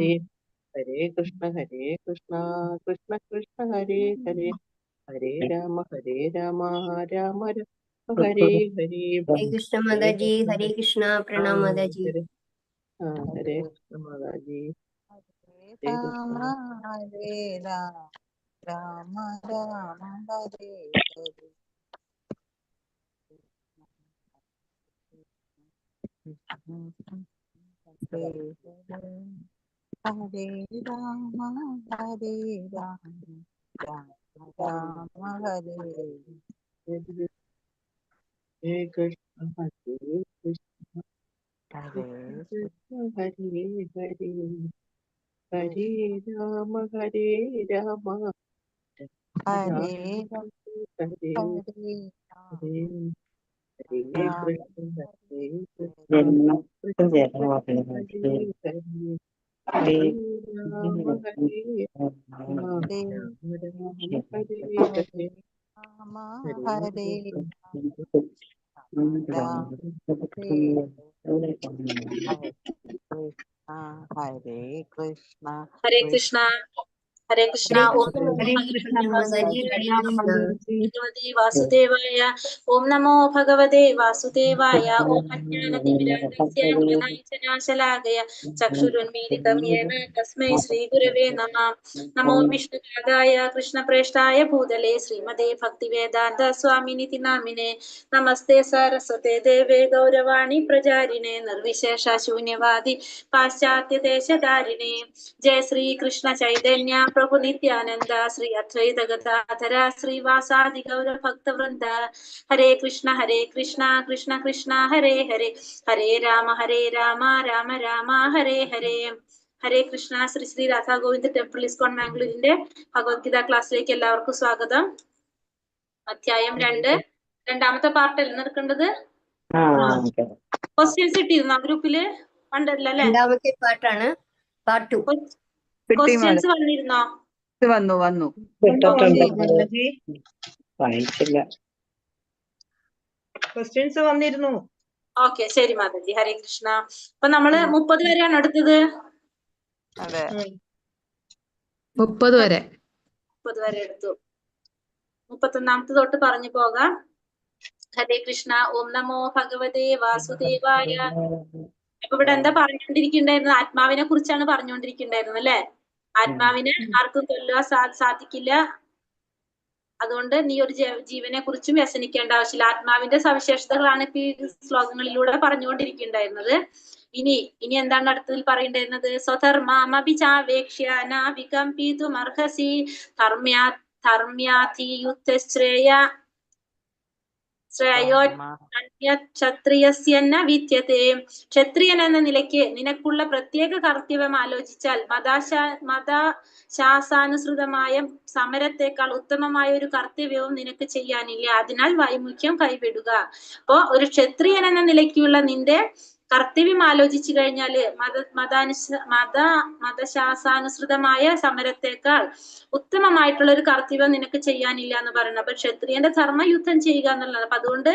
ഹരേ ഹരേ കൃഷ്ണ കൃഷ്ണ കൃഷ്ണ ഹരേ ഹരേ ഹരേ രാമ രാമ രാമ ഹരേ ഹരേ हरे कृष्ण माता जी, हरे कृष्णा, प्रणाम माता जी। हरे कृष्ण माताजी, हरे राम कृष्ण। हरे राम राम राम हरे हरे हरे राम हरे राम राम राम हरे हरे कृष्ण हरे कृष्ण हरे कृष्ण हरे हरे हरे राम हरे राम हरे राम हरे हरे हरे हरे राम कृष्ण हरे कृष्ण जन्म कृष्ण जन्म कृष्ण हरे हरे हरे राम हरे राम हरे राम हरे हरे हरे राम हरे हरे राम हरे हरे कृष्ण हरे कृष्णा हरे कृष्णा। हरे ओम कृष्ण नमो माता हरे जी, कृष्ण प्रणाम माता जी, हरे कृष्णा। भगवते वासुदेवाय। ओम नमो भगवते वासुदेवाय। ओम अज्ञानतिमिरान्धस्य ज्ञानाञ्जनाशलाकय चक्षुरुन्मीलितं येन तस्मै श्रीगुरवे नमः। नमो विष्णुपादाय कृष्णप्रेष्ठाय भूतले श्रीमते भक्तिवेदान्त स्वामिनिति नामिने। नमस्ते सरस्वते देवे गौरवाणी प्रचारिणे निर्विशेष शून्यवादी पाश्चात्य देशधारिणे। जय श्री कृष्ण चैतन्य प्रभु नित्यानंद श्री अद्वैत गदाधर श्रीवासादि गौर भक्त वृंद। हरे कृष्ण कृष्ण कृष्ण हरे हरे हरे राम राम राम हरे हरे। ഹരേ കൃഷ്ണ. ശ്രീ ശ്രീ രാധാ ഗോവിന്ദ് ടെമ്പിൾ ഇസ്കോൺ മാംഗ്ലൂരിന്റെ ഭഗവത്ഗീത ക്ലാസ്സിലേക്ക് എല്ലാവർക്കും സ്വാഗതം. അധ്യായം 2 രണ്ടാമത്തെ പാർട്ടല്ലേ നടക്കേണ്ടത്? ക്വസ്റ്റ്യൻസ് ഇട്ടിരുന്നോ ഗ്രൂപ്പില്? കണ്ടല്ലോ അല്ലെ? രണ്ടാമത്തെ പാട്ടാണ്, പാർട്ട് 2. ക്വസ്റ്റ്യൻസ് വന്നിരുന്നോ? വന്നു വന്നു വായിച്ചില്ല. ക്വസ്റ്റ്യൻസ് വന്നിരുന്നു. ഓക്കെ, ശരി മാതാജി. ഹരേ കൃഷ്ണ. അപ്പൊ നമ്മള് 30 വരെയാണ് എടുത്തത്. അതെ 30 വരെ 30 വരെ എടുത്തു. 31ാമത്തെ തൊട്ട് പറഞ്ഞു പോകാം. ഹരേ കൃഷ്ണ. ഓം നമോ ഭഗവതേ വാസുദേവായ. അപ്പൊ ഇവിടെ എന്താ പറഞ്ഞുകൊണ്ടിരിക്കണ്ടായിരുന്നത്? ആത്മാവിനെ കുറിച്ചാണ് പറഞ്ഞുകൊണ്ടിരിക്കണ്ടായിരുന്നത് അല്ലെ? ആത്മാവിനെ ആർക്കും കൊല്ലുവാൻ സാധിക്കില്ല. അതുകൊണ്ട് നീ ഒരു ജീവനെ കുറിച്ചും വ്യസനിക്കേണ്ട ആവശ്യമില്ല. ആത്മാവിന്റെ സവിശേഷതകളാണ് ഇപ്പൊ ഈ ശ്ലോകങ്ങളിലൂടെ പറഞ്ഞുകൊണ്ടിരിക്കുന്നുണ്ടായിരുന്നത്. ഇനി എന്താണ് അടുത്തതിൽ പറയേണ്ടിരുന്നത്? സ്വധർമ്മമഭിചാവേക്ഷ്യ ന വികമ്പിതുമർഹസി ശ്രേയോ ക്ഷത്രിയസ്യന്ന വിദ്യത്തെ. ക്ഷത്രിയൻ എന്ന നിലയ്ക്ക് നിനക്കുള്ള പ്രത്യേക കർത്തവ്യം ആലോചിച്ചാൽ മതശാസ്ത്രാനുസൃതമായ സമരത്തെക്കാൾ ഉത്തമമായ ഒരു കർത്തവ്യവും നിനക്ക് ചെയ്യാനില്ല. അതിനാൽ വൈമുഖ്യം കൈവിടുക. അപ്പോ ഒരു ക്ഷത്രിയൻ എന്ന നിലയ്ക്കുള്ള നിന്റെ കർത്തവ്യം ആലോചിച്ചു കഴിഞ്ഞാല് മതശാസ്ത്രാനുസൃതമായ സമരത്തെക്കാൾ ഉത്തമമായിട്ടുള്ള ഒരു കർത്തവ്യം നിനക്ക് ചെയ്യാനില്ല എന്ന് പറയുന്നത്. അപ്പൊ ക്ഷത്രിയന്റെ ധർമ്മം യുദ്ധം ചെയ്യുക എന്നുള്ളതാണ്. അപ്പൊ അതുകൊണ്ട്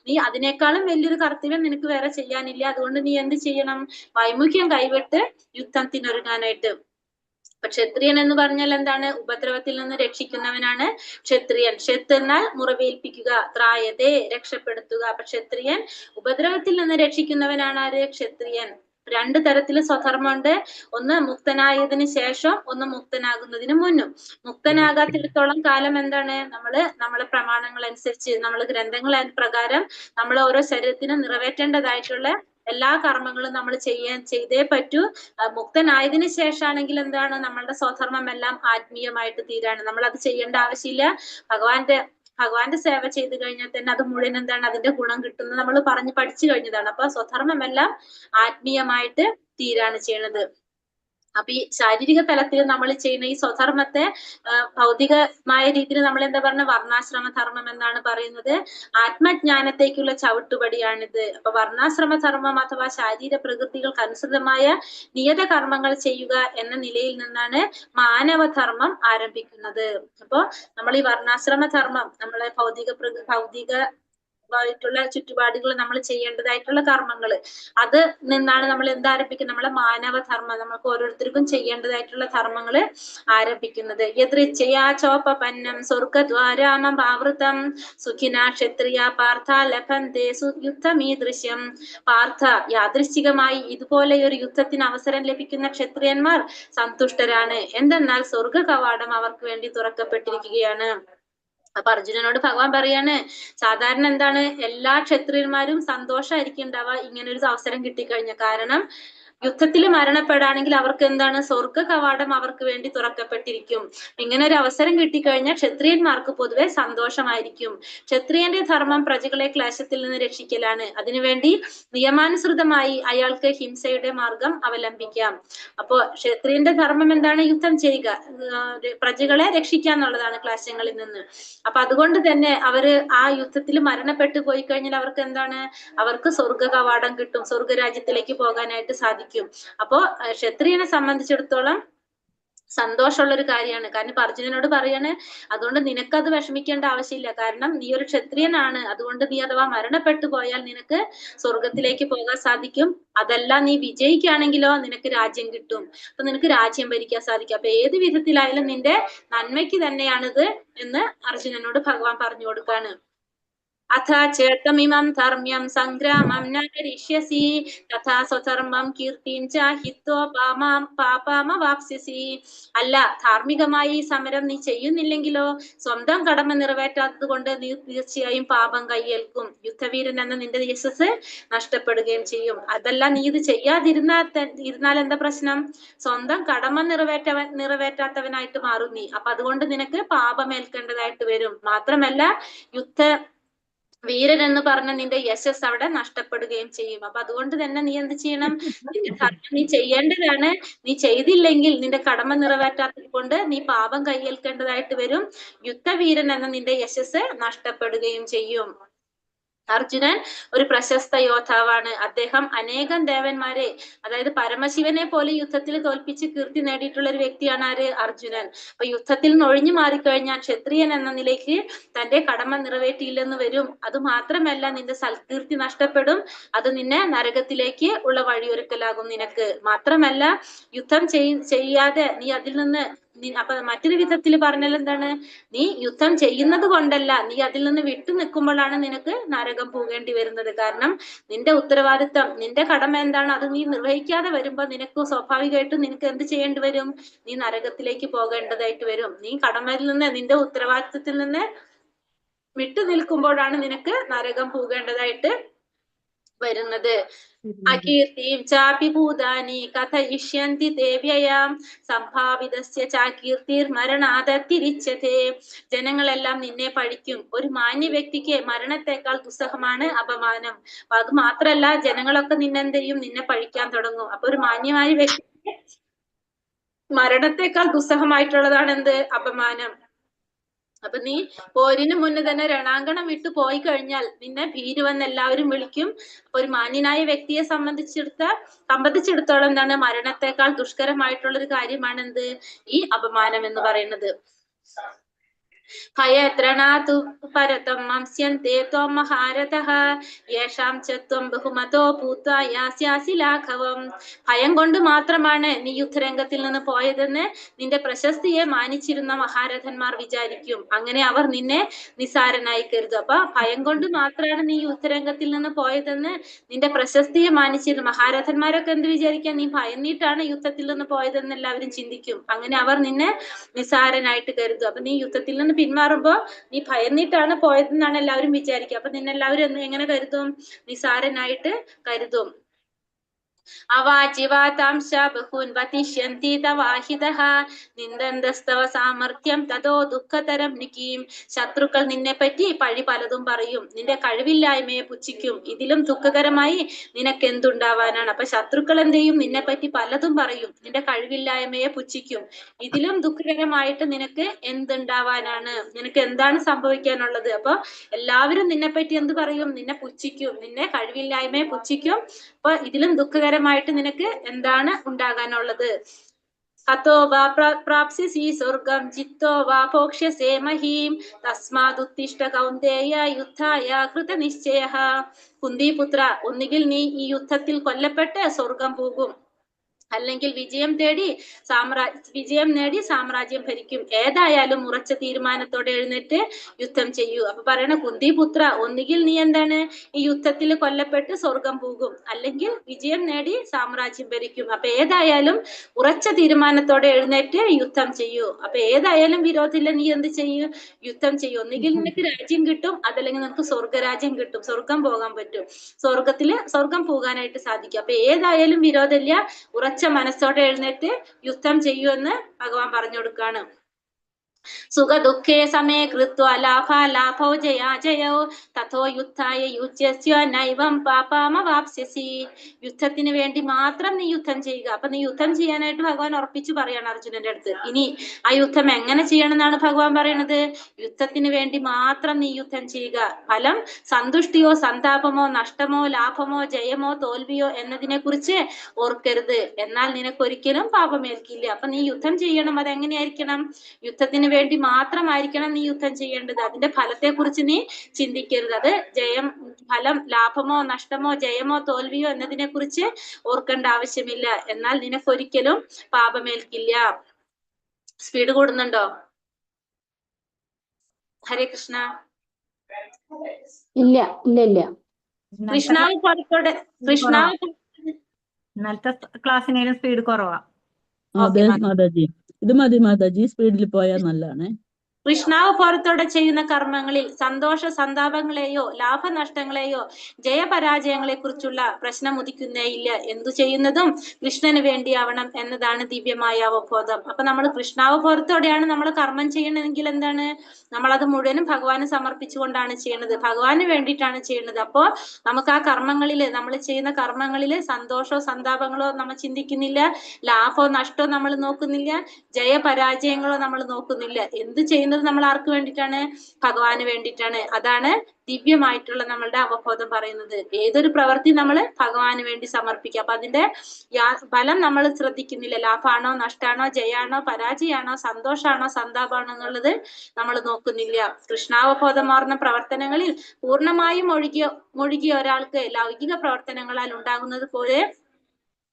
നീ അതിനേക്കാളും വലിയൊരു കർത്തവ്യം നിനക്ക് വേറെ ചെയ്യാനില്ല. അതുകൊണ്ട് നീ എന്ത് ചെയ്യണം? വൈമുഖ്യം കൈവിട്ട് യുദ്ധത്തിനൊരുങ്ങാനായിട്ട്. അപ്പൊ ക്ഷത്രിയൻ എന്ന് പറഞ്ഞാൽ എന്താണ്? ഉപദ്രവത്തിൽ നിന്ന് രക്ഷിക്കുന്നവനാണ് ക്ഷത്രിയൻ. ക്ഷത്ത് എന്നാൽ മുറിവേൽപ്പിക്കുക, ത്രായത്തെ രക്ഷപ്പെടുത്തുക. അപ്പൊ ക്ഷത്രിയൻ ഉപദ്രവത്തിൽ നിന്ന് രക്ഷിക്കുന്നവനാണ് ആര്? ക്ഷത്രിയൻ. 2 തരത്തില് സ്വധർമ്മമുണ്ട്. ഒന്ന് മുക്തനായതിനു ശേഷം, ഒന്ന് മുക്തനാകുന്നതിന് മുന്നും. മുക്തനാകാത്തിടത്തോളം കാലം എന്താണ്? നമ്മളെ പ്രമാണങ്ങൾ അനുസരിച്ച്, നമ്മള് ഗ്രന്ഥങ്ങൾ പ്രകാരം നമ്മൾ ഓരോ ശരീരത്തിനും നിറവേറ്റേണ്ടതായിട്ടുള്ള എല്ലാ കർമ്മങ്ങളും നമ്മൾ ചെയ്തേ പറ്റൂ. മുക്തനായതിനു ശേഷമാണെങ്കിൽ എന്താണ്? നമ്മളുടെ സ്വധർമ്മം എല്ലാം ആത്മീയമായിട്ട് തീരാണ്. നമ്മൾ അത് ചെയ്യേണ്ട ആവശ്യമില്ല. ഭഗവാന്റെ സേവ ചെയ്ത് കഴിഞ്ഞാൽ തന്നെ അത് മുഴുവൻ എന്താണ്? അതിന്റെ ഗുണം കിട്ടുന്നത് നമ്മൾ പഠിച്ചു കഴിഞ്ഞതാണ്. അപ്പൊ സ്വധർമ്മം എല്ലാം ആത്മീയമായിട്ട് തീരാണ് ചെയ്യണത്. അപ്പൊ ഈ ശാരീരിക തലത്തിൽ നമ്മൾ ചെയ്യുന്ന ഈ സ്വധർമ്മത്തെ ഭൗതികമായ രീതിയിൽ നമ്മൾ എന്താ പറഞ്ഞ? വർണ്ണാശ്രമ ധർമ്മം എന്നാണ് പറയുന്നത്. ആത്മജ്ഞാനത്തേക്കുള്ള ചവിട്ടുപടിയാണിത്. അപ്പൊ വർണ്ണാശ്രമ ധർമ്മം അഥവാ ശാരീര പ്രകൃതികൾക്ക് അനുസൃതമായ നിയത കർമ്മങ്ങൾ ചെയ്യുക എന്ന നിലയിൽ നിന്നാണ് മാനവധർമ്മം ആരംഭിക്കുന്നത്. അപ്പൊ നമ്മൾ ഈ വർണ്ണാശ്രമ ധർമ്മം നമ്മളെ ഭൗതിക ആയിട്ടുള്ള ചുറ്റുപാടുകൾ നമ്മൾ ചെയ്യേണ്ടതായിട്ടുള്ള കർമ്മങ്ങൾ, അത് നിന്നാണ് നമ്മൾ എന്താരംഭിക്കുന്നത്, നമ്മളെ മാനവധർമ്മം, നമുക്ക് ഓരോരുത്തർക്കും ചെയ്യേണ്ടതായിട്ടുള്ള ധർമ്മങ്ങൾ ആരംഭിക്കുന്നത്. യദൃച്ഛയാ ചോപപന്നം സ്വർഗദ്വാരാമം ആവൃതം സുഖിന ക്ഷത്രിയ പാർത്ഥ ലഭന്തെ യുദ്ധമീദൃശ്യം. പാർത്ഥ, യാദൃശ്ചികമായി ഇതുപോലെ ഒരു യുദ്ധത്തിന് അവസരം ലഭിക്കുന്ന ക്ഷത്രിയന്മാർ സന്തുഷ്ടരാണ്. എന്തെന്നാൽ സ്വർഗ കവാടം അവർക്ക് വേണ്ടി തുറക്കപ്പെട്ടിരിക്കുകയാണ്. അപ്പൊ അർജുനനോട് ഭഗവാൻ പറയാണ്, സാധാരണ എന്താണ്, എല്ലാ ക്ഷത്രിയന്മാരും സന്തോഷമായിരിക്കും ഉണ്ടാവുക ഇങ്ങനെ ഒരു അവസരം കിട്ടിക്കഴിഞ്ഞ. കാരണം യുദ്ധത്തിൽ മരണപ്പെടാണെങ്കിൽ അവർക്ക് എന്താണ്, സ്വർഗ കവാടം അവർക്ക് വേണ്ടി തുറക്കപ്പെട്ടിരിക്കും. ഇങ്ങനെ ഒരു അവസരം കിട്ടിക്കഴിഞ്ഞാൽ ക്ഷത്രിയന്മാർക്ക് പൊതുവെ സന്തോഷമായിരിക്കും. ക്ഷത്രിയന്റെ ധർമ്മം പ്രജകളെ ക്ലേശത്തിൽ നിന്ന് രക്ഷിക്കലാണ്. അതിനുവേണ്ടി നിയമാനുസൃതമായി അയാൾക്ക് ഹിംസയുടെ മാർഗം അവലംബിക്കാം. അപ്പോ ക്ഷത്രിയന്റെ ധർമ്മം എന്താണ്, യുദ്ധം ചെയ്യുക, പ്രജകളെ രക്ഷിക്കുക എന്നുള്ളതാണ് ക്ലേശങ്ങളിൽ നിന്ന്. അപ്പൊ അതുകൊണ്ട് തന്നെ അവര് ആ യുദ്ധത്തിൽ മരണപ്പെട്ടു പോയി കഴിഞ്ഞാൽ അവർക്ക് എന്താണ്, അവർക്ക് സ്വർഗ കവാടം കിട്ടും, സ്വർഗരാജ്യത്തിലേക്ക് പോകാനായിട്ട് സാധിക്കും. അപ്പോ ക്ഷത്രിയനെ സംബന്ധിച്ചിടത്തോളം സന്തോഷമുള്ള ഒരു കാര്യമാണ്. കാരണം ഇപ്പൊ അർജുനനോട് പറയാണ്, അതുകൊണ്ട് നിനക്കത് വിഷമിക്കേണ്ട ആവശ്യമില്ല. കാരണം നീ ഒരു ക്ഷത്രിയനാണ്, അതുകൊണ്ട് നീ അഥവാ മരണപ്പെട്ടു പോയാൽ നിനക്ക് സ്വർഗത്തിലേക്ക് പോകാൻ സാധിക്കും. അതല്ല നീ വിജയിക്കുകയാണെങ്കിലോ നിനക്ക് രാജ്യം കിട്ടും, അപ്പൊ നിനക്ക് രാജ്യം ഭരിക്കാൻ സാധിക്കും. അപ്പൊ ഏത് വിധത്തിലായാലും നിന്റെ നന്മയ്ക്ക് തന്നെയാണിത് എന്ന് അർജുനനോട് ഭഗവാൻ പറഞ്ഞു കൊടുക്കാണ്. അഥ ചേട്ടമിമം ധർമ്മ്യം സംഗ്രാമം ന കരിഷ്യസി തഥാ സ്വധർമ്മം കീർത്തിം ച ഹിത്വ പാപാമവാപ്സ്യസി. അല്ല, ധാർമ്മികമായി ഈ സമരം നീ ചെയ്യുന്നില്ലെങ്കിലോ സ്വന്തം കടമ നിറവേറ്റാത്തത് കൊണ്ട് നീ തീർച്ചയായും പാപം കയ്യേൽക്കും, യുദ്ധവീരൻ എന്ന നിന്റെ യശസ് നഷ്ടപ്പെടുകയും ചെയ്യും. അതല്ല, നീ ഇത് ഇരുന്നാൽ എന്താ പ്രശ്നം, സ്വന്തം കടമ നിറവേറ്റാത്തവനായിട്ട് മാറും നീ. അപ്പൊ അതുകൊണ്ട് നിനക്ക് പാപമേൽക്കേണ്ടതായിട്ട് വരും. മാത്രമല്ല വീരൻ എന്ന് പറഞ്ഞ നിന്റെ യശസ് അവിടെ നഷ്ടപ്പെടുകയും ചെയ്യും. അപ്പൊ അതുകൊണ്ട് തന്നെ നീ എന്ത് ചെയ്യണം, നിന്റെ ധർമ്മം നീ ചെയ്യേണ്ടതാണ്. നീ ചെയ്തില്ലെങ്കിൽ നിന്റെ കടമ നിറവേറ്റാത്തത് കൊണ്ട് നീ പാപം കയ്യേൽക്കേണ്ടതായിട്ട് വരും. യുദ്ധവീരൻ എന്ന നിന്റെ യശസ് നഷ്ടപ്പെടുകയും ചെയ്യും. അർജുനൻ ഒരു പ്രശസ്ത യോദ്ധാവാണ്. അദ്ദേഹം അനേകം ദേവന്മാരെ, അതായത് പരമശിവനെ പോലെ യുദ്ധത്തിൽ തോൽപ്പിച്ച് കീർത്തി നേടിയിട്ടുള്ള ഒരു വ്യക്തിയാണ് ആര്, അർജുനൻ. അപ്പൊ യുദ്ധത്തിൽ നിന്ന് ഒഴിഞ്ഞു മാറിക്കഴിഞ്ഞാൽ ക്ഷത്രിയൻ എന്ന നിലയ്ക്ക് തന്റെ കടമ നിറവേറ്റിയില്ലെന്ന് വരും. അത് മാത്രമല്ല, നിന്റെ സൽകീർത്തി നഷ്ടപ്പെടും. അത് നിന്നെ നരകത്തിലേക്ക് ഉള്ള വഴിയൊരുക്കലാകും നിനക്ക്. മാത്രമല്ല, യുദ്ധം ചെയ്യാതെ നീ അതിൽ നിന്ന് അപ്പൊ മറ്റൊരു വിധത്തിൽ പറഞ്ഞാൽ എന്താണ്, നീ യുദ്ധം ചെയ്യുന്നത് കൊണ്ടല്ല, നീ അതിൽ നിന്ന് വിട്ടു നിൽക്കുമ്പോഴാണ് നിനക്ക് നരകം പോകേണ്ടി വരുന്നത്. കാരണം നിന്റെ ഉത്തരവാദിത്തം, നിന്റെ കടമ എന്താണ്, അത് നീ നിർവഹിക്കാതെ വരുമ്പോ നിനക്ക് സ്വാഭാവികമായിട്ടും നിനക്ക് എന്ത് ചെയ്യേണ്ടി വരും, നീ നരകത്തിലേക്ക് പോകേണ്ടതായിട്ട് വരും. നീ കടമയിൽ നിന്ന്, നിന്റെ ഉത്തരവാദിത്തത്തിൽ നിന്ന് വിട്ടു നിൽക്കുമ്പോഴാണ് നിനക്ക് നരകം പോകേണ്ടതായിട്ട് വരുന്നത്. അകീർത്തിം ചാപി ഭൂതാനി കഥയിഷ്യന്തി ദേവ്യയാം സംഭാവിതസ്യ ചാകീർത്തിർ മരണാദത്തിരിച്ചതേ. ജനങ്ങളെല്ലാം നിന്നെ പഴിക്കും. ഒരു മാന്യ വ്യക്തിക്ക് മരണത്തെക്കാൾ ദുസ്സഹമാണ് അപമാനം. അപ്പൊ അത് മാത്രല്ല, ജനങ്ങളൊക്കെ നിന്നെന്ത് ചെയ്യും, നിന്നെ പഴിക്കാൻ തുടങ്ങും. അപ്പൊ ഒരു മാന്യമായ വ്യക്തിക്ക് മരണത്തെക്കാൾ ദുസ്സഹമായിട്ടുള്ളതാണ് എന്ത്, അപമാനം. അപ്പൊ നീ പോരിന് മുന്നേ തന്നെ രണാങ്കണം വിട്ടു പോയി കഴിഞ്ഞാൽ നിന്നെ ഭീരുവെന്ന് എല്ലാവരും വിളിക്കും. അപ്പൊ ഒരു മാന്യനായ വ്യക്തിയെ സംബന്ധിച്ചിടത്തോളം എന്താണ്, മരണത്തെക്കാൾ ദുഷ്കരമായിട്ടുള്ള ഒരു കാര്യമാണ് എന്ത്, ഈ അപമാനം എന്ന് പറയുന്നത്. ഭയത്രണാതു പരതം മംസ്യന്തേ ത്വം മഹാരഥഃ യേഷാം ച ത്വം ബഹുമതോ ഭൂത്വാ യാസ്യാസി ലാഘവം. ഭയം കൊണ്ട് മാത്രമാണ് നീ യുദ്ധരംഗത്തിൽ നിന്ന് പോയതെന്ന് നിന്റെ പ്രശസ്തിയെ മാനിച്ചിരുന്ന മഹാരഥന്മാർ വിചാരിക്കും. അങ്ങനെ അവർ നിന്നെ നിസാരനായി കരുതും. അപ്പൊ ഭയം കൊണ്ട് മാത്രമാണ് നീ യുദ്ധരംഗത്തിൽ നിന്ന് പോയതെന്ന് നിന്റെ പ്രശസ്തിയെ മാനിച്ചിരുന്ന മഹാരഥന്മാരൊക്കെ എന്ത് വിചാരിക്കാൻ, നീ ഭയന്നിട്ടാണ് യുദ്ധത്തിൽ നിന്ന് പോയതെന്ന് എല്ലാവരും ചിന്തിക്കും. അങ്ങനെ അവർ നിന്നെ നിസാരനായിട്ട് കരുതും. അപ്പൊ നീ യുദ്ധത്തിൽ നിന്ന് പിന്മാറുമ്പോ നീ ഭയന്നിട്ടാണ് പോയതെന്നാണ് എല്ലാവരും വിചാരിക്കുക. അപ്പൊ നിന്നെല്ലാവരും എങ്ങനെ കരുതും, നിസാരനായിട്ട് കരുതും. അവാചിവാതാംശ ബഹൂൻ വതിഷ്യന്തി തവാഹിതഃ നിന്ദന്തസ്തവ സാമർത്ഥ്യം തതോ ദുഃഖതരം നികീം. ശത്രുക്കൾ നിന്നെ പറ്റി പഴി പലതും പറയും, നിന്റെ കഴിവില്ലായ്മയെ പുച്ഛിക്കും. ഇതിലും ദുഃഖകരമായി നിനക്ക് എന്തുണ്ടാവാനാണ്. അപ്പൊ ശത്രുക്കൾ എന്ത് ചെയ്യും, നിന്നെ പറ്റി പലതും പറയും, നിന്റെ കഴിവില്ലായ്മയെ പുച്ഛിക്കും. ഇതിലും ദുഃഖകരമായിട്ട് നിനക്ക് എന്തുണ്ടാവാനാണ്, നിനക്ക് എന്താണ് സംഭവിക്കാനുള്ളത്. അപ്പൊ എല്ലാവരും നിന്നെ പറ്റി എന്ത് പറയും, നിന്നെ പുച്ഛിക്കും, നിന്നെ കഴിവില്ലായ്മയെ പുച്ഛിക്കും. അപ്പൊ ഇതിലും ദുഃഖകരമായിട്ട് നിനക്ക് എന്താണ് ഉണ്ടാകാനുള്ളത്. ഹതോ വാ പ്രാപ്സ്യസി സ്വർഗം ജിത്തോ വാ ഭോക്ഷ്യസേ മഹീം തസ്മാദുത്തിഷ്ഠ കൗന്ദേയ യുദ്ധായ കൃതനിശ്ചയഃ. കുന്തിപുത്ര, ഒന്നുകിൽ നീ ഈ യുദ്ധത്തിൽ കൊല്ലപ്പെട്ട് സ്വർഗം പോകും, അല്ലെങ്കിൽ വിജയം നേടി സാമ്രാജ്യം ഭരിക്കും. ഏതായാലും ഉറച്ച തീരുമാനത്തോടെ എഴുന്നേറ്റ് യുദ്ധം ചെയ്യൂ. അപ്പൊ പറയണ കുന്തിപുത്ര, ഒന്നുകിൽ നീ എന്താണ് ഈ യുദ്ധത്തിൽ കൊല്ലപ്പെട്ട് സ്വർഗം പോകും, അല്ലെങ്കിൽ വിജയം നേടി സാമ്രാജ്യം ഭരിക്കും. അപ്പൊ ഏതായാലും ഉറച്ച തീരുമാനത്തോടെ എഴുന്നേറ്റ് യുദ്ധം ചെയ്യൂ. അപ്പൊ ഏതായാലും വിരോധമില്ല, നീ എന്ത് ചെയ്യൂ? യുദ്ധം ചെയ്യൂ. ഒന്നുകിൽ നിനക്ക് രാജ്യം കിട്ടും, അതല്ലെങ്കിൽ നിനക്ക് സ്വർഗരാജ്യം കിട്ടും, സ്വർഗം പോകാൻ പറ്റും, സ്വർഗം പോകാനായിട്ട് സാധിക്കും. അപ്പൊ ഏതായാലും വിരോധമില്ല, ഉറച്ച മനസ്സോടെ എഴുന്നേറ്റ് യുദ്ധം ചെയ്യുമെന്ന് ഭഗവാൻ പറഞ്ഞു കൊടുക്കാണ്. സുഖ ദുഃഖേ സമേ കൃത്വ ലാഭോ ജയോ തഥോ യുദ്ധായ യുജ്യസ്യ നൈവം പാപമവാപ്സ്യസി. യുദ്ധത്തിന് വേണ്ടി മാത്രം നീ യുദ്ധം ചെയ്യുക. അപ്പൊ നീ യുദ്ധം ചെയ്യാനായിട്ട് ഭഗവാൻ ഉറപ്പിച്ചു പറയാണ് അർജുനന്റെ അടുത്ത്. ഇനി ആ യുദ്ധം എങ്ങനെ ചെയ്യണം എന്നാണ് ഭഗവാൻ പറയണത്? യുദ്ധത്തിന് വേണ്ടി മാത്രം നീ യുദ്ധം ചെയ്യുക. ഫലം സന്തുഷ്ടിയോ സന്താപമോ നഷ്ടമോ ലാഭമോ ജയമോ തോൽവിയോ എന്നതിനെ കുറിച്ച് ഓർക്കരുത്. എന്നാൽ നിനക്കൊരിക്കലും പാപമേൽക്കില്ല. അപ്പൊ നീ യുദ്ധം ചെയ്യണം. അതെങ്ങനെയായിരിക്കണം? യുദ്ധത്തിന് വേണ്ടി മാത്രമായിരിക്കണം നീ യുദ്ധം ചെയ്യേണ്ടത്. അതിന്റെ ഫലത്തെ കുറിച്ച് നീ ചിന്തിക്കരുത്. അത് ഫലം ലാഭമോ നഷ്ടമോ ജയമോ തോൽവിയോ എന്നതിനെ കുറിച്ച് ഓർക്കേണ്ട ആവശ്യമില്ല. എന്നാൽ നിനക്കൊരിക്കലും പാപമേൽക്കില്ല. സ്പീഡ് കൂടുന്നുണ്ടോ? ഹരേ കൃഷ്ണ. ഇല്ല ഇല്ല ഇല്ല. കൃഷ്ണാവ് പുറത്തോടെ ഇന്നലത്തെ ക്ലാസ്സിനേലും സ്പീഡ് കുറവാ. അതെ മാതാജി, ഇത് മതി മാതാജി, സ്പീഡിൽ പോയാൽ നല്ലതാണ്. കൃഷ്ണാവ് പുറത്തോടെ ചെയ്യുന്ന കർമ്മങ്ങളിൽ സന്തോഷ സന്താപങ്ങളെയോ ലാഭനഷ്ടങ്ങളെയോ ജയപരാജയങ്ങളെ കുറിച്ചുള്ള പ്രശ്നം ഉദിക്കുന്നേയില്ല. എന്തു ചെയ്യുന്നതും കൃഷ്ണന് വേണ്ടിയാവണം എന്നതാണ് ദിവ്യമായ അവബോധം. അപ്പൊ നമ്മൾ കൃഷ്ണാവ് പുറത്തോടെയാണ് നമ്മൾ കർമ്മം ചെയ്യണമെങ്കിൽ എന്താണ്? നമ്മളത് മുഴുവനും ഭഗവാന് സമർപ്പിച്ചുകൊണ്ടാണ് ചെയ്യുന്നത്, ഭഗവാന് വേണ്ടിയിട്ടാണ് ചെയ്യുന്നത്. അപ്പോ നമുക്ക് ആ കർമ്മങ്ങളില്, നമ്മൾ ചെയ്യുന്ന കർമ്മങ്ങളില് സന്തോഷമോ സന്താപങ്ങളോ നമ്മൾ ചിന്തിക്കുന്നില്ല, ലാഭമോ നഷ്ടമോ നമ്മൾ നോക്കുന്നില്ല, ജയപരാജയങ്ങളോ നമ്മൾ നോക്കുന്നില്ല. എന്ത് ചെയ്യുന്നത് നമ്മൾ ആർക്ക് വേണ്ടിയിട്ടാണ്? ഭഗവാന് വേണ്ടിയിട്ടാണ്. അതാണ് ദിവ്യമായിട്ടുള്ള നമ്മളുടെ അവബോധം പറയുന്നത്. ഏതൊരു പ്രവൃത്തി നമ്മൾ ഭഗവാന് വേണ്ടി സമർപ്പിക്കുക. അപ്പൊ അതിന്റെ ഫലം നമ്മൾ ശ്രദ്ധിക്കുന്നില്ല. ലാഭാണോ നഷ്ടാണോ ജയാണോ പരാജയമാണോ സന്തോഷാണോ സന്താപമാണോ എന്നുള്ളത് നമ്മൾ നോക്കുന്നില്ല. കൃഷ്ണാവബോധമാർന്ന പ്രവർത്തനങ്ങളിൽ പൂർണ്ണമായും മുഴുകിയ ഒരാൾക്ക് ലൗകിക പ്രവർത്തനങ്ങളാൽ ഉണ്ടാകുന്നത് പോലെ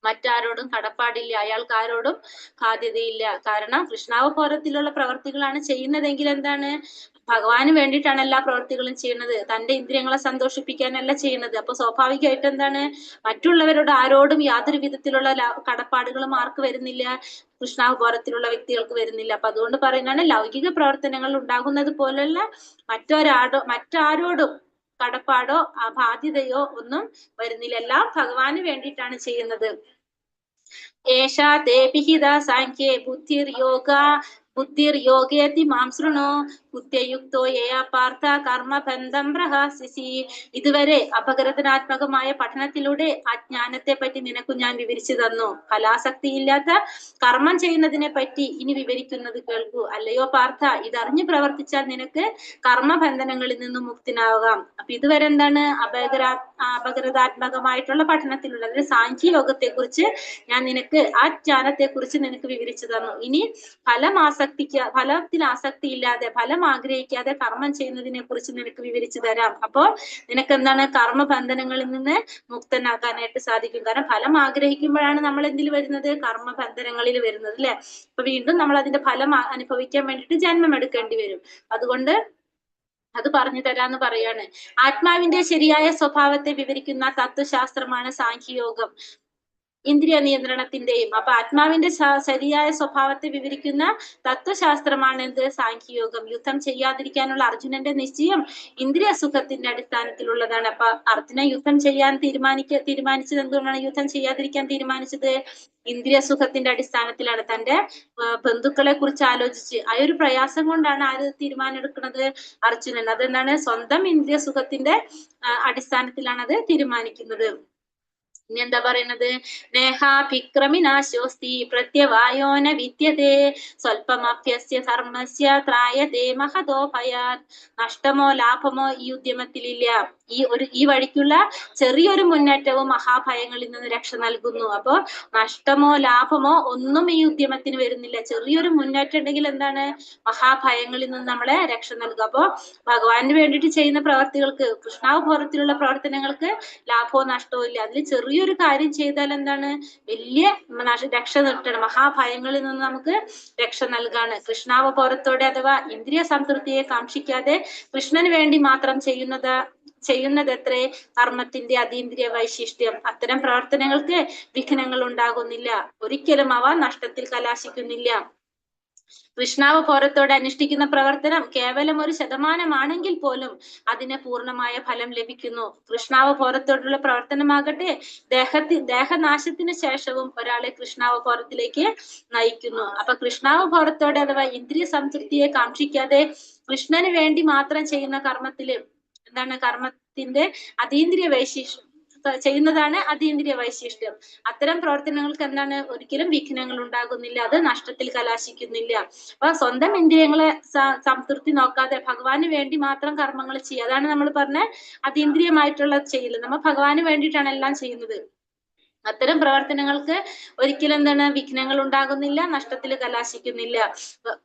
മറ്റാരോടും കടപ്പാടില്ല, അയാൾക്ക് ആരോടും ബാധ്യതയില്ല. കാരണം കൃഷ്ണാവബോധത്തിലുള്ള പ്രവർത്തികളാണ് ചെയ്യുന്നതെങ്കിൽ എന്താണ്? ഭഗവാന് വേണ്ടിയിട്ടാണ് എല്ലാ പ്രവൃത്തികളും ചെയ്യുന്നത്, തന്റെ ഇന്ദ്രിയങ്ങളെ സന്തോഷിപ്പിക്കാനല്ല ചെയ്യുന്നത്. അപ്പൊ സ്വാഭാവികമായിട്ട് എന്താണ്? മറ്റുള്ളവരോട് ആരോടും യാതൊരു വിധത്തിലുള്ള കടപ്പാടുകളും ആർക്ക് വരുന്നില്ല? കൃഷ്ണാവബോധത്തിലുള്ള വ്യക്തികൾക്ക് വരുന്നില്ല. അപ്പൊ അതുകൊണ്ട് പറയുന്നതാണ്, ലൗകിക പ്രവർത്തനങ്ങൾ ഉണ്ടാകുന്നത് പോലുള്ള മറ്റാരോടും കടപ്പാടോ ബാധ്യതയോ ഒന്നും വരുന്നില്ല. എല്ലാം ഭഗവാന് വേണ്ടിയിട്ടാണ് ചെയ്യുന്നത്. ഏഷാ തേ വിഹിത സാഖ്യേ ബുദ്ധിർയോഗേതി മാം ശൃണു ബുദ്ധിയുക്തോ യയാ പാർത്ഥ കർമ്മബന്ധം പ്രഹാസിസി. ഇതുവരെ അപഗ്രഥനാത്മകമായ പഠനത്തിലൂടെ ആ ജ്ഞാനത്തെ പറ്റി നിനക്ക് ഞാൻ വിവരിച്ചു തന്നു. ഫലാസക്തിയില്ലാത്ത കർമ്മം ചെയ്യുന്നതിനെ പറ്റി ഇനി വിവരിക്കുന്നത് കേൾക്കൂ. അല്ലയോ പാർത്ഥ, ഇതറിഞ്ഞു പ്രവർത്തിച്ചാൽ നിനക്ക് കർമ്മബന്ധനങ്ങളിൽ നിന്നും മുക്തനാകാം. അപ്പൊ ഇതുവരെ എന്താണ്? അപഗ്രഥാത്മകമായിട്ടുള്ള പഠനത്തിലുള്ള, അതായത് സാഖ്യയോഗത്തെ കുറിച്ച് ഞാൻ നിനക്ക്, ആ ജ്ഞാനത്തെ കുറിച്ച് നിനക്ക് വിവരിച്ചു തന്നു. ഇനി ഫലത്തിൽ ആസക്തി ഇല്ലാതെ, ഫലം ആഗ്രഹിക്കാതെ കർമ്മം ചെയ്യുന്നതിനെ കുറിച്ച് നിനക്ക് വിവരിച്ചു തരാം. അപ്പോ നിനക്ക് എന്താണ്? കർമ്മബന്ധനങ്ങളിൽ നിന്ന് മുക്തനാക്കാനായിട്ട് സാധിക്കും. കാരണം ഫലം ആഗ്രഹിക്കുമ്പോഴാണ് നമ്മൾ എന്തിൽ വരുന്നത്? കർമ്മബന്ധനങ്ങളിൽ വരുന്നത്, അല്ലെ? അപ്പൊ വീണ്ടും നമ്മൾ അതിന്റെ ഫലം അനുഭവിക്കാൻ വേണ്ടിയിട്ട് ജന്മം എടുക്കേണ്ടി വരും. അതുകൊണ്ട് അത് പറഞ്ഞു തരാന്ന് പറയാണ്. ആത്മാവിന്റെ ശരിയായ സ്വഭാവത്തെ വിവരിക്കുന്ന തത്വശാസ്ത്രമാണ് സാഖ്യയോഗം. ഇന്ദ്രിയ നിയന്ത്രണത്തിന്റെയും, അപ്പൊ ആത്മാവിന്റെ ശരിയായ സ്വഭാവത്തെ വിവരിക്കുന്ന തത്വശാസ്ത്രമാണ് എന്ത്? സാഖ്യയോഗം. യുദ്ധം ചെയ്യാതിരിക്കാനുള്ള അർജുനന്റെ നിശ്ചയം ഇന്ദ്രിയ സുഖത്തിന്റെ അടിസ്ഥാനത്തിലുള്ളതാണ്. അപ്പൊ അർജുനൻ യുദ്ധം ചെയ്യാൻ തീരുമാനിച്ചത് എന്തുകൊണ്ടാണ്? യുദ്ധം ചെയ്യാതിരിക്കാൻ തീരുമാനിച്ചത് ഇന്ദ്രിയ സുഖത്തിന്റെ അടിസ്ഥാനത്തിലാണ്. തന്റെ ബന്ധുക്കളെ കുറിച്ച് ആലോചിച്ച് ആ ഒരു പ്രയാസം കൊണ്ടാണ് ആര് തീരുമാനം എടുക്കുന്നത്? അർജുനൻ. അതെന്താണ്? സ്വന്തം ഇന്ദ്രിയ സുഖത്തിന്റെ അടിസ്ഥാനത്തിലാണ് അത് തീരുമാനിക്കുന്നത്. ഇനി എന്താ പറയുന്നത്? നേഹാഭിക്രമിനാശോസ്തി പ്രത്യവായോന വിദ്യതേ സ്വൽപമഭ്യസ്യ ധർമ്മസ്യ ത്രായതേ മഹതോ ഭയാത്. നഷ്ടമോ ലാഭമോ ഈ ഉദ്യമത്തിലില്ല. ഈ വഴിക്കുള്ള ചെറിയൊരു മുന്നേറ്റവും മഹാഭയങ്ങളിൽ നിന്ന് രക്ഷ നൽകുന്നു. അപ്പോ നഷ്ടമോ ലാഭമോ ഒന്നും ഈ ഉദ്യമത്തിന് വരുന്നില്ല. ചെറിയൊരു മുന്നേറ്റം ഉണ്ടെങ്കിൽ എന്താണ്, മഹാഭയങ്ങളിൽ നിന്ന് നമ്മളെ രക്ഷ നൽകുക. അപ്പോ ഭഗവാന് വേണ്ടിയിട്ട് ചെയ്യുന്ന പ്രവർത്തികൾക്ക്, കൃഷ്ണാവബോധത്തിലുള്ള പ്രവർത്തനങ്ങൾക്ക് ലാഭവും നഷ്ടവും ഇല്ല. അതിൽ ചെറിയൊരു കാര്യം ചെയ്താൽ എന്താണ്, വലിയ രക്ഷ നേട്ടണം. മഹാഭയങ്ങളിൽ നിന്ന് നമുക്ക് രക്ഷ നൽകാണ്. കൃഷ്ണാവബോധത്തോടെ അഥവാ ഇന്ദ്രിയ സംതൃപ്തിയെ കാക്ഷിക്കാതെ കൃഷ്ണന് വേണ്ടി മാത്രം ചെയ്യുന്നതത്രേ കർമ്മത്തിന്റെ അതീന്ദ്രിയ വൈശിഷ്ട്യം. അത്തരം പ്രവർത്തനങ്ങൾക്ക് വിഘ്നങ്ങൾ ഉണ്ടാകുന്നില്ല, ഒരിക്കലും അവ നഷ്ടത്തിൽ കലാശിക്കുന്നില്ല. കൃഷ്ണാവബോധത്തോടെ അനുഷ്ഠിക്കുന്ന പ്രവർത്തനം കേവലം 1% പോലും അതിന് പൂർണ്ണമായ ഫലം ലഭിക്കുന്നു. കൃഷ്ണാവബോധത്തോടുള്ള പ്രവർത്തനമാകട്ടെ ദേഹനാശത്തിന് ശേഷവും ഒരാളെ കൃഷ്ണാവബോധത്തിലേക്ക് നയിക്കുന്നു. അപ്പൊ കൃഷ്ണാവബോധത്തോടെ അഥവാ ഇന്ദ്രിയ സംതൃപ്തിയെ കാക്ഷിക്കാതെ കൃഷ്ണന് വേണ്ടി മാത്രം ചെയ്യുന്ന കർമ്മത്തില് എന്താണ്, കർമ്മത്തിന്റെ അതീന്ദ്രിയ വൈശിഷ്ട്യം ചെയ്യുന്നതാണ് അതീന്ദ്രിയ വൈശിഷ്ട്യം. അത്തരം പ്രവർത്തനങ്ങൾക്ക് എന്താണ്, ഒരിക്കലും വിഘ്നങ്ങൾ ഉണ്ടാകുന്നില്ല, അത് നഷ്ടത്തിൽ കലാശിക്കുന്നില്ല. അപ്പൊ സ്വന്തം ഇന്ദ്രിയങ്ങളെ സംതൃപ്തി നോക്കാതെ ഭഗവാന് വേണ്ടി മാത്രം കർമ്മങ്ങൾ ചെയ്യുക, അതാണ് നമ്മൾ പറഞ്ഞ അതീന്ദ്രിയമായിട്ടുള്ള ചെയ്യല്. നമ്മൾ ഭഗവാന് വേണ്ടിയിട്ടാണ് എല്ലാം ചെയ്യുന്നത്. അത്തരം പ്രവർത്തനങ്ങൾക്ക് ഒരിക്കലും എന്താണ്, വിഘ്നങ്ങൾ ഉണ്ടാകുന്നില്ല, നഷ്ടത്തിൽ കലാശിക്കുന്നില്ല.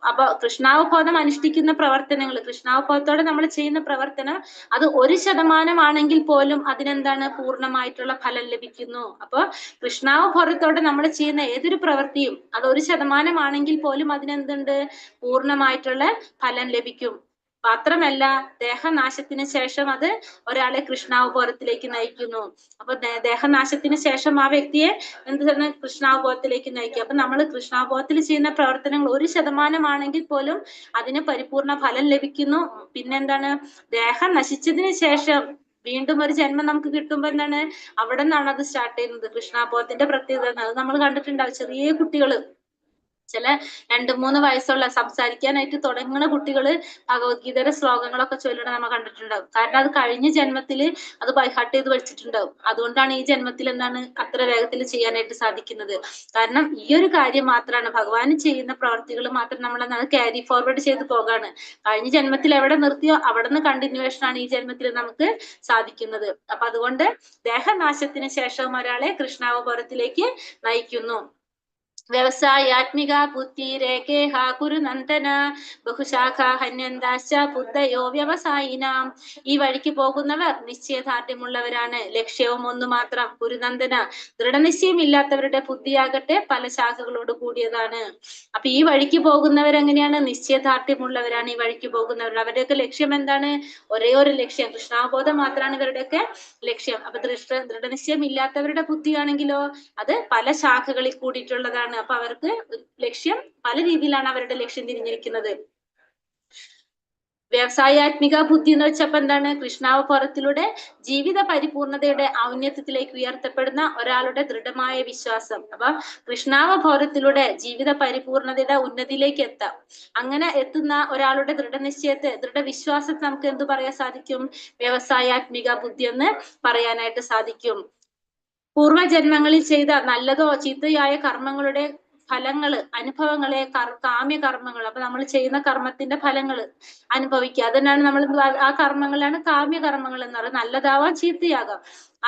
അപ്പൊ കൃഷ്ണാവബോധം അനുഷ്ഠിക്കുന്ന പ്രവർത്തനങ്ങൾ, കൃഷ്ണാവബോധത്തോടെ നമ്മൾ ചെയ്യുന്ന പ്രവർത്തനം അത് 1% പോലും അതിനെന്താണ്, പൂർണ്ണമായിട്ടുള്ള ഫലം ലഭിക്കുന്നു. അപ്പൊ കൃഷ്ണാവബോധത്തോടെ നമ്മൾ ചെയ്യുന്ന ഏതൊരു പ്രവൃത്തിയും അത് 1% പോലും അതിനെന്തുണ്ട്, പൂർണ്ണമായിട്ടുള്ള ഫലം ലഭിക്കും. മാത്രമല്ല ദേഹനാശത്തിന് ശേഷം അത് ഒരാളെ കൃഷ്ണാവബോധത്തിലേക്ക് നയിക്കുന്നു. അപ്പൊ ദേഹനാശത്തിന് ശേഷം ആ വ്യക്തിയെ എന്താണ്, കൃഷ്ണാവബോധത്തിലേക്ക് നയിക്കുക. അപ്പൊ നമ്മൾ കൃഷ്ണാവബോധത്തിൽ ചെയ്യുന്ന പ്രവർത്തനങ്ങൾ 1% പോലും അതിന് പരിപൂർണ ഫലം ലഭിക്കുന്നു. പിന്നെന്താണ്, ദേഹം നശിച്ചതിന് ശേഷം വീണ്ടും ഒരു ജന്മം നമുക്ക് കിട്ടുമ്പോ എന്താണ്, അവിടെ നിന്നാണ് അത് സ്റ്റാർട്ട് ചെയ്യുന്നത്. കൃഷ്ണാവബോധത്തിന്റെ പ്രത്യേകത അത് നമ്മൾ കണ്ടിട്ടുണ്ടാവും. ചെറിയ കുട്ടികള്, ചില 2-3 വയസ്സുള്ള സംസാരിക്കാനായിട്ട് തുടങ്ങുന്ന കുട്ടികള് ഭഗവത്ഗീതയുടെ ശ്ലോകങ്ങളൊക്കെ ചൊല്ലണം നമ്മൾ കണ്ടിട്ടുണ്ടാവും. കാരണം അത് കഴിഞ്ഞ ജന്മത്തില് അത് ബൈഹാർട്ട് ചെയ്ത് പഠിച്ചിട്ടുണ്ടാവും. അതുകൊണ്ടാണ് ഈ ജന്മത്തിൽ എന്താണ് അത്ര വേഗത്തിൽ ചെയ്യാനായിട്ട് സാധിക്കുന്നത്. കാരണം ഈ ഒരു കാര്യം മാത്രമാണ്, ഭഗവാൻ ചെയ്യുന്ന പ്രവർത്തികൾ മാത്രം നമ്മൾ എന്താണ് ക്യാരി ഫോർവേഡ് ചെയ്ത് പോകാണ്. കഴിഞ്ഞ ജന്മത്തിൽ എവിടെ നിർത്തിയോ അവിടെ നിന്ന് കണ്ടിന്യൂവേഷൻ ആണ് ഈ ജന്മത്തിൽ നമുക്ക് സാധിക്കുന്നത്. അപ്പൊ അതുകൊണ്ട് ദേഹനാശത്തിന് ശേഷം ഒരാളെ കൃഷ്ണാവബോധത്തിലേക്ക് നയിക്കുന്നു. വ്യവസായാത്മിക ബുദ്ധിരേഖേഹ കുരുനന്ദന ബഹുശാഖ ഹന്യന്താശ്ച ബുദ്ധയോ വ്യവസായിനാം. ഈ വഴിക്ക് പോകുന്നവർ നിശ്ചയദാർഢ്യമുള്ളവരാണ്, ലക്ഷ്യവും ഒന്നു മാത്രം. കുരുനന്ദന, ദൃഢനിശ്ചയമില്ലാത്തവരുടെ ബുദ്ധിയാകട്ടെ പല ശാഖകളോട് കൂടിയതാണ്. അപ്പൊ ഈ വഴിക്ക് പോകുന്നവരെങ്ങനെയാണ്, നിശ്ചയദാർഢ്യമുള്ളവരാണ് ഈ വഴിക്ക് പോകുന്നവർ. അവരുടെയൊക്കെ ലക്ഷ്യം എന്താണ്, ഒരേ ഒരു ലക്ഷ്യം, കൃഷ്ണാവബോധം മാത്രമാണ് ഇവരുടെയൊക്കെ ലക്ഷ്യം. അപ്പൊ ദൃഢനിശ്ചയം ഇല്ലാത്തവരുടെ ബുദ്ധിയാണെങ്കിലോ അത് പല ശാഖകളിൽ കൂടിയിട്ടുള്ളതാണ്. അപ്പൊ അവർക്ക് ലക്ഷ്യം പല രീതിയിലാണ് അവരുടെ ലക്ഷ്യം തിരിഞ്ഞിരിക്കുന്നത്. വ്യവസായാത്മിക ബുദ്ധി എന്ന് വെച്ചപ്പോ എന്താണ്, കൃഷ്ണാവബോധത്തിലൂടെ ജീവിത പരിപൂർണതയുടെ ഔന്നത്യത്തിലേക്ക് ഉയർത്തപ്പെടുന്ന ഒരാളുടെ ദൃഢമായ വിശ്വാസം. അപ്പൊ കൃഷ്ണാവബോധത്തിലൂടെ ജീവിത പരിപൂർണതയുടെ ഉന്നതിയിലേക്ക് എത്താം. അങ്ങനെ എത്തുന്ന ഒരാളുടെ ദൃഢനിശ്ചയത്തെ, ദൃഢവിശ്വാസത്തെ നമുക്ക് എന്ത് പറയാൻ സാധിക്കും, വ്യവസായാത്മിക ബുദ്ധി എന്ന് പറയാനായിട്ട് സാധിക്കും. പൂർവജന്മങ്ങളിൽ ചെയ്ത നല്ലതോ ചീത്തയായ കർമ്മങ്ങളുടെ ഫലങ്ങള്, അനുഭവങ്ങളെ കാമ്യകർമ്മങ്ങൾ, അപ്പൊ നമ്മൾ ചെയ്യുന്ന കർമ്മത്തിന്റെ ഫലങ്ങള് അനുഭവിക്കുക, അതിനാണ് നമ്മൾ ആ കർമ്മങ്ങളാണ് കാമ്യകർമ്മങ്ങൾ എന്ന് പറയുന്നത്. നല്ലതാവാം ചീത്തയാകാം,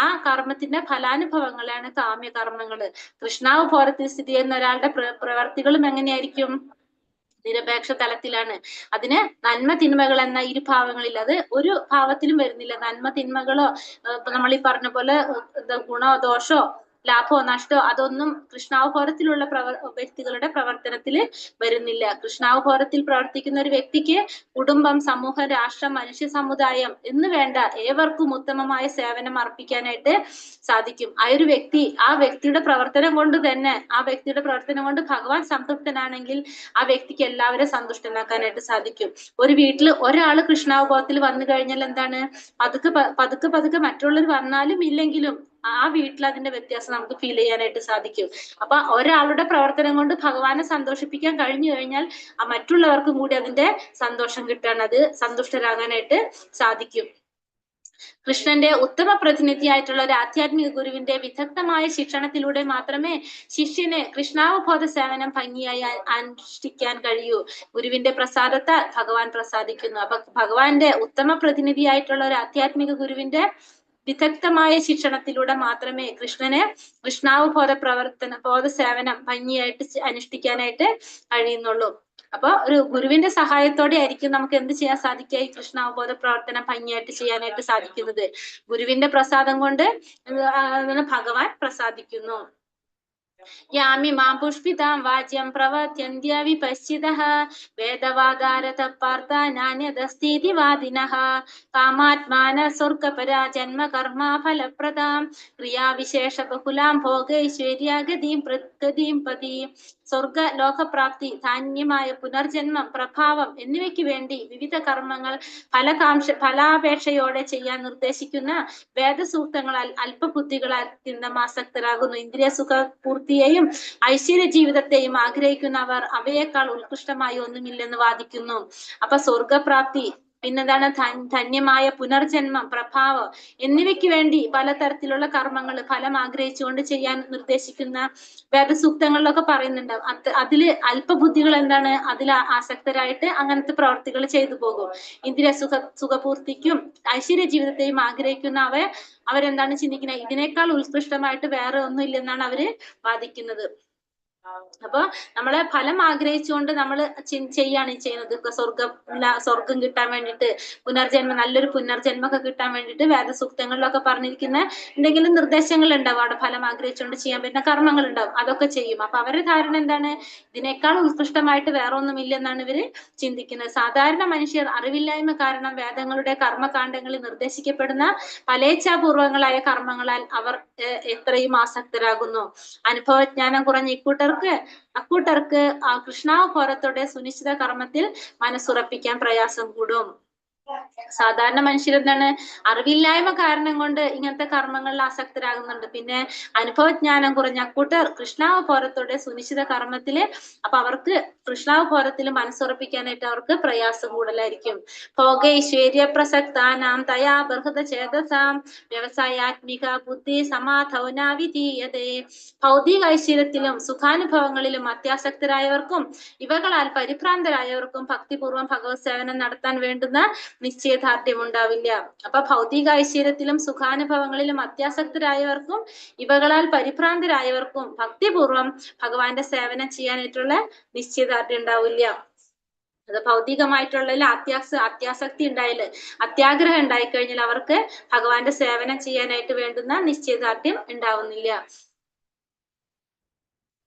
ആ കർമ്മത്തിന്റെ ഫലാനുഭവങ്ങളാണ് കാമ്യകർമ്മങ്ങള്. കൃഷ്ണാവബോധത്തിൽ സ്ഥിതി ചെയ്യുന്ന ഒരാളുടെ പ്രവർത്തികളും എങ്ങനെയായിരിക്കും, നിരപേക്ഷ തലത്തിലാണ്. അതിന് നന്മ തിന്മകൾ എന്ന ഇരുഭാവങ്ങളിൽ അത് ഒരു ഭാവത്തിലും വരുന്നില്ല. നന്മ തിന്മകളോ നമ്മൾ ഈ പറഞ്ഞ പോലെ ഗുണോ ദോഷോ ലാഭമോ നഷ്ടമോ അതൊന്നും കൃഷ്ണാവബോധത്തിലുള്ള വ്യക്തികളുടെ പ്രവർത്തനത്തിൽ വരുന്നില്ല. കൃഷ്ണാവബോധത്തിൽ പ്രവർത്തിക്കുന്ന ഒരു വ്യക്തിക്ക് കുടുംബം, സമൂഹം, രാഷ്ട്രം, മനുഷ്യ സമുദായം എന്ന് വേണ്ട ഏവർക്കും ഉത്തമമായ സേവനം അർപ്പിക്കാനായിട്ട് സാധിക്കും. ആ ഒരു വ്യക്തി, ആ വ്യക്തിയുടെ പ്രവർത്തനം കൊണ്ട് തന്നെ, ആ വ്യക്തിയുടെ പ്രവർത്തനം കൊണ്ട് ഭഗവാൻ സംതൃപ്തനാണെങ്കിൽ ആ വ്യക്തിക്ക് എല്ലാവരും സന്തുഷ്ടനാക്കാനായിട്ട് സാധിക്കും. ഒരു വീട്ടിൽ ഒരാള് കൃഷ്ണാവബോധത്തിൽ വന്നു കഴിഞ്ഞാൽ എന്താണ്, പതുക്കെ മറ്റുള്ളവർ വന്നാലും ഇല്ലെങ്കിലും ആ വീട്ടിൽ അതിന്റെ വ്യത്യാസം നമുക്ക് ഫീൽ ചെയ്യാനായിട്ട് സാധിക്കും. അപ്പൊ ഒരാളുടെ പ്രവർത്തനം കൊണ്ട് ഭഗവാനെ സന്തോഷിപ്പിക്കാൻ കഴിഞ്ഞു കഴിഞ്ഞാൽ ആ മറ്റുള്ളവർക്കും കൂടി അതിന്റെ സന്തോഷം കിട്ടാൻ, അത് സന്തുഷ്ടരാകാനായിട്ട് സാധിക്കും. കൃഷ്ണന്റെ ഉത്തമ പ്രതിനിധിയായിട്ടുള്ള ഒരു ആധ്യാത്മിക ഗുരുവിന്റെ വിദഗ്ധമായ ശിക്ഷണത്തിലൂടെ മാത്രമേ ശിഷ്യന് കൃഷ്ണാവബോധ സേവനം ഭംഗിയായി അനുഷ്ഠിക്കാൻ കഴിയൂ. ഗുരുവിന്റെ പ്രസാദത്താൽ ഭഗവാൻ പ്രസാദിക്കുന്നു. അപ്പൊ ഭഗവാന്റെ ഉത്തമ പ്രതിനിധിയായിട്ടുള്ള ഒരു ആധ്യാത്മിക ഗുരുവിന്റെ വിദഗ്ധമായ ശിക്ഷണത്തിലൂടെ മാത്രമേ കൃഷ്ണന് ബോധ സേവനം ഭംഗിയായിട്ട് അനുഷ്ഠിക്കാനായിട്ട് കഴിയുന്നുള്ളൂ. അപ്പൊ ഒരു ഗുരുവിന്റെ സഹായത്തോടെ ആയിരിക്കും നമുക്ക് എന്ത് ചെയ്യാൻ സാധിക്കുക, ഈ കൃഷ്ണാവബോധ പ്രവർത്തനം ഭംഗിയായിട്ട് ചെയ്യാനായിട്ട് സാധിക്കുന്നത്. ഗുരുവിന്റെ പ്രസാദം കൊണ്ട് ഭഗവാൻ പ്രസാദിക്കുന്നു. യാമി മാം പുഷ്പിതാം വാച്യം പ്രവർത്യന്ത്യ വിപശ്ചിതഃ വേദവാദാരത പാർത്ഥ നാന്യദസ്തീതി വാദിനഃ കാമാത്മാന സ്വർഗപരാ ജന്മ കർമ്മ ഫലപ്രദാം ക്രിയാവിശേഷ ബഹുലാം ഭോഗൈശ്വര്യാഗതിം ഗതിം പതി. സ്വർഗ ലോകപ്രാപ്തി, ധാന്യമായ പുനർജന്മം, പ്രഭാവം എന്നിവയ്ക്ക് വേണ്ടി വിവിധ കർമ്മങ്ങൾ ഫലാപേക്ഷയോടെ ചെയ്യാൻ നിർദ്ദേശിക്കുന്ന വേദസൂക്തങ്ങളാൽ അല്പബുദ്ധികളാൽ ആസക്തരാകുന്നു. ഇന്ദ്രിയ സുഖ പൂർത്തിയെയും ഐശ്വര്യ ജീവിതത്തെയും ആഗ്രഹിക്കുന്നവർ അവയേക്കാൾ ഉത്കൃഷ്ടമായി ഒന്നുമില്ലെന്ന് വാദിക്കുന്നു. അപ്പൊ സ്വർഗപ്രാപ്തി, പിന്നെന്താണ് ധന്യമായ പുനർജന്മം, പ്രഭാവം എന്നിവയ്ക്ക് വേണ്ടി പലതരത്തിലുള്ള കർമ്മങ്ങൾ ഫലം ആഗ്രഹിച്ചുകൊണ്ട് ചെയ്യാൻ നിർദ്ദേശിക്കുന്ന വേദസൂക്തങ്ങളിലൊക്കെ പറയുന്നുണ്ട്. അതില് അല്പബുദ്ധികൾ എന്താണ്, അതിൽ ആസക്തരായിട്ട് അങ്ങനത്തെ പ്രവർത്തികൾ ചെയ്തു പോകും. ഇന്ദ്രിയ സുഖപൂർത്തിക്കും ഐശ്വര്യ ജീവിതത്തെയും ആഗ്രഹിക്കുന്ന അവരെന്താണ് ചിന്തിക്കുന്നത്, ഇതിനേക്കാൾ ഉത്കൃഷ്ടമായിട്ട് വേറെ ഒന്നും ഇല്ലെന്നാണ് അവര് വാദിക്കുന്നത്. അപ്പൊ നമ്മളെ ഫലം ആഗ്രഹിച്ചുകൊണ്ട് നമ്മൾ ചെയ്യാണ് ചെയ്യുന്നത്. സ്വർഗം കിട്ടാൻ വേണ്ടിയിട്ട്, നല്ലൊരു പുനർജന്മൊക്കെ കിട്ടാൻ വേണ്ടിയിട്ട് വേദസൂക്തങ്ങളിലൊക്കെ പറഞ്ഞിരിക്കുന്ന എന്തെങ്കിലും നിർദ്ദേശങ്ങൾ ഉണ്ടാവും. അവിടെ ഫലം ആഗ്രഹിച്ചുകൊണ്ട് ചെയ്യാൻ പറ്റുന്ന കർമ്മങ്ങൾ ഉണ്ടാവും, അതൊക്കെ ചെയ്യും. അപ്പൊ അവരുടെ ധാരണ എന്താണ്, ഇതിനേക്കാൾ ഉത്കൃഷ്ടമായിട്ട് വേറെ ഒന്നുമില്ലെന്നാണ് ഇവര് ചിന്തിക്കുന്നത്. സാധാരണ മനുഷ്യർ അറിവില്ലായ്മ കാരണം വേദങ്ങളുടെ കർമ്മകാണ്ഡങ്ങളിൽ നിർദ്ദേശിക്കപ്പെടുന്ന ഫലേച്ഛാപൂർവങ്ങളായ കർമ്മങ്ങളാൽ അവർ എത്രയും ആസക്തരാകുന്നു. അനുഭവജ്ഞാനം കുറഞ്ഞ അക്കൂട്ടർക്ക് ആ കൃഷ്ണാവബോധത്തോടെ സുനിശ്ചിത കർമ്മത്തിൽ മനസ്സുറപ്പിക്കാൻ പ്രയാസം കൂടും. സാധാരണ മനുഷ്യരെന്താണ്, അറിവില്ലായ്മ കാരണം കൊണ്ട് ഇങ്ങനത്തെ കർമ്മങ്ങളിൽ ആസക്തരാകുന്നുണ്ട്. പിന്നെ അനുഭവജ്ഞാനം കുറഞ്ഞ അക്കൂട്ടർ കൃഷ്ണാവബോധത്തോടെ സുനിശ്ചിത കർമ്മത്തില്, അപ്പൊ അവർക്ക് കൃഷ്ണാവബോധത്തിൽ മനസ്സുറപ്പിക്കാനായിട്ട് അവർക്ക് പ്രയാസം കൂടുതലായിരിക്കും. ഭോഗൈശ്വര്യ പ്രസക്താനാം തയാ ബർഹത ചേതസാം വ്യവസായാത്മിക ബുദ്ധി സമാധൗനാവിധീയതേ. ഭൗതിക ഐശ്വര്യത്തിലും സുഖാനുഭവങ്ങളിലും അത്യാസക്തരായവർക്കും ഇവകളാൽ പരിഭ്രാന്തരായവർക്കും ഭക്തിപൂർവ്വം ഭഗവത് സേവനം നടത്താൻ വേണ്ടുന്ന നിശ്ചയദാർഢ്യം ഉണ്ടാവില്ല. അപ്പൊ ഭൗതിക ഐശ്വര്യത്തിലും സുഖാനുഭവങ്ങളിലും അത്യാസക്തരായവർക്കും ഇവകളാൽ പരിഭ്രാന്തരായവർക്കും ഭക്തിപൂർവ്വം ഭഗവാന്റെ സേവനം ചെയ്യാനായിട്ടുള്ള നിശ്ചയദാർഢ്യം ഉണ്ടാവില്ല. അത് ഭൗതികമായിട്ടുള്ള അത്യാസക്തി ഉണ്ടായാല്, അത്യാഗ്രഹം ഉണ്ടായിക്കഴിഞ്ഞാൽ അവർക്ക് ഭഗവാന്റെ സേവനം ചെയ്യാനായിട്ട് വേണ്ടുന്ന നിശ്ചയദാർഢ്യം ഉണ്ടാവുന്നില്ല.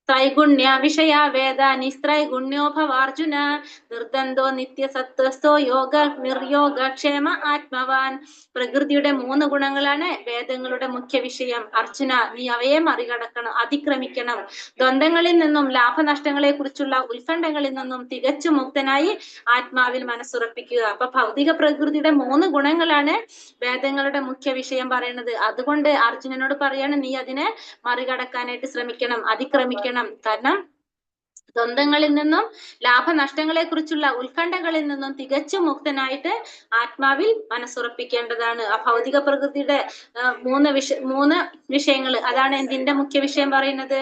ത്രൈഗുണ്യ വിഷയ വേദ നിസ്ത്രൈഗുണ്യോ ഭവാർജുന നിർദ്ദന്തോ നിത്യസത്വസ്ഥോ യോഗ നിർയോഗ ക്ഷേമ ആത്മവാൻ. പ്രകൃതിയുടെ 3 ഗുണങ്ങളാണ് വേദങ്ങളുടെ മുഖ്യ വിഷയം. അർജുന, നീ അവയെ അതിക്രമിക്കണം. ദ്വന്ദ്ങ്ങളിൽ നിന്നും ലാഭനഷ്ടങ്ങളെ കുറിച്ചുള്ള ഉത്കണ്ഠങ്ങളിൽ നിന്നും തികച്ചു മുക്തനായി ആത്മാവിൽ മനസ്സുറപ്പിക്കുക. അപ്പൊ ഭൗതിക പ്രകൃതിയുടെ 3 ഗുണങ്ങളാണ് വേദങ്ങളുടെ മുഖ്യ വിഷയം പറയുന്നത്. അതുകൊണ്ട് അർജുനനോട് പറയാണ്, നീ അതിനെ മറികടക്കാനായിട്ട് ശ്രമിക്കണം, അതിക്രമിക്കണം. കാരണം ദ്വന്ദ്ങ്ങളിൽ നിന്നും ലാഭനഷ്ടങ്ങളെ കുറിച്ചുള്ള ഉത്കണ്ഠകളിൽ നിന്നും തികച്ചും മുക്തനായിട്ട് ആത്മാവിൽ മനസ്സുറപ്പിക്കേണ്ടതാണ്. ആ ഭൗതിക പ്രകൃതിയുടെ 3 വിഷയങ്ങൾ, അതാണ് എന്തിന്റെ മുഖ്യ വിഷയം പറയുന്നത്,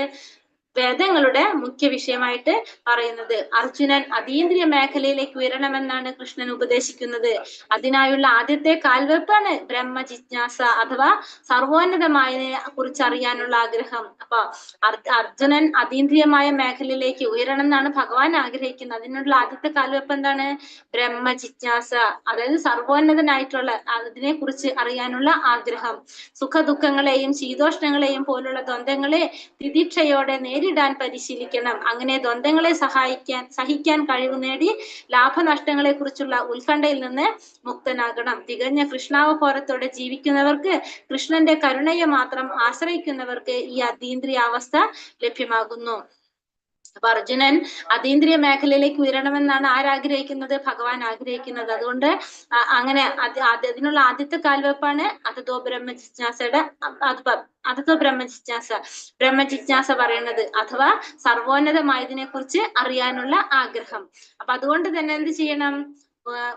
വേദങ്ങളുടെ മുഖ്യ വിഷയമായിട്ട് പറയുന്നത്. അർജുനൻ അതീന്ദ്രിയ മേഖലയിലേക്ക് ഉയരണമെന്നാണ് കൃഷ്ണൻ ഉപദേശിക്കുന്നത്. അതിനായുള്ള ആദ്യത്തെ കാൽവെപ്പാണ് ബ്രഹ്മ ജിജ്ഞാസ അഥവാ സർവോന്നതമായതിനെ കുറിച്ച് അറിയാനുള്ള ആഗ്രഹം. അപ്പൊ അർജുനൻ അതീന്ദ്രിയമായ മേഖലയിലേക്ക് ഉയരണം എന്നാണ് ഭഗവാൻ ആഗ്രഹിക്കുന്നത്. അതിനുള്ള ആദ്യത്തെ കാൽവെപ്പ് എന്താണ്, ബ്രഹ്മ ജിജ്ഞാസ, അതായത് സർവോന്നതനായിട്ടുള്ള അതിനെ കുറിച്ച് അറിയാനുള്ള ആഗ്രഹം. സുഖദുഃഖങ്ങളെയും ശീതോഷ്ണങ്ങളെയും പോലുള്ള ദ്വന്ദ്ങ്ങളെ തിദീക്ഷയോടെ നേരിടാൻ പരിശീലിക്കണം. അങ്ങനെ ദ്വന്ദ്ങ്ങളെ സഹിക്കാൻ കഴിവ് നേടി ലാഭനഷ്ടങ്ങളെ കുറിച്ചുള്ള ഉത്കണ്ഠയിൽ നിന്ന് മുക്തനാകണം. തികഞ്ഞ കൃഷ്ണാവബോധത്തോടെ ജീവിക്കുന്നവർക്ക്, കൃഷ്ണന്റെ കരുണയെ മാത്രം ആശ്രയിക്കുന്നവർക്ക് ഈ അതീന്ദ്രിയാവസ്ഥ ലഭ്യമാകുന്നു. അപ്പൊ അർജുനൻ അതീന്ദ്രിയ മേഖലയിലേക്ക് ഉയരണമെന്നാണ് ആരാഗ്രഹിക്കുന്നത്, ഭഗവാൻ ആഗ്രഹിക്കുന്നത്. അതുകൊണ്ട് അങ്ങനെ അതിനുള്ള ആദ്യത്തെ കാൽവെപ്പാണ് അതതോ ബ്രഹ്മജിജ്ഞാസയുടെ ബ്രഹ്മജിജ്ഞാസ പറയുന്നത്, അഥവാ സർവോന്നതമായതിനെ കുറിച്ച് അറിയാനുള്ള ആഗ്രഹം. അപ്പൊ അതുകൊണ്ട് തന്നെ എന്ത് ചെയ്യണം,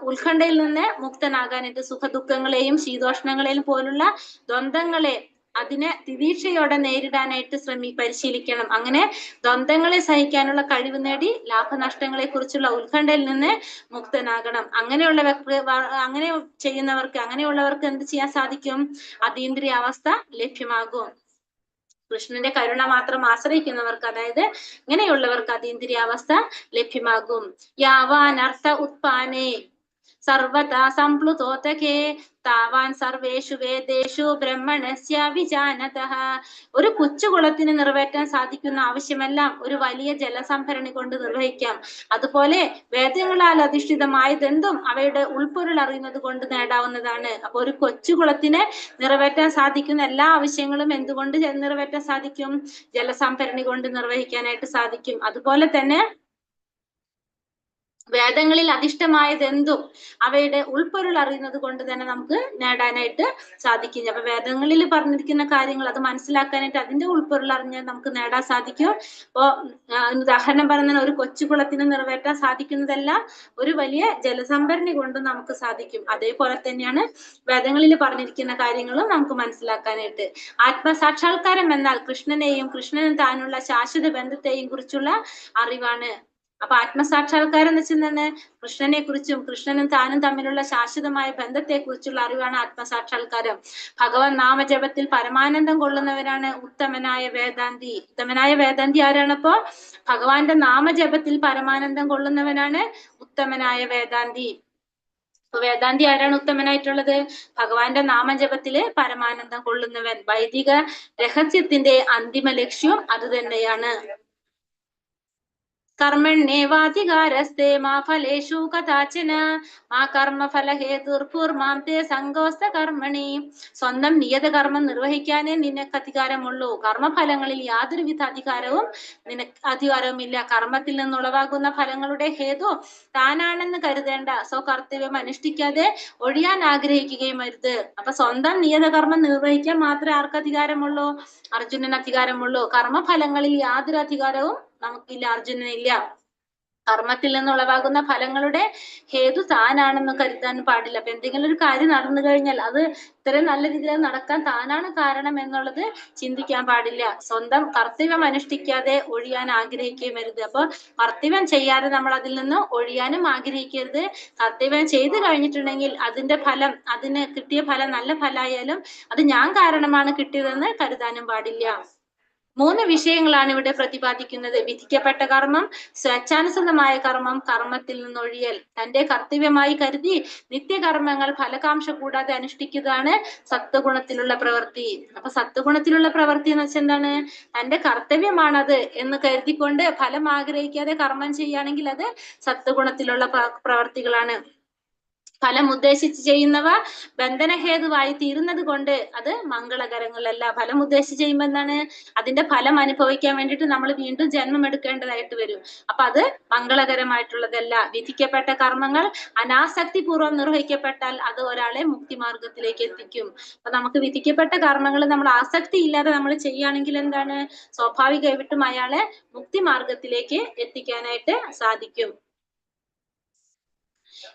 ഉത്കണ്ഠയിൽ നിന്ന് മുക്തനാകാനായിട്ട് സുഖദുഃഖങ്ങളെയും ശീതോഷ്ണങ്ങളെയും പോലുള്ള ദ്വന്ദ്ങ്ങളെ അതിനെ തിദീക്ഷയോടെ നേരിടാനായിട്ട് പരിശീലിക്കണം. അങ്ങനെ ദ്വന്ദ്ങ്ങളെ സഹിക്കാനുള്ള കഴിവ് നേടി ലാഭനഷ്ടങ്ങളെ കുറിച്ചുള്ള ഉത്കണ്ഠയിൽ നിന്ന് മുക്തനാകണം. അങ്ങനെ അങ്ങനെയുള്ളവർക്ക് എന്ത് ചെയ്യാൻ സാധിക്കും? അതീന്ദ്രിയാവസ്ഥ ലഭ്യമാകും. കൃഷ്ണന്റെ കരുണ മാത്രം ആശ്രയിക്കുന്നവർക്ക്, അതായത് ഇങ്ങനെയുള്ളവർക്ക് അതീന്ദ്രിയാവസ്ഥ ലഭ്യമാകും. യാവാനർത്ഥ ഉത്പാനേ സർവതാ സംപ്ലുതോതകേ താവാൻ സർവേഷു വേദേഷു ബ്രഹ്മണസ്യ വിജാനതഃ. ഒരു കൊച്ചുകുളത്തിന് നിറവേറ്റാൻ സാധിക്കുന്ന ആവശ്യമെല്ലാം ഒരു വലിയ ജലസംഭരണി കൊണ്ട് നിർവഹിക്കാം. അതുപോലെ വേദങ്ങളാൽ അധിഷ്ഠിതമായതെന്തും അവയുടെ ഉൾപ്പൊരുൾ അറിയുന്നത് കൊണ്ട് നേടാവുന്നതാണ്. അപ്പൊ ഒരു കൊച്ചുകുളത്തിന് നിറവേറ്റാൻ സാധിക്കുന്ന എല്ലാ ആവശ്യങ്ങളും എന്തുകൊണ്ട് നിറവേറ്റാൻ സാധിക്കും? ജലസംഭരണി കൊണ്ട് നിർവഹിക്കാനായിട്ട് സാധിക്കും. അതുപോലെ തന്നെ വേദങ്ങളിൽ അധിഷ്ഠമായതെന്തും അവയുടെ ഉൾപ്പൊരുൾ അറിയുന്നത് കൊണ്ട് തന്നെ നമുക്ക് നേടാനായിട്ട് സാധിക്കും. അപ്പൊ വേദങ്ങളിൽ പറഞ്ഞിരിക്കുന്ന കാര്യങ്ങൾ അത് മനസ്സിലാക്കാനായിട്ട് അതിന്റെ ഉൾപ്പൊരുൾ അറിഞ്ഞാൽ നമുക്ക് നേടാൻ സാധിക്കും. അപ്പോ ഉദാഹരണം പറഞ്ഞാൽ ഒരു കൊച്ചുകുളത്തിന് നിറവേറ്റാൻ സാധിക്കുന്നതെല്ലാം ഒരു വലിയ ജലസംഭരണി കൊണ്ട് നമുക്ക് സാധിക്കും. അതേപോലെ തന്നെയാണ് വേദങ്ങളിൽ പറഞ്ഞിരിക്കുന്ന കാര്യങ്ങളും നമുക്ക് മനസ്സിലാക്കാനായിട്ട്. ആത്മസാക്ഷാത്കാരം എന്നാൽ കൃഷ്ണനെയും കൃഷ്ണനും താനുള്ള ശാശ്വത ബന്ധത്തെയും കുറിച്ചുള്ള അറിവാണ്. അപ്പൊ ആത്മസാക്ഷാത്കാരം എന്ന് വെച്ചാൽ കൃഷ്ണനെ കുറിച്ചും കൃഷ്ണനും താനും തമ്മിലുള്ള ശാശ്വതമായ ബന്ധത്തെ കുറിച്ചുള്ള അറിവാണ് ആത്മസാക്ഷാത്കാരം. ഭഗവാൻ നാമജപത്തിൽ പരമാനന്ദം കൊള്ളുന്നവരാണ് ഉത്തമനായ വേദാന്തി. ഉത്തമനായ വേദാന്തി ആരാണപ്പോ? ഭഗവാന്റെ നാമജപത്തിൽ പരമാനന്ദം കൊള്ളുന്നവനാണ് ഉത്തമനായ വേദാന്തി. അപ്പൊ വേദാന്തി ആരാണ് ഉത്തമനായിട്ടുള്ളത്? ഭഗവാന്റെ നാമജപത്തില് പരമാനന്ദം കൊള്ളുന്നവൻ. വൈദിക രഹസ്യത്തിന്റെ അന്തിമ ലക്ഷ്യം അത് തന്നെയാണ്. കർമ്മണ്യേവാധികാരസ്തേ മാ ഫലേഷു കഥാചന മാ കർമ്മഫല ഹേതുർഭൂർമാം തേ സംഗോസ്ത കർമ്മണി. സ്വന്തം നിയത കർമ്മം നിർവഹിക്കാനേ നിനക്ക് അധികാരമുള്ളൂ. കർമ്മഫലങ്ങളിൽ യാതൊരുവിധ അധികാരവും ഇല്ല. കർമ്മത്തിൽ നിന്നുളവാകുന്ന ഫലങ്ങളുടെ ഹേതു താനാണെന്ന് കരുതേണ്ട. സ്വകർത്തവ്യം അനുഷ്ഠിക്കാതെ ഒഴിയാൻ ആഗ്രഹിക്കുകയും അരുത്. അപ്പൊ സ്വന്തം നിയത കർമ്മം നിർവഹിക്കാൻ മാത്രമേ ആർക്ക് അധികാരമുള്ളൂ? അർജുനന് അധികാരമുള്ളൂ. കർമ്മഫലങ്ങളിൽ യാതൊരു അധികാരവും നമുക്കില്ല, അർജുനനില്ല. കർമ്മത്തിൽ നിന്നുളവാകുന്ന ഫലങ്ങളുടെ ഹേതു താനാണെന്ന് കരുതാൻ പാടില്ല. അപ്പൊ എന്തെങ്കിലും ഒരു കാര്യം നടന്നു കഴിഞ്ഞാൽ അത് ഇത്രയും നല്ല രീതിയിൽ നടക്കാൻ താനാണ് കാരണം എന്നുള്ളത് ചിന്തിക്കാൻ പാടില്ല. സ്വന്തം കർത്തവ്യം അനുഷ്ഠിക്കാതെ ഒഴിയാൻ ആഗ്രഹിക്കുകയും അരുത്. അപ്പൊ കർത്തവ്യം ചെയ്യാതെ നമ്മൾ അതിൽ നിന്ന് ഒഴിയാനും ആഗ്രഹിക്കരുത്. കർത്തവ്യം ചെയ്തു കഴിഞ്ഞിട്ടുണ്ടെങ്കിൽ അതിന്റെ ഫലം, അതിന് കിട്ടിയ ഫലം നല്ല ഫലമായാലും അത് ഞാൻ കാരണമാണ് കിട്ടിയതെന്ന് കരുതാനും പാടില്ല. 3 വിഷയങ്ങളാണ് ഇവിടെ പ്രതിപാദിക്കുന്നത്. വിധിക്കപ്പെട്ട കർമ്മം, സ്വേച്ഛാനുസൃതമായ കർമ്മം, കർമ്മത്തിൽ നിന്നൊഴിയൽ. തന്റെ കർത്തവ്യമായി കരുതി നിത്യകർമ്മങ്ങൾ ഫലകാംക്ഷ കൂടാതെ അനുഷ്ഠിക്കുന്നതാണ് സത്വഗുണത്തിലുള്ള പ്രവൃത്തി. അപ്പൊ സത്വഗുണത്തിലുള്ള പ്രവൃത്തി എന്ന് വെച്ചാൽ എന്താണ്? തന്റെ കർത്തവ്യമാണത് എന്ന് കരുതിക്കൊണ്ട് ഫലം ആഗ്രഹിക്കാതെ കർമ്മം ചെയ്യുകയാണെങ്കിൽ അത് സത്വഗുണത്തിലുള്ള പ്രവർത്തികളാണ്. ഫലം ഉദ്ദേശിച്ച് ചെയ്യുന്നവ ബന്ധനഹേതുവായി തീരുന്നത് കൊണ്ട് അത് മംഗളകരങ്ങളല്ല. ഫലം ഉദ്ദേശിച്ച് ചെയ്യുമ്പോ എന്താണ്? അതിന്റെ ഫലം അനുഭവിക്കാൻ വേണ്ടിയിട്ട് നമ്മൾ വീണ്ടും ജന്മം എടുക്കേണ്ടതായിട്ട് വരും. അപ്പൊ അത് മംഗളകരമായിട്ടുള്ളതല്ല. വിധിക്കപ്പെട്ട കർമ്മങ്ങൾ അനാസക്തി പൂർവ്വം നിർവഹിക്കപ്പെട്ടാൽ അത് ഒരാളെ മുക്തിമാർഗത്തിലേക്ക് എത്തിക്കും. അപ്പൊ നമുക്ക് വിധിക്കപ്പെട്ട കർമ്മങ്ങൾ നമ്മൾ ആസക്തി ഇല്ലാതെ നമ്മൾ ചെയ്യുകയാണെങ്കിൽ എന്താണ്? സ്വാഭാവികമായിട്ടും അയാളെ മുക്തിമാർഗത്തിലേക്ക് എത്തിക്കാനായിട്ട് സാധിക്കും.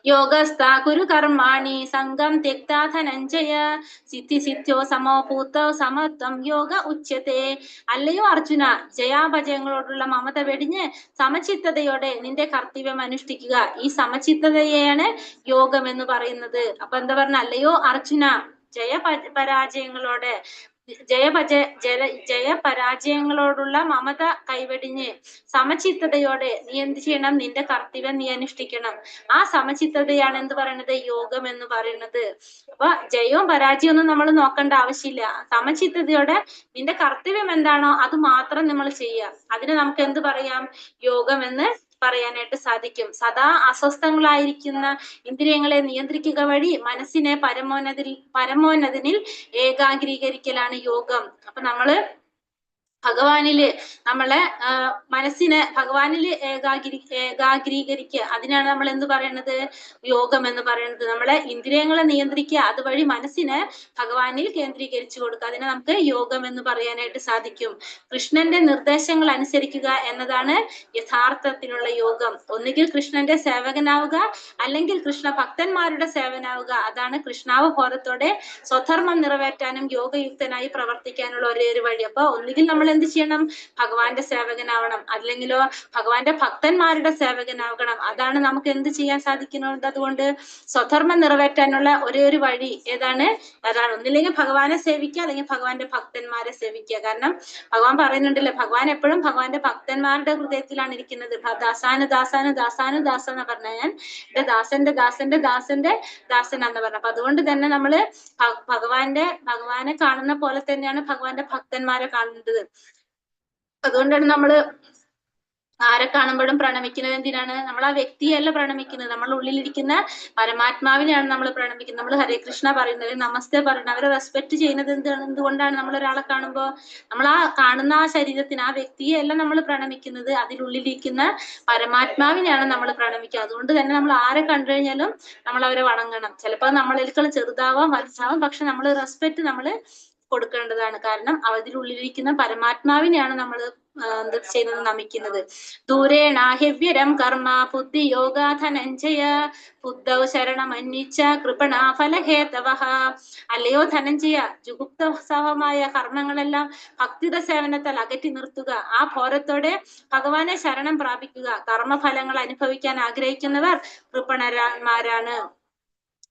യോഗസ്ഥ കുരു കർമാണി സംഘം ത്യക്താ ധനഞ്ജയ സിദ്ധി സിദ്ധ്യോ സമോ ഭൂതോ സമത്വം യോഗ ഉച്യത്തെ. അല്ലയോ അർജുന, ജയാപജയങ്ങളോടുള്ള മമത വെടിഞ്ഞ് സമചിത്തതയോടെ നിന്റെ കർത്തവ്യം അനുഷ്ഠിക്കുക. ഈ സമചിത്തതയെയാണ് യോഗം എന്ന് പറയുന്നത്. അപ്പൊ എന്താ പറഞ്ഞ? അല്ലയോ അർജുന, ജയപരാജയങ്ങളോടുള്ള മമത കൈവെടിഞ്ഞ് സമചിത്തതയോടെ നീ എന്ത് ചെയ്യണം? നിന്റെ കർത്തവ്യം നീ അനുഷ്ഠിക്കണം. ആ സമചിത്തതയാണ് എന്ത് പറയുന്നത്? യോഗം എന്ന് പറയുന്നത്. അപ്പൊ ജയവും പരാജയവും ഒന്നും നമ്മൾ നോക്കേണ്ട ആവശ്യമില്ല. സമചിത്തതയോടെ നിന്റെ കർത്തവ്യം എന്താണോ അത് മാത്രം നമ്മൾ ചെയ്യാം. അതിന് നമുക്ക് എന്ത് പറയാം? യോഗം എന്ന് പറയാനായിട്ട് സാധിക്കും. സദാ അസ്വസ്ഥങ്ങളായിരിക്കുന്ന ഇന്ദ്രിയങ്ങളെ നിയന്ത്രിക്കുക വഴി മനസ്സിനെ പരമോന്നതിൽ ഏകാഗ്രീകരിക്കലാണ് യോഗം. അപ്പൊ നമ്മള് ഭഗവാനില് നമ്മളെ മനസ്സിനെ ഭഗവാനില് ഏകാഗ്രീകരിക്കുക. അതിനാണ് നമ്മൾ എന്ത് പറയുന്നത്? യോഗം എന്ന് പറയുന്നത്. നമ്മളെ ഇന്ദ്രിയങ്ങളെ നിയന്ത്രിക്കുക, അതുവഴി മനസ്സിനെ ഭഗവാനിൽ കേന്ദ്രീകരിച്ചു കൊടുക്കുക. അതിനെ നമുക്ക് യോഗം എന്ന് പറയാനായിട്ട് സാധിക്കും. കൃഷ്ണന്റെ നിർദ്ദേശങ്ങൾ അനുസരിക്കുക എന്നതാണ് യഥാർത്ഥത്തിലുള്ള യോഗം. ഒന്നുകിൽ കൃഷ്ണന്റെ സേവകനാവുക, അല്ലെങ്കിൽ കൃഷ്ണ ഭക്തന്മാരുടെ സേവനാവുക. അതാണ് കൃഷ്ണാവബോധത്തോടെ സ്വധർമ്മം നിറവേറ്റാനും യോഗയുക്തനായി പ്രവർത്തിക്കാനുള്ള ഒരേ ഒരു വഴി. അപ്പൊ ഒന്നുകിൽ നമ്മൾ എന്ത് ചെയ്യണം? ഭഗവാന്റെ സേവകനാവണം, അല്ലെങ്കിലോ ഭഗവാന്റെ ഭക്തന്മാരുടെ സേവകനാവണം. അതാണ് നമുക്ക് എന്ത് ചെയ്യാൻ സാധിക്കുന്നത്? അതുകൊണ്ട് സ്വധർമ്മം നിറവേറ്റാനുള്ള ഒരേ ഒരു വഴി ഏതാണ്? അതാണ്. ഒന്നില്ലെങ്കിൽ ഭഗവാനെ സേവിക്കുക, അല്ലെങ്കിൽ ഭഗവാന്റെ ഭക്തന്മാരെ സേവിക്കുക. കാരണം ഭഗവാൻ പറയുന്നുണ്ടല്ലോ, ഭഗവാൻ എപ്പോഴും ഭഗവാന്റെ ഭക്തന്മാരുടെ ഹൃദയത്തിലാണ് ഇരിക്കുന്നത്. ദാസാന് ദാസാന് ദാസാന് ദാസ എന്ന് പറഞ്ഞാൽ ഞാൻ എന്റെ ദാസന്റെ ദാസന്റെ ദാസന്റെ ദാസനാന്ന് പറഞ്ഞു. അപ്പൊ അതുകൊണ്ട് തന്നെ നമ്മള് ഭഗവാനെ കാണുന്ന പോലെ തന്നെയാണ് ഭഗവാന്റെ ഭക്തന്മാരെ കാണുന്നത്. അതുകൊണ്ടാണ് നമ്മള് ആരെ കാണുമ്പോഴും പ്രണമിക്കുന്നത്. എന്തിനാണ്? നമ്മൾ ആ വ്യക്തിയല്ല പ്രണമിക്കുന്നത്, നമ്മുടെ ഉള്ളിലിരിക്കുന്ന പരമാത്മാവിനെയാണ് നമ്മൾ പ്രണമിക്കുന്നത്. നമ്മൾ ഹരേ കൃഷ്ണ പറയുന്നത്, നമസ്തേ പറയുന്നത്, അവരെ റെസ്പെക്ട് ചെയ്യുന്നത് എന്തുകൊണ്ടാണ്? നമ്മൾ ഒരാളെ കാണുമ്പോൾ നമ്മൾ ആ കാണുന്ന ആ ശരീരത്തിന്, ആ വ്യക്തിയെ അല്ല നമ്മൾ പ്രണമിക്കുന്നത്, അതിനുള്ളിലിരിക്കുന്ന പരമാത്മാവിനെയാണ് നമ്മൾ പ്രണമിക്കുക. അതുകൊണ്ട് തന്നെ നമ്മൾ ആരെ കണ്ടു കഴിഞ്ഞാലും നമ്മൾ അവരെ വണങ്ങണം. ചിലപ്പോൾ നമ്മളേക്കാൾ ചെറുതാവാം വലുതാവാം, പക്ഷെ നമ്മൾ റെസ്പെക്ട് നമ്മൾ കൊടുക്കേണ്ടതാണ്. കാരണം അതിനുള്ളിലിരിക്കുന്ന പരമാത്മാവിനെയാണ് നമ്മൾ എന്ത് ചെയ്യുന്നത്? നമിക്കുന്നത്. ദൂരേണാഹ്യവ്യരം കർമ്മ ബുദ്ധി യോഗാ ധനഞ്ജയ ബുദ്ധൗ ശരണമന്വിച്ച കൃപണ ഫലഹേതവഃ. അല്ലയോ ധനഞ്ജയ, ജുഗുപ്തസഹമായ കർമ്മങ്ങളെല്ലാം ഭക്തിയുടെ സേവനത്താൽ അകറ്റി നിർത്തുക. ആ ബോധത്തോടെ ഭഗവാനെ ശരണം പ്രാപിക്കുക. കർമ്മഫലങ്ങൾ അനുഭവിക്കാൻ ആഗ്രഹിക്കുന്നവർ കൃപണന്മാരാണ്.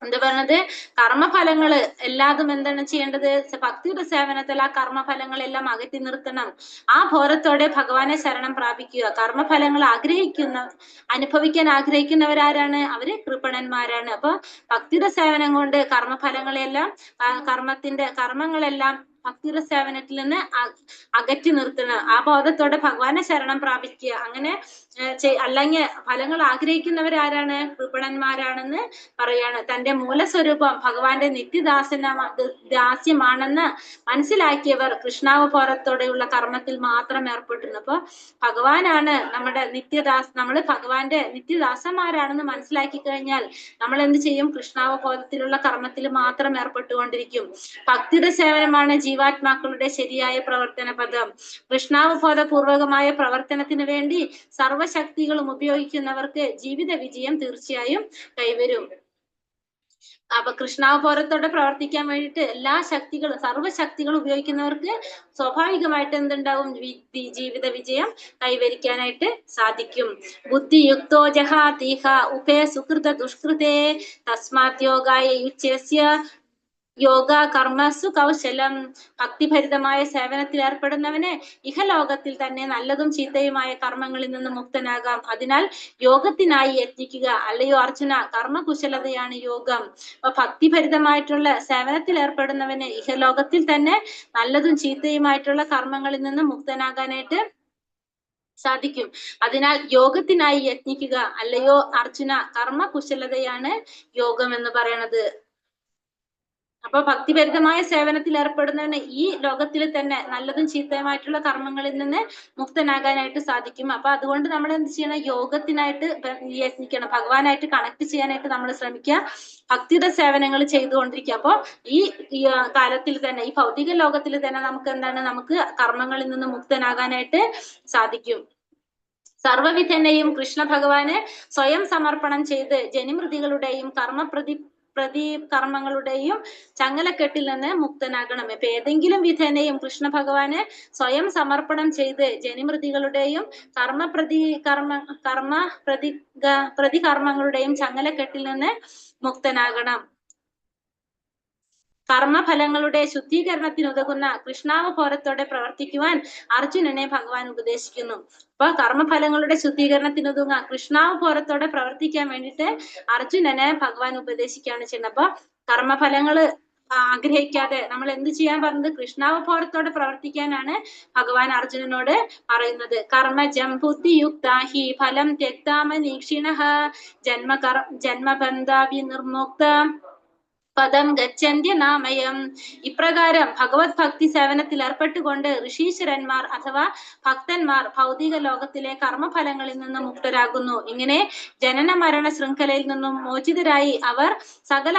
എന്താ പറഞ്ഞത്? കർമ്മഫലങ്ങള് എല്ലാതും എന്താണ് ചെയ്യേണ്ടത്? ഭക്തിയുടെ സേവനത്തിൽ ആ കർമ്മഫലങ്ങളെല്ലാം അകറ്റി നിർത്തണം. ആ ബോധത്തോടെ ഭഗവാനെ ശരണം പ്രാപിക്കുക. കർമ്മഫലങ്ങൾ അനുഭവിക്കാൻ ആഗ്രഹിക്കുന്നവരാരാണ്? അവര് കൃപണന്മാരാണ്. അപ്പൊ ഭക്തിയുടെ സേവനം കൊണ്ട് കർമ്മഫലങ്ങളെല്ലാം കർമ്മങ്ങളെല്ലാം ഭക്തിയുടെ സേവനത്തിൽ നിന്ന് അകറ്റി നിർത്തണം. ആ ബോധത്തോടെ ഭഗവാനെ ശരണം പ്രാപിക്കുക. അങ്ങനെ അല്ലെങ്കിൽ ഫലങ്ങൾ ആഗ്രഹിക്കുന്നവരാരാണ്? കൃപണന്മാരാണെന്ന് പറയാണ്. തന്റെ മൂലസ്വരൂപം ഭഗവാന്റെ ദാസ്യമാണെന്ന് മനസ്സിലാക്കിയവർ കൃഷ്ണാവബോധത്തോടെയുള്ള കർമ്മത്തിൽ മാത്രം ഏർപ്പെട്ടിരുന്നു. അപ്പൊ ഭഗവാനാണ് നമ്മുടെ നമ്മൾ ഭഗവാന്റെ നിത്യദാസന്മാരാണെന്ന് മനസ്സിലാക്കി കഴിഞ്ഞാൽ നമ്മൾ എന്ത് ചെയ്യും? കൃഷ്ണാവബോധത്തിലുള്ള കർമ്മത്തിൽ മാത്രം ഏർപ്പെട്ടുകൊണ്ടിരിക്കും. ഭക്തിയുടെ സേവനമാണ് ജീവാത്മാക്കളുടെ ശരിയായ പ്രവർത്തന പദം. കൃഷ്ണാവബോധപൂർവകമായ പ്രവർത്തനത്തിന് വേണ്ടി സർവശക്തികളും ഉപയോഗിക്കുന്നവർക്ക് ജീവിത വിജയം തീർച്ചയായും കൈവരും. അപ്പൊ കൃഷ്ണാവബോധത്തോടെ പ്രവർത്തിക്കാൻ വേണ്ടിയിട്ട് എല്ലാ ശക്തികളും സർവശക്തികളും ഉപയോഗിക്കുന്നവർക്ക് സ്വാഭാവികമായിട്ട് എന്തുണ്ടാവും? ജീവിത വിജയം കൈവരിക്കാനായിട്ട് സാധിക്കും. ബുദ്ധിയുക്തോ ജഹാതീഹ ഉഭയ സുകൃത ദുഷ്കൃതേ തസ്മാത് യോഗായ യുച്യസ്യ യോഗ കർമ്മസു കൗശലം. ഭക്തിഭരിതമായ സേവനത്തിൽ ഏർപ്പെടുന്നവന് ഇഹലോകത്തിൽ തന്നെ നല്ലതും ചീത്തയുമായ കർമ്മങ്ങളിൽ നിന്ന് മുക്തനാകാം. അതിനാൽ യോഗത്തിനായി യത്നിക്കുക. അല്ലയോ അർജുന, കർമ്മകുശലതയാണ് യോഗം. അപ്പൊ ഭക്തിഭരിതമായിട്ടുള്ള സേവനത്തിൽ ഏർപ്പെടുന്നവന് ഇഹലോകത്തിൽ തന്നെ നല്ലതും ചീത്തയുമായിട്ടുള്ള കർമ്മങ്ങളിൽ നിന്ന് മുക്തനാകാനായിട്ട് സാധിക്കും. അതിനാൽ യോഗത്തിനായി യത്നിക്കുക. അല്ലയോ അർജുന, കർമ്മകുശലതയാണ് യോഗം എന്ന് പറയണത്. അപ്പൊ ഭക്തിഭരിതമായ സേവനത്തിൽ ഏർപ്പെടുന്നവന് ഈ ലോകത്തിൽ തന്നെ നല്ലതും ചീത്തയുമായിട്ടുള്ള കർമ്മങ്ങളിൽ നിന്ന് മുക്തനാകാനായിട്ട് സാധിക്കും. അപ്പൊ അതുകൊണ്ട് നമ്മൾ എന്ത് ചെയ്യണം? യോഗത്തിനായിട്ട് യത്നിക്കണം. ഭഗവാനായിട്ട് കണക്ട് ചെയ്യാനായിട്ട് നമ്മൾ ശ്രമിക്കുക. ഭക്തിയുടെ സേവനങ്ങൾ ചെയ്തുകൊണ്ടിരിക്കുക. അപ്പൊ ഈ കാലത്തിൽ തന്നെ, ഈ ഭൗതിക ലോകത്തിൽ തന്നെ നമുക്ക് എന്താണ്? നമുക്ക് കർമ്മങ്ങളിൽ നിന്ന് മുക്തനാകാനായിട്ട് സാധിക്കും. സർവവിധനെയും കൃഷ്ണ ഭഗവാന് സ്വയം സമർപ്പണം ചെയ്ത് ജനിമൃതികളുടെയും കർമ്മങ്ങളുടെയും ചങ്ങലക്കെട്ടിൽ നിന്ന് മുക്തനാകണം. ഇപ്പൊ ഏതെങ്കിലും വിധേനയും കൃഷ്ണ ഭഗവാന് സ്വയം സമർപ്പണം ചെയ്ത് ജനിമൃതികളുടെയും പ്രതികർമ്മങ്ങളുടെയും ചങ്ങലക്കെട്ടിൽ നിന്ന് മുക്തനാകണം. കർമ്മഫലങ്ങളുടെ ശുദ്ധീകരണത്തിനുതകുന്ന കൃഷ്ണാവബോധത്തോടെ പ്രവർത്തിക്കുവാൻ അർജുനനെ ഭഗവാൻ ഉപദേശിക്കുന്നു. അപ്പൊ കർമ്മഫലങ്ങളുടെ ശുദ്ധീകരണത്തിനുതകുന്ന കൃഷ്ണാവബോധത്തോടെ പ്രവർത്തിക്കാൻ വേണ്ടിയിട്ട് അർജുനനെ ഭഗവാൻ ഉപദേശിക്കുകയാണ് ചെയ്യുന്നത്. അപ്പൊ കർമ്മഫലങ്ങള് ആഗ്രഹിക്കാതെ നമ്മൾ എന്ത് ചെയ്യാൻ പറഞ്ഞത്? കൃഷ്ണാവബോധത്തോടെ പ്രവർത്തിക്കാനാണ് ഭഗവാൻ അർജുനനോട് പറയുന്നത്. കർമ്മജം ബുദ്ധിയുക്താഹി ഫലം ത്യക്താമനീക്ഷിണഃ ജന്മബന്ധാവി നിർമുക്ത പദം ഗച്ഛന്ത്യ നാമയം. ഇപ്രകാരം ഭഗവത് ഭക്തി സേവനത്തിൽ ഏർപ്പെട്ടുകൊണ്ട് ഋഷീശ്വരന്മാർ അഥവാ ഭക്തന്മാർ ഭൗതിക ലോകത്തിലെ കർമ്മഫലങ്ങളിൽ നിന്ന് മുക്തരാകുന്നു. ഇങ്ങനെ ജനന മരണ ശൃംഖലയിൽ നിന്നും മോചിതരായി അവർ സകല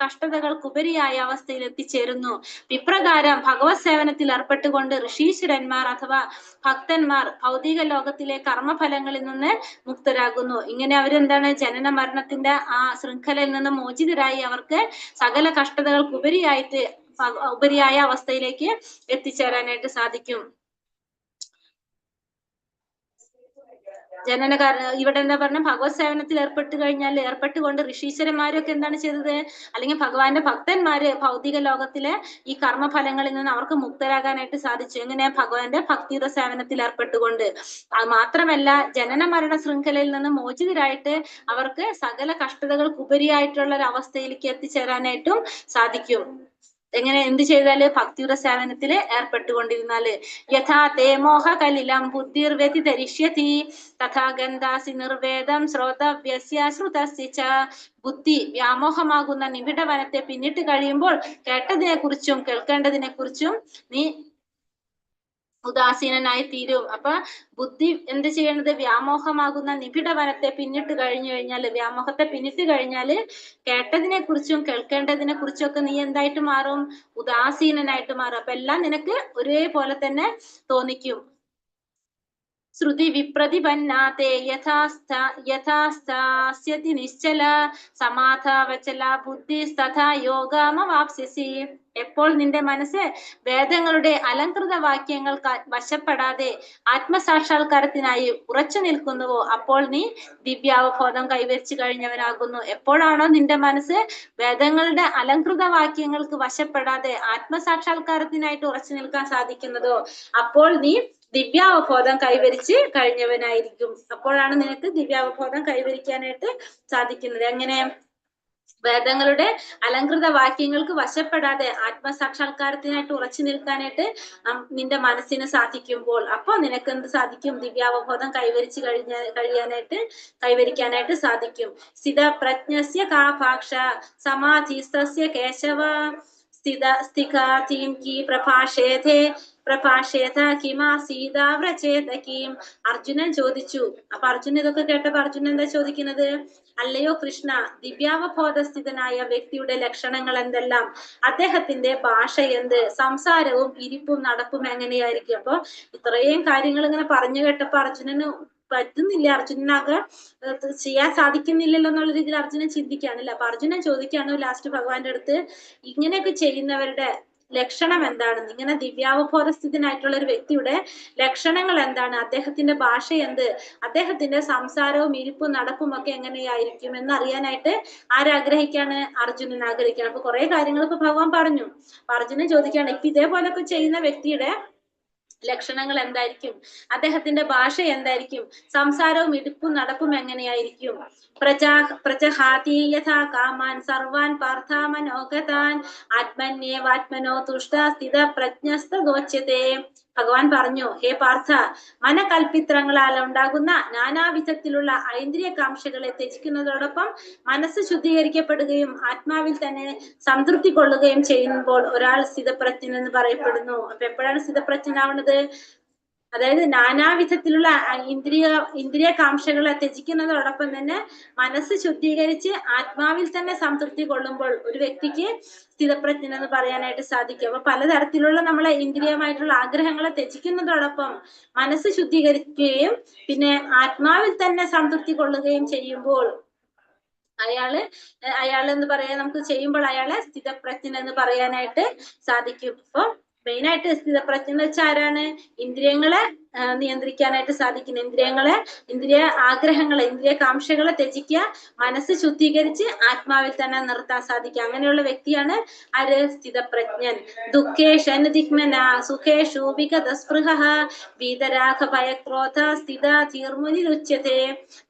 കഷ്ടതകൾക്കുപരിയായ അവസ്ഥയിൽ എത്തിച്ചേരുന്നു. ഇപ്രകാരം ഭഗവത് സേവനത്തിൽ ഏർപ്പെട്ടുകൊണ്ട് ഋഷീശ്വരന്മാർ അഥവാ ഭക്തന്മാർ ഭൗതിക ലോകത്തിലെ കർമ്മഫലങ്ങളിൽ നിന്ന് മുക്തരാകുന്നു. ഇങ്ങനെ അവരെന്താണ് ജനന മരണത്തിന്റെ ആ ശൃംഖലയിൽ നിന്ന് മോചിതരായി അവർക്ക് സകല ഉപരിയായ അവസ്ഥയിലേക്ക് എത്തിച്ചേരാനായിട്ട് സാധിക്കും. ഇവിടെ എന്താ പറഞ്ഞ ഭഗവത് സേവനത്തിൽ ഏർപ്പെട്ടുകൊണ്ട് ഋഷീശ്വരന്മാരൊക്കെ എന്താണ് ചെയ്തത്, അല്ലെങ്കിൽ ഭഗവാന്റെ ഭക്തന്മാര് ഭൗതിക ലോകത്തിലെ ഈ കർമ്മഫലങ്ങളിൽ നിന്ന് അവർക്ക് മുക്തരാകാനായിട്ട് സാധിച്ചു. എങ്ങനെ? ഭഗവാന്റെ ഭക്തിയുടെ സേവനത്തിൽ ഏർപ്പെട്ടുകൊണ്ട്. അത് മാത്രമല്ല ജനന മരണ ശൃംഖലയിൽ നിന്ന് മോചിതരായിട്ട് അവർക്ക് സകല കഷ്ടതകൾക്കുപരിയായിട്ടുള്ള ഒരു അവസ്ഥയിലേക്ക് എത്തിച്ചേരാനായിട്ടും സാധിക്കും. എങ്ങനെ? എന്ത് ചെയ്താല്? ഭക്തിയുടെ സേവനത്തില് ഏർപ്പെട്ടുകൊണ്ടിരുന്നാല്. യഥാ തേ മോഹ കലിലം ബുദ്ധിർ വ്യതിതരിഷ്യതി തഥാ ഗന്ധാസി നിർവേദം ശ്രോതവ്യസ്യ ശ്രുതസ്യ ച. ബുദ്ധി വ്യാമോഹമാകുന്ന നിബിഡ വനത്തെ പിന്നിട്ട് കഴിയുമ്പോൾ കേട്ടതിനെ കുറിച്ചും കേൾക്കേണ്ടതിനെ കുറിച്ചും നീ ഉദാസീനനായി തീരും. അപ്പൊ ബുദ്ധി എന്ത് ചെയ്യണത്? വ്യാമോഹമാകുന്ന നിബിഡ വനത്തെ പിന്നിട്ട് വ്യാമോഹത്തെ പിന്നിട്ട് കഴിഞ്ഞാല് കേട്ടതിനെ കുറിച്ചും കേൾക്കേണ്ടതിനെ കുറിച്ചും ഒക്കെ നീ എന്തായിട്ട് മാറും? ഉദാസീനനായിട്ട് മാറും. അപ്പൊ എല്ലാം നിനക്ക് ഒരേപോലെ തന്നെ തോന്നിക്കും. ശ്രുതി വിപ്രതിപന്നാതേ യഥാസ്ഥാസ്യതി നിശ്ചല സമാധാവചല ബുദ്ധി തഥാ യോഗമവാപ്സ്യസി. എപ്പോൾ നിന്റെ മനസ്സ് വേദങ്ങളുടെ അലങ്കൃത വാക്യങ്ങൾ വശപ്പെടാതെ ആത്മസാക്ഷാത്കാരത്തിനായി ഉറച്ചു നിൽക്കുന്നുവോ അപ്പോൾ നീ ദിവ്യാവബോധം കൈവരിച്ചു കഴിഞ്ഞവനാകുന്നു. എപ്പോഴാണോ നിന്റെ മനസ്സ് വേദങ്ങളുടെ അലങ്കൃത വാക്യങ്ങൾക്ക് വശപ്പെടാതെ ആത്മസാക്ഷാത്കാരത്തിനായിട്ട് ഉറച്ചു നിൽക്കാൻ സാധിക്കുന്നതോ അപ്പോൾ നീ ദിവ്യാവബോധം കൈവരിച്ച് കഴിഞ്ഞവനായിരിക്കും. അപ്പോഴാണ് നിനക്ക് ദിവ്യാവബോധം കൈവരിക്കാനായിട്ട് സാധിക്കുന്നത്. എങ്ങനെ? വേദങ്ങളുടെ അലങ്കൃത വാക്യങ്ങൾക്ക് വശപ്പെടാതെ ആത്മസാക്ഷാത്കാരത്തിനായിട്ട് ഉറച്ചു നിൽക്കാനായിട്ട് നിന്റെ മനസ്സിന് സാധിക്കുമ്പോൾ അപ്പോൾ നിനക്ക് എന്ത് സാധിക്കും? ദിവ്യാവബോധം കൈവരിക്കാനായിട്ട് സാധിക്കും. സ്ഥിതപ്രജ്ഞസ്യ കാഭാക്ഷ സമാധിസ്തസ്യ കേശവ സ്ഥിതാതീം കീ പ്രഭാഷേത കിമാസീതാവ്രചേതകീം. അർജുനൻ ചോദിച്ചു. അപ്പൊ അർജുനൻ ഇതൊക്കെ കേട്ടപ്പോ അർജുനൻ എന്താ ചോദിക്കുന്നത്? അല്ലയോ കൃഷ്ണ, ദിവ്യാവബോധസ്ഥിതനായ വ്യക്തിയുടെ ലക്ഷണങ്ങൾ എന്തെല്ലാം? അദ്ദേഹത്തിന്റെ ഭാഷ എന്ത്? സംസാരവും ഇരിപ്പും നടപ്പും എങ്ങനെയായിരിക്കും? അപ്പൊ ഇത്രയും കാര്യങ്ങൾ ഇങ്ങനെ പറഞ്ഞു കേട്ടപ്പോ അർജുനന് പറ്റുന്നില്ല, അർജുനനാകെ ചെയ്യാൻ സാധിക്കുന്നില്ലല്ലോ എന്നുള്ള രീതിയിൽ അർജുനൻ ചിന്തിക്കാണില്ല. അപ്പൊ അർജുനൻ ചോദിക്കാണ് ലാസ്റ്റ് ഭഗവാന്റെ അടുത്ത്, ഇങ്ങനെയൊക്കെ ചെയ്യുന്നവരുടെ ലക്ഷണം എന്താണെന്ന്, ഇങ്ങനെ ദിവ്യാവബോധസ്ഥിതനായിട്ടുള്ള ഒരു വ്യക്തിയുടെ ലക്ഷണങ്ങൾ എന്താണ്, അദ്ദേഹത്തിന്റെ ഭാഷ എന്ത്, അദ്ദേഹത്തിന്റെ സംസാരവും ഇരിപ്പും നടപ്പും ഒക്കെ എങ്ങനെയായിരിക്കും എന്നറിയാനായിട്ട് ആരാഗ്രഹിക്കാണ്? അർജുനൻ ആഗ്രഹിക്കാണ്. അപ്പൊ കുറെ കാര്യങ്ങൾ ഇപ്പൊ ഭഗവാൻ പറഞ്ഞു. അപ്പൊ അർജുനൻ ചോദിക്കാണ്, ഇപ്പൊ ഇതേപോലൊക്കെ ചെയ്യുന്ന വ്യക്തിയുടെ ലക്ഷണങ്ങൾ എന്തായിരിക്കും, അദ്ദേഹത്തിന്റെ ഭാഷ എന്തായിരിക്കും, സംസാരവും ഇടുപ്പും നടപ്പും എങ്ങനെയായിരിക്കും? പ്രജഹാതി യഥാ കാമാൻ സർവാൻ പാർത്ഥാമനോഗതാൻ ആത്മന്യേവാത്മനോ തുഷ്ട സ്ഥിത പ്രജ്ഞസ്തോച്യത്തെ. ഭഗവാൻ പറഞ്ഞു, ഹേ പാർത്ഥ, മനകൽപ്പിത്രങ്ങളാൽ ഉണ്ടാകുന്ന നാനാവിധത്തിലുള്ള ഐന്ദ്രിയ കാംക്ഷകളെ ത്യജിക്കുന്നതോടൊപ്പം മനസ്സ് ശുദ്ധീകരിക്കപ്പെടുകയും ആത്മാവിൽ തന്നെ സംതൃപ്തി കൊള്ളുകയും ചെയ്യുമ്പോൾ ഒരാൾ സ്ഥിതപ്രജ്ഞൻ എന്ന് പറയപ്പെടുന്നു. അപ്പൊ എപ്പോഴാണ് സ്ഥിതപ്രജ്ഞനാവുന്നത്? അതായത് നാനാവിധത്തിലുള്ള ഇന്ദ്രിയ കാംക്ഷകളെ ത്യജിക്കുന്നതോടൊപ്പം തന്നെ മനസ്സ് ശുദ്ധീകരിച്ച് ആത്മാവിൽ തന്നെ സംതൃപ്തി കൊള്ളുമ്പോൾ ഒരു വ്യക്തിക്ക് സ്ഥിതപ്രജ്ഞൻ എന്ന് പറയാനായിട്ട് സാധിക്കും. അപ്പൊ പലതരത്തിലുള്ള നമ്മളെ ഇന്ദ്രിയമായിട്ടുള്ള ആഗ്രഹങ്ങളെ ത്യജിക്കുന്നതോടൊപ്പം മനസ്സ് ശുദ്ധീകരിക്കുകയും പിന്നെ ആത്മാവിൽ തന്നെ സംതൃപ്തി കൊള്ളുകയും ചെയ്യുമ്പോൾ അയാള് എന്ന് പറയാൻ നമുക്ക് ചെയ്യുമ്പോൾ അയാളെ സ്ഥിതപ്രജ്ഞൻ എന്ന് പറയാനായിട്ട് സാധിക്കും. അപ്പൊ മെയിനായിട്ട് സ്ഥിതപ്രജ്ഞൻ എന്ന് വെച്ചാൽ ആരാണ്? ഇന്ദ്രിയങ്ങളെ നിയന്ത്രിക്കാനായിട്ട് സാധിക്കുന്ന, ഇന്ദ്രിയ ആഗ്രഹങ്ങളെ, ഇന്ദ്രിയ കാംക്ഷകളെ ത്യജിക്കുക, മനസ്സ് ശുദ്ധീകരിച്ച് ആത്മാവിൽ തന്നെ നിർത്താൻ സാധിക്കുക. അങ്ങനെയുള്ള വ്യക്തിയാണ് ആര്? സ്ഥിതപ്രജ്ഞൻ. ദുഃഖേഷനുദിഗ്മന സുഖേഷു വിഗതസ്പൃഹഃ വീതരാഗ ഭയക്രോധ സ്ഥിതധീർമുനിരുച്യതേ.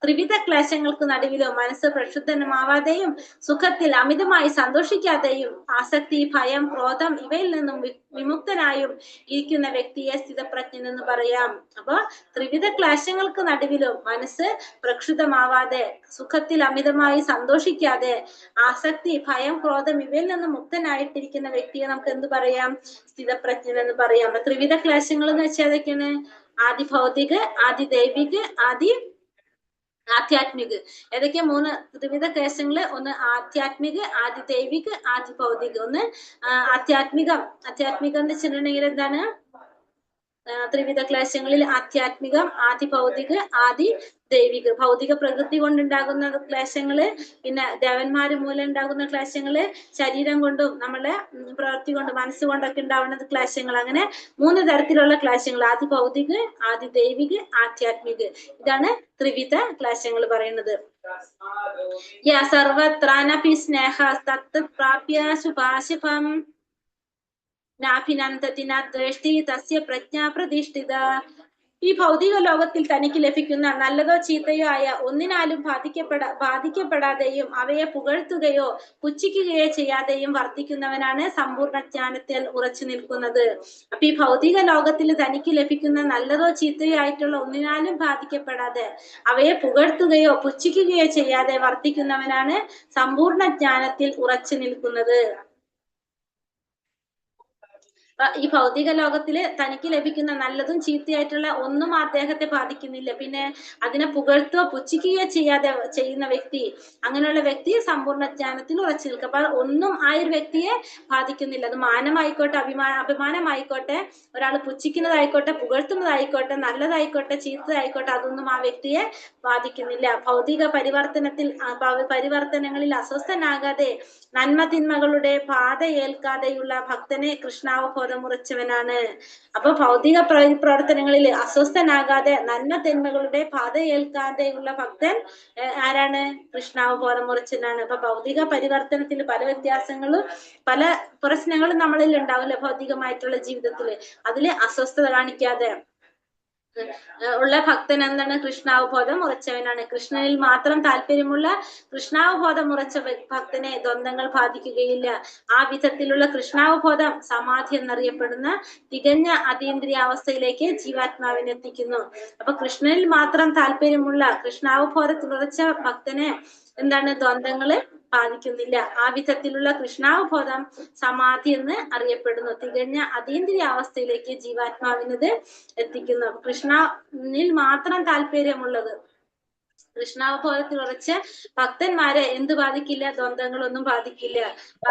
ത്രിവിധ ക്ലേശങ്ങൾക്ക് നടുവിലും മനസ്സ് പ്രക്ഷുബ്ധമാവാതെയും സുഖത്തിൽ അമിതമായി സന്തോഷിക്കാതെയും ആസക്തി, ഭയം, ക്രോധം ഇവയിൽ നിന്നും വിമുക്തനായും ഇരിക്കുന്ന വ്യക്തിയെ സ്ഥിതപ്രജ്ഞൻ എന്ന് പറയാം. അപ്പൊ ത്രിവിധ ക്ലേശങ്ങൾക്ക് നടുവിലും മനസ്സ് പ്രക്ഷുബ്ധമാവാതെ സുഖത്തിൽ അമിതമായി സന്തോഷിക്കാതെ ആസക്തി, ഭയം, ക്രോധം ഇവയിൽ നിന്ന് മുക്തനായിട്ടിരിക്കുന്ന വ്യക്തിയെ നമുക്ക് എന്ത് പറയാം? സ്ഥിതപ്രജ്ഞൻ എന്ന് പറയാം. അപ്പൊ ത്രിവിധ ക്ലേശങ്ങൾ എന്ന് വെച്ചാൽ ഏതൊക്കെയാണ്? ആദി ഭൗതിക്, ആദി ദൈവിക്, ആദി ആധ്യാത്മിക്. ഏതൊക്കെയാ 3 ത്രിവിധ ക്ലേശങ്ങള്? ഒന്ന് ആധ്യാത്മിക്, ആദി ദൈവിക്, ആദി ഭൗതിക്. ഒന്ന് ആധ്യാത്മികം. ആധ്യാത്മികം എന്ന് വെച്ചിട്ടുണ്ടെങ്കിൽ എന്താണ്? ത്രിവിധ ക്ലേശങ്ങളിൽ ആധ്യാത്മികം, ആദി ഭൗതിക്, ആദി ദൈവിക്. ഭൗതിക പ്രകൃതി കൊണ്ടുണ്ടാകുന്ന ക്ലേശങ്ങള്, പിന്നെ ദേവന്മാര് മൂലം ഉണ്ടാകുന്ന ക്ലേശങ്ങള്, ശരീരം കൊണ്ടും നമ്മളെ പ്രവൃത്തി കൊണ്ടും മനസ്സുകൊണ്ടൊക്കെ ഉണ്ടാവുന്ന ക്ലേശങ്ങൾ. അങ്ങനെ 3 തരത്തിലുള്ള ക്ലേശങ്ങൾ: ആദി ഭൗതിക്, ആദി ദൈവിക്, ആധ്യാത്മിക്. ഇതാണ് ത്രിവിധ ക്ലേശങ്ങൾ പറയുന്നത്. സർവത്രാനപി സ്നേഹ തത് പ്രാപ്യ ശുഭാശുഭം നാഭിനന്ദതി തസ്യ പ്രജ്ഞാ പ്രതിഷ്ഠിത. ഈ ഭൗതിക ലോകത്തിൽ തനിക്ക് ലഭിക്കുന്ന നല്ലതോ ചീത്തയോ ആയ ഒന്നിനാലും ബാധിക്കപ്പെടാതെയും അവയെ പുകഴ്ത്തുകയോ പുച്ഛിക്കുകയോ ചെയ്യാതെയും വർത്തിക്കുന്നവനാണ് സമ്പൂർണ്ണ ജ്ഞാനത്തിൽ ഉറച്ചു നിൽക്കുന്നത്. അപ്പൊ ഈ ഭൗതിക ലോകത്തിൽ തനിക്ക് ലഭിക്കുന്ന നല്ലതോ ചീത്തയോ ആയിട്ടുള്ള ഒന്നിനാലും ബാധിക്കപ്പെടാതെ അവയെ പുകഴ്ത്തുകയോ പുച്ഛിക്കുകയോ ചെയ്യാതെ വർത്തിക്കുന്നവനാണ് സമ്പൂർണ്ണ ജ്ഞാനത്തിൽ ഉറച്ചു നിൽക്കുന്നത്. ഈ ഭൗതിക ലോകത്തില് തനിക്ക് ലഭിക്കുന്ന നല്ലതും ചീത്തയായിട്ടുള്ള ഒന്നും അദ്ദേഹത്തെ ബാധിക്കുന്നില്ല. പിന്നെ അതിനെ പുകഴ്ത്തുകയോ പുച്ഛിക്കുകയോ ചെയ്യാതെ ചെയ്യുന്ന വ്യക്തി, അങ്ങനെയുള്ള വ്യക്തി സമ്പൂർണ്ണ ജ്ഞാനത്തിൽ ഉറച്ചു നിൽക്കുക. അപ്പൊ ഒന്നും ആ ഒരു വ്യക്തിയെ ബാധിക്കുന്നില്ല. അത് മാനമായിക്കോട്ടെ, അഭിമാനമായിക്കോട്ടെ, ഒരാൾ പുച്ഛിക്കുന്നതായിക്കോട്ടെ, പുകഴ്ത്തുന്നതായിക്കോട്ടെ, നല്ലതായിക്കോട്ടെ, ചീത്തതായിക്കോട്ടെ, അതൊന്നും ആ വ്യക്തിയെ ബാധിക്കുന്നില്ല. ഭൗതിക പരിവർത്തനങ്ങളിൽ അസ്വസ്ഥനാകാതെ നന്മ തിന്മകളുടെ പാത ഏൽക്കാതെയുള്ള ഭക്തനെ കൃഷ്ണാവബോധം ഉറച്ചവനാണ്. അപ്പൊ ഭൗതിക പ്രവർത്തനങ്ങളിൽ അസ്വസ്ഥനാകാതെ നന്മ തിന്മകളുടെ പാത ഏൽക്കാതെയുള്ള ഭക്തൻ ആരാണ്? കൃഷ്ണാവബോധം ഉറച്ചവനാണ്. അപ്പൊ ഭൗതിക പരിവർത്തനത്തിൽ പല വ്യത്യാസങ്ങളും പല പ്രശ്നങ്ങളും നമ്മളിൽ ഉണ്ടാവില്ല. ഭൗതികമായിട്ടുള്ള ജീവിതത്തില് അതില് അസ്വസ്ഥത കാണിക്കാതെ ഉള്ള ഭക്തൻ എന്താണ്? കൃഷ്ണാവബോധം ഉറച്ചവനാണ്. കൃഷ്ണനിൽ മാത്രം താല്പര്യമുള്ള കൃഷ്ണാവബോധം ഉറച്ച ഭക്തനെ ദ്വന്ദ്ങ്ങൾ ബാധിക്കുകയില്ല. ആ വിധത്തിലുള്ള കൃഷ്ണാവബോധം സമാധി എന്നറിയപ്പെടുന്ന തികഞ്ഞ അതീന്ദ്രിയാവസ്ഥയിലേക്ക് ജീവാത്മാവിനെ എത്തിക്കുന്നു. അപ്പൊ കൃഷ്ണനിൽ മാത്രം താല്പര്യമുള്ള കൃഷ്ണാവബോധത്തിൽ ഉറച്ച ഭക്തനെ എന്താണ്? ദ്വന്ദ്ങ്ങള് ബാധിക്കുന്നില്ല. ആ വിധത്തിലുള്ള കൃഷ്ണാവബോധം സമാധി എന്ന് അറിയപ്പെടുന്നു. തികഞ്ഞ അതീന്ദ്രിയാവസ്ഥയിലേക്ക് ജീവാത്മാവിനത് എത്തിക്കുന്നു. കൃഷ്ണനിൽ മാത്രം താല്പര്യമുള്ളത്, കൃഷ്ണാവബോധത്തിൽ ഉറച്ച ഭക്തന്മാരെ എന്ത് ബാധിക്കില്ല? ദ്വന്ദ്ങ്ങളൊന്നും ബാധിക്കില്ല.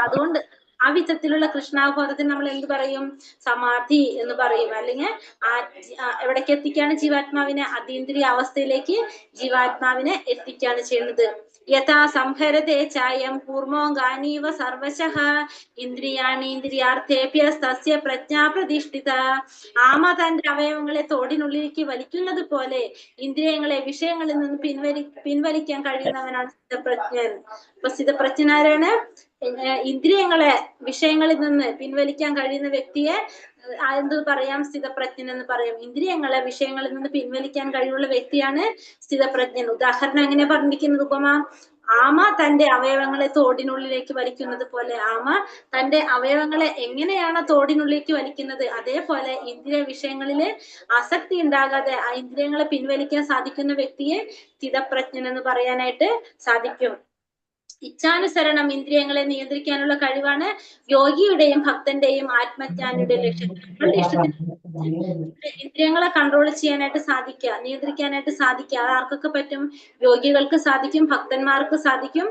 അതുകൊണ്ട് ആ വിധത്തിലുള്ള കൃഷ്ണാവബോധത്തിന് നമ്മൾ എന്ത് പറയും? സമാധി എന്ന് പറയും. അല്ലെങ്കിൽ എവിടേക്ക് എത്തിക്കാണ് ജീവാത്മാവിനെ? അതീന്ദ്രിയ അവസ്ഥയിലേക്ക് ജീവാത്മാവിനെ എത്തിക്കാണ് ചെയ്യുന്നത്. യഥാ സംഹരതേ ചായം കൂർമോങ്കാനീവ സർവശഃ ഇന്ദ്രിയാണീന്ദ്രിയാർത്ഥേഭ്യസ്തസ്യ പ്രജ്ഞാ പ്രതിഷ്ഠിത. ആമ തന്റെ അവയവങ്ങളെ തോടിനുള്ളിലേക്ക് വലിക്കുന്നത് പോലെ ഇന്ദ്രിയങ്ങളെ വിഷയങ്ങളിൽ നിന്ന് പിൻവലിക്കാൻ കഴിയുന്നവനാണ് സ്ഥിതപ്രജ്ഞൻ. അപ്പൊ സ്ഥിതപ്രജ്ഞനാരാണ്? ഇന്ദ്രിയങ്ങളെ വിഷയങ്ങളിൽ നിന്ന് പിൻവലിക്കാൻ കഴിയുന്ന വ്യക്തിയെ എന്ത് പറയാം? സ്ഥിതപ്രജ്ഞൻ എന്ന് പറയാം. ഇന്ദ്രിയങ്ങളെ വിഷയങ്ങളിൽ നിന്ന് പിൻവലിക്കാൻ കഴിവുള്ള വ്യക്തിയാണ് സ്ഥിതപ്രജ്ഞൻ. ഉദാഹരണം എങ്ങനെ പറഞ്ഞിരിക്കുന്നത്? ഉപമ: ആമ തന്റെ അവയവങ്ങളെ തോടിനുള്ളിലേക്ക് വലിക്കുന്നത് പോലെ. ആമ തന്റെ അവയവങ്ങളെ എങ്ങനെയാണ് തോടിനുള്ളിലേക്ക് വലിക്കുന്നത്, അതേപോലെ ഇന്ദ്രിയ വിഷയങ്ങളില് ആസക്തി ഉണ്ടാകാതെ ആ ഇന്ദ്രിയങ്ങളെ പിൻവലിക്കാൻ സാധിക്കുന്ന വ്യക്തിയെ സ്ഥിതപ്രജ്ഞൻ എന്ന് പറയാനായിട്ട് സാധിക്കും. ഇച്ഛാനുസരണം ഇന്ദ്രിയങ്ങളെ നിയന്ത്രിക്കാനുള്ള കഴിവാണ് യോഗിയുടെയും ഭക്തന്റെയും ആത്മജ്ഞാനിയുടെ ലക്ഷ്യം. നമ്മളുടെ ഇഷ്ടത്തിന് ഇന്ദ്രിയങ്ങളെ കൺട്രോൾ ചെയ്യാനായിട്ട് സാധിക്കുക, നിയന്ത്രിക്കാനായിട്ട് സാധിക്കുക. അത് ആർക്കൊക്കെ പറ്റും? യോഗികൾക്ക് സാധിക്കും, ഭക്തന്മാർക്ക് സാധിക്കും.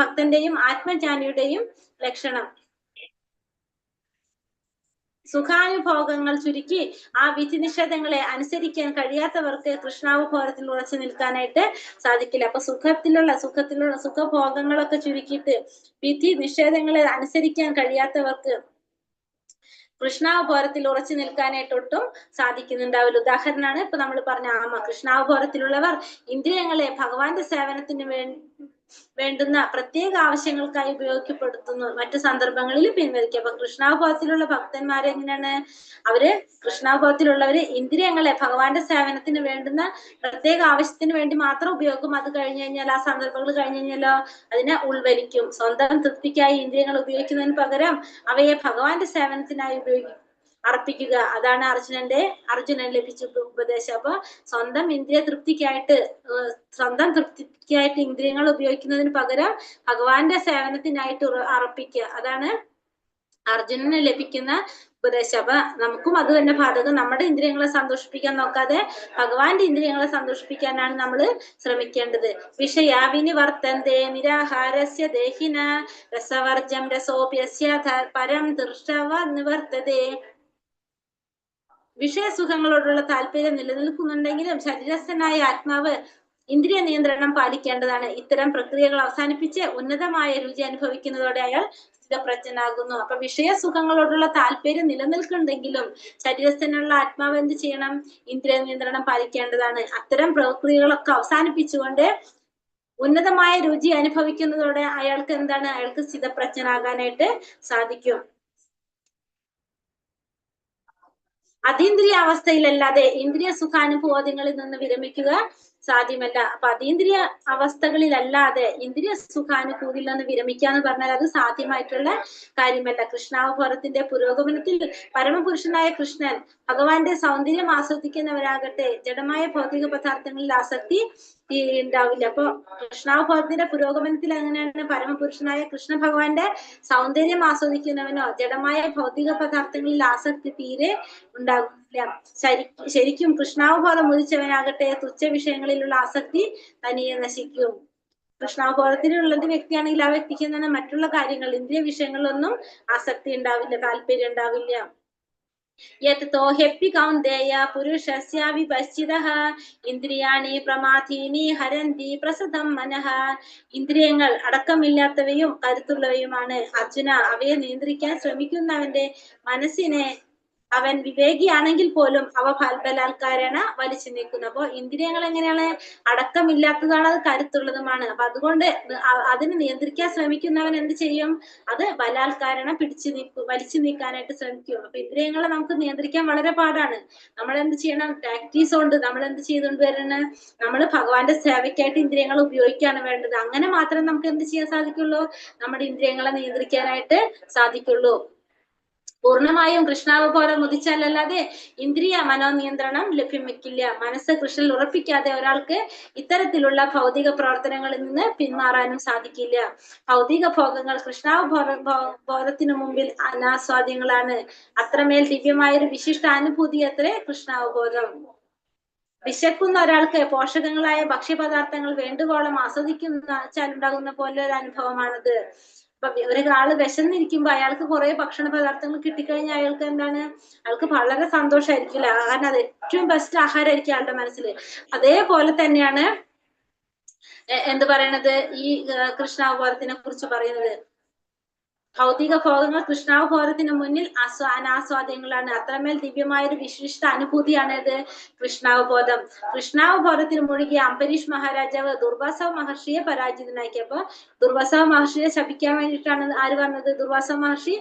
ഭക്തന്റെയും ആത്മജ്ഞാനിയുടെയും ലക്ഷണം. സുഖാനുഭോഗങ്ങൾ ചുരുക്കി ആ വിധി നിഷേധങ്ങളെ അനുസരിക്കാൻ കഴിയാത്തവർക്ക് കൃഷ്ണാവബോധത്തിൽ ഉറച്ചു നിൽക്കാനായിട്ട് സാധിക്കില്ല. അപ്പൊ സുഖഭോഗങ്ങളൊക്കെ ചുരുക്കിയിട്ട് വിധി നിഷേധങ്ങളെ അനുസരിക്കാൻ കഴിയാത്തവർക്ക് കൃഷ്ണാവബോധത്തിൽ ഉറച്ചു നിൽക്കാനായിട്ട് ഒട്ടും സാധിക്കുന്നുണ്ടാവില്ല. ഉദാഹരണമാണ് ഇപ്പൊ നമ്മൾ പറഞ്ഞ ആമ. കൃഷ്ണാവബോധത്തിലുള്ളവർ ഇന്ദ്രിയങ്ങളെ ഭഗവാന്റെ സേവനത്തിന് വേണ്ടുന്ന പ്രത്യേക ആവശ്യങ്ങൾക്കായി ഉപയോഗപ്പെടുത്തുന്നു, മറ്റു സന്ദർഭങ്ങളിൽ പിൻവലിക്കുക. അപ്പൊ കൃഷ്ണാവബോധത്തിലുള്ള ഭക്തന്മാരെ എങ്ങനെയാണ്? കൃഷ്ണാവബോധത്തിലുള്ളവര് ഇന്ദ്രിയങ്ങളെ ഭഗവാന്റെ സേവനത്തിന് വേണ്ടുന്ന പ്രത്യേക ആവശ്യത്തിന് വേണ്ടി മാത്രം ഉപയോഗിക്കും. അത് കഴിഞ്ഞു കഴിഞ്ഞാൽ, ആ സന്ദർഭങ്ങൾ കഴിഞ്ഞു കഴിഞ്ഞാലോ അതിനെ ഉൾവലിക്കും. സ്വന്തം തൃപ്തിക്കായി ഇന്ദ്രിയങ്ങൾ ഉപയോഗിക്കുന്നതിന് പകരം അവയെ ഭഗവാന്റെ സേവനത്തിനായി അർപ്പിക്കുക. അതാണ് അർജുനൻ ലഭിച്ച ഉപദേശം. അപ്പൊ സ്വന്തം തൃപ്തിക്കായിട്ട് ഇന്ദ്രിയങ്ങൾ ഉപയോഗിക്കുന്നതിന് പകരം ഭഗവാന്റെ സേവനത്തിനായിട്ട് അർപ്പിക്കുക. അതാണ് അർജുനന് ലഭിക്കുന്ന ഉപദേശം. അപ്പൊ നമുക്കും അത് തന്നെ ബാധകം. നമ്മുടെ ഇന്ദ്രിയങ്ങളെ സന്തോഷിപ്പിക്കാൻ നോക്കാതെ ഭഗവാന്റെ ഇന്ദ്രിയങ്ങളെ സന്തോഷിപ്പിക്കാനാണ് നമ്മൾ ശ്രമിക്കേണ്ടത്. വിഷയാവിനി വർത്തന്തേ നിരാഹാരസ്യ ദേഹിന രസവർജം രസോപ്യസ്യ പരം ദൃഷ്ടവ നിവർത്തതേ. വിഷയസുഖങ്ങളോടുള്ള താല്പര്യം നിലനിൽക്കുന്നുണ്ടെങ്കിലും ശരീരസ്ഥനായ ആത്മാവ് ഇന്ദ്രിയ നിയന്ത്രണം പാലിക്കേണ്ടതാണ്. ഇത്തരം പ്രക്രിയകൾ അവസാനിപ്പിച്ച് ഉന്നതമായ രുചി അനുഭവിക്കുന്നതോടെ അയാൾ സ്ഥിതപ്രജ്ഞനാകുന്നു. അപ്പൊ വിഷയസുഖങ്ങളോടുള്ള താല്പര്യം നിലനിൽക്കുന്നുണ്ടെങ്കിലും ശരീരസ്ഥനുള്ള ആത്മാവ് എന്ത് ചെയ്യണം? ഇന്ദ്രിയ നിയന്ത്രണം പാലിക്കേണ്ടതാണ്. അത്തരം പ്രക്രിയകളൊക്കെ അവസാനിപ്പിച്ചുകൊണ്ട് ഉന്നതമായ രുചി അനുഭവിക്കുന്നതോടെ അയാൾക്ക് സ്ഥിതപ്രജ്ഞനാകാനായിട്ട് സാധിക്കും. അതീന്ദ്രിയ അവസ്ഥയിലല്ലാതെ ഇന്ദ്രിയ സുഖാനുഭൂതികളിൽ നിന്ന് വിരമിക്കുക സാധ്യമല്ല. അപ്പൊ അതീന്ദ്രിയ അവസ്ഥകളിലല്ലാതെ ഇന്ദ്രിയ സുഖാനുഭൂതിയിൽ നിന്ന് വിരമിക്കുക എന്ന് പറഞ്ഞാൽ അത് സാധ്യമായിട്ടുള്ള കാര്യമല്ല. കൃഷ്ണാവതാരത്തിന്റെ പുരോഗമനത്തിൽ പരമപുരുഷനായ കൃഷ്ണൻ ഭഗവാന്റെ സൗന്ദര്യം ആസ്വദിക്കുന്നവരാകട്ടെ ജഡമായ ഭൗതിക പദാർത്ഥങ്ങളിൽ ആസക്തി ഉണ്ടാവില്ല. അപ്പൊ കൃഷ്ണാവതാരത്തിന്റെ പുരോഗമനത്തിൽ എങ്ങനെയാണ്? പരമപുരുഷനായ കൃഷ്ണ ഭഗവാന്റെ സൗന്ദര്യം ആസ്വദിക്കുന്നവനോ ജഡമായ ഭൗതിക പദാർത്ഥങ്ങളിൽ ആസക്തി തീരെ ഉണ്ടാകില്ല. ശരിക്കും കൃഷ്ണാവബോധം ഉദിച്ചവനാകട്ടെ തുച്ഛ വിഷയങ്ങളിലുള്ള ആസക്തി തനിയെ നശിക്കും. കൃഷ്ണാവബോധത്തിലുള്ള വ്യക്തിയാണെങ്കിൽ ആ വ്യക്തിക്ക് എന്താണ് മറ്റുള്ള കാര്യങ്ങൾ ഇന്ദ്രിയ വിഷയങ്ങളിലൊന്നും ആസക്തി ഉണ്ടാവില്ല, താല്പര്യം ഉണ്ടാവില്ല. യത്തോഹ്യപ്പി കൗന്ദേയ പുരുഷസ്യാവിപശ്ചിതഃ ഇന്ദ്രിയാണി പ്രമാഥീനി ഹരന്തി പ്രസദം മനഃ. ഇന്ദ്രിയങ്ങൾ അടക്കമില്ലാത്തവയും കരുത്തുള്ളവയുമാണ്. അർജുന, അവയെ നിയന്ത്രിക്കാൻ ശ്രമിക്കുന്നവന്റെ മനസ്സിനെ അവൻ വിവേകിയാണെങ്കിൽ പോലും അവ ബലാത്കാരേണ വലിച്ചു നീക്കുന്നു. അപ്പൊ ഇന്ദ്രിയങ്ങൾ എങ്ങനെയാണ്? അടക്കമില്ലാത്തതാണ്, അത് കരുത്തുള്ളതുമാണ്. അപ്പൊ അതുകൊണ്ട് അതിനെ നിയന്ത്രിക്കാൻ ശ്രമിക്കുന്നവൻ എന്ത് ചെയ്യും? അത് ബലാത്കാരേണ വലിച്ചു നീക്കാനായിട്ട് ശ്രമിക്കും. അപ്പൊ ഇന്ദ്രിയങ്ങളെ നമുക്ക് നിയന്ത്രിക്കാൻ വളരെ പാടാണ്. നമ്മൾ എന്ത് ചെയ്യണം? പ്രാക്ടീസ് കൊണ്ട് നമ്മൾ എന്ത് ചെയ്തുകൊണ്ട് വരണം? നമ്മൾ ഭഗവാന്റെ സേവയ്ക്കായിട്ട് ഇന്ദ്രിയങ്ങൾ ഉപയോഗിക്കുകയാണ് വേണ്ടത്. അങ്ങനെ മാത്രമേ നമുക്ക് എന്ത് ചെയ്യാൻ സാധിക്കുള്ളൂ? നമ്മുടെ ഇന്ദ്രിയങ്ങളെ നിയന്ത്രിക്കാനായിട്ട് സാധിക്കുള്ളൂ. പൂർണ്ണമായും കൃഷ്ണാവബോധം ഉദിച്ചാലല്ലാതെ ഇന്ദ്രിയ മനോനിയന്ത്രണം ലഭ്യമാക്കില്ല. മനസ്സ് കൃഷ്ണനിൽ ഉറപ്പിക്കാതെ ഒരാൾക്ക് ഇത്തരത്തിലുള്ള ഭൗതിക പ്രവർത്തനങ്ങളിൽ നിന്ന് പിന്മാറാനും സാധിക്കില്ല. ഭൗതിക ഭോഗങ്ങൾ കൃഷ്ണാവബോധത്തിനു മുമ്പിൽ അനാസ്വാദ്യങ്ങളാണ്. അത്രമേൽ ദിവ്യമായൊരു വിശിഷ്ട അനുഭൂതി അത്രേ കൃഷ്ണാവബോധം. വിശക്കുന്ന ഒരാൾക്ക് പോഷകങ്ങളായ ഭക്ഷ്യപദാർത്ഥങ്ങൾ വേണ്ടുവോളം ആസ്വദിച്ചാലുണ്ടാകുന്ന പോലെ ഒരു അനുഭവമാണത്. അപ്പൊ ഒരാള് വിശന്നിരിക്കുമ്പോ അയാൾക്ക് കുറെ ഭക്ഷണ പദാർത്ഥങ്ങൾ കിട്ടിക്കഴിഞ്ഞാൽ അയാൾക്ക് എന്താണ്? അയാൾക്ക് വളരെ സന്തോഷമായിരിക്കില്ല. കാരണം അത് ഏറ്റവും ബെസ്റ്റ് ആഹാരമായിരിക്കും അയാളുടെ മനസ്സിൽ. അതേപോലെ തന്നെയാണ് എന്ത് പറയണത് ഈ കൃഷ്ണാവബോധത്തിനെ കുറിച്ച് പറയുന്നത്. ഭൗതിക ഭോഗങ്ങൾ കൃഷ്ണാവബോധത്തിന് മുന്നിൽ അനാസ്വാദ്യങ്ങളാണ്. അത്രമേൽ ദിവ്യമായൊരു വിശിഷ്ട അനുഭൂതിയാണ് ഇത് കൃഷ്ണാവബോധം. കൃഷ്ണാവബോധത്തിന് മുഴുകിയ അംബരീഷ് മഹാരാജാവ് ദുർവാസവ മഹർഷിയെ പരാജിതനാക്കി. അപ്പൊ ദുർവാസവ മഹർഷിയെ ശപിക്കാൻ വേണ്ടിയിട്ടാണ് ആര് വന്നത്? ദുർവാസവ മഹർഷി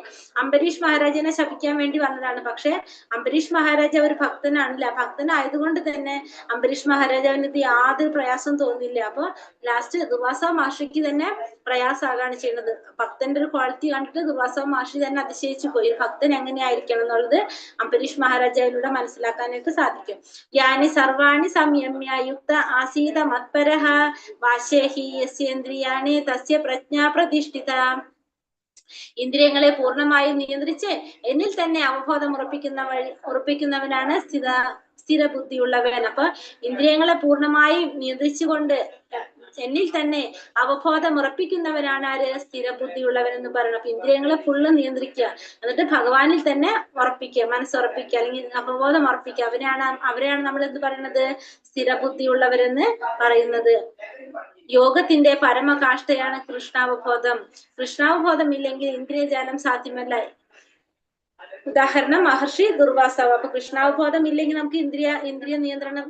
അംബരീഷ് മഹാരാജനെ ശപിക്കാൻ വേണ്ടി വന്നതാണ്. പക്ഷെ അംബരീഷ് മഹാരാജാവ് ഒരു ഭക്തനാണില്ല. ഭക്തനായതുകൊണ്ട് തന്നെ അംബരീഷ് മഹാരാജാവിന് ഇത് യാതൊരു പ്രയാസം തോന്നില്ല. അപ്പൊ ലാസ്റ്റ് ദുർവാസവ മഹർഷിക്ക് തന്നെ പ്രയാസമാകാണ് ചെയ്യുന്നത്. ഭക്തന്റെ ഒരു ക്വാളിറ്റി കണ്ടിട്ട് ദുർവാസവ മഹർഷി തന്നെ അതിശയിച്ചു പോയി. ഭക്തൻ എങ്ങനെയായിരിക്കണം എന്നുള്ളത് അംബരീഷ് മഹാരാജാവിലൂടെ മനസ്സിലാക്കാനായിട്ട് സാധിക്കും. യാനി സർവാണി സംയമ്യ യുക്ത ആസീത മത്പരഃ വാശേഹി യസ്യേന്ദ്രിയാണി തസ്യ പ്രജ്ഞാ പ്രതിഷ്ഠിത. ഇന്ദ്രിയങ്ങളെ പൂർണ്ണമായും നിയന്ത്രിച്ച് എന്നിൽ തന്നെ അവബോധം ഉറപ്പിക്കുന്നവനാണ് സ്ഥിരബുദ്ധിയുള്ളവൻ. അപ്പൊ ഇന്ദ്രിയങ്ങളെ പൂർണ്ണമായും നിയന്ത്രിച്ചുകൊണ്ട് എന്നിൽ തന്നെ അവബോധം ഉറപ്പിക്കുന്നവനാണ് ആര്? സ്ഥിരബുദ്ധിയുള്ളവൻ എന്ന് പറയുന്നത്. അപ്പൊ ഇന്ദ്രിയങ്ങളെ ഫുള്ള് നിയന്ത്രിക്കുക, എന്നിട്ട് ഭഗവാനിൽ തന്നെ ഉറപ്പിക്കുക, മനസ്സുറപ്പിക്കുക, അല്ലെങ്കിൽ അവബോധം ഉറപ്പിക്കുക. അവരെയാണ് നമ്മൾ എന്ത് പറയുന്നത്? സ്ഥിരബുദ്ധിയുള്ളവരെന്ന് പറയുന്നത്. യോഗത്തിന്റെ പരമകാഷ്ഠയാണ് കൃഷ്ണാവബോധം. കൃഷ്ണാവബോധം ഇല്ലെങ്കിൽ ഇന്ദ്രിയജാലം സാധ്യമല്ല. ഉദാഹരണം മഹർഷി ദുർവാസവ. അപ്പൊ കൃഷ്ണാവബോധം ഇല്ലെങ്കിൽ നമുക്ക്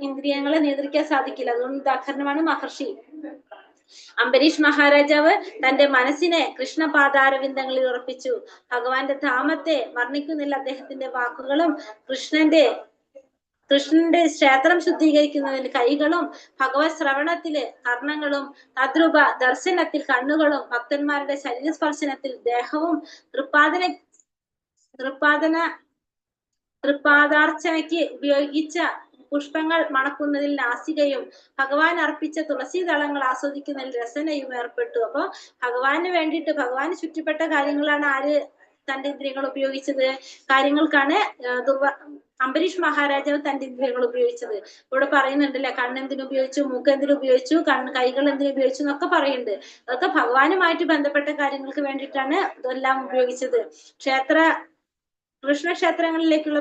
ഇന്ദ്രിയങ്ങളെ നിയന്ത്രിക്കാൻ സാധിക്കില്ല. അതുകൊണ്ട് ഉദാഹരണമാണ് മഹർഷി. അംബരീഷ് മഹാരാജാവ് തന്റെ മനസ്സിനെ കൃഷ്ണപാദാരവിന്ദങ്ങളിൽ ഉറപ്പിച്ചു. ഭഗവാന്റെ ധാമത്തെ വർണ്ണിക്കുന്നില്ല അദ്ദേഹത്തിന്റെ വാക്കുകളും. കൃഷ്ണന്റെ ക്ഷേത്രം ശുദ്ധീകരിക്കുന്നതിന് കൈകളും, ഭഗവത് ശ്രവണത്തില് കർണങ്ങളും, തദ്രൂപ ദർശനത്തിൽ കണ്ണുകളും, ഭക്തന്മാരുടെ ശരീരസ്പർശനത്തിൽ ദേഹവും, തൃപ്പാദന തൃപ്പാദാർച്ചനയ്ക്ക് ഉപയോഗിച്ച പുഷ്പങ്ങൾ മണക്കുന്നതിൽ നാസികയും ഭഗവാൻ അർപ്പിച്ച തുളസി ദളങ്ങൾ ആസ്വദിക്കുന്നതിൽ രസനയും ഏർപ്പെട്ടു. അപ്പൊ ഭഗവാന് വേണ്ടിയിട്ട് ഭഗവാന് ചുറ്റപ്പെട്ട കാര്യങ്ങളാണ് ആര് തന്റെ ഇന്ദ്രിയങ്ങൾ ഉപയോഗിച്ചത്, കാര്യങ്ങൾക്കാണ് അംബരീഷ് മഹാരാജാവ് തന്റെ ഇന്ദ്രിയങ്ങൾ ഉപയോഗിച്ചത്. ഇവിടെ പറയുന്നുണ്ടല്ലേ, കണ്ണെന്തിനു ഉപയോഗിച്ചു, മൂക്ക് എന്തിനു ഉപയോഗിച്ചു, കൈകൾ എന്തിനു ഉപയോഗിച്ചു എന്നൊക്കെ പറയുന്നുണ്ട്. അതൊക്കെ ഭഗവാനുമായിട്ട് ബന്ധപ്പെട്ട കാര്യങ്ങൾക്ക് വേണ്ടിയിട്ടാണ് ഇതെല്ലാം ഉപയോഗിച്ചത്. കൃഷ്ണക്ഷേത്രങ്ങളിലേക്കുള്ള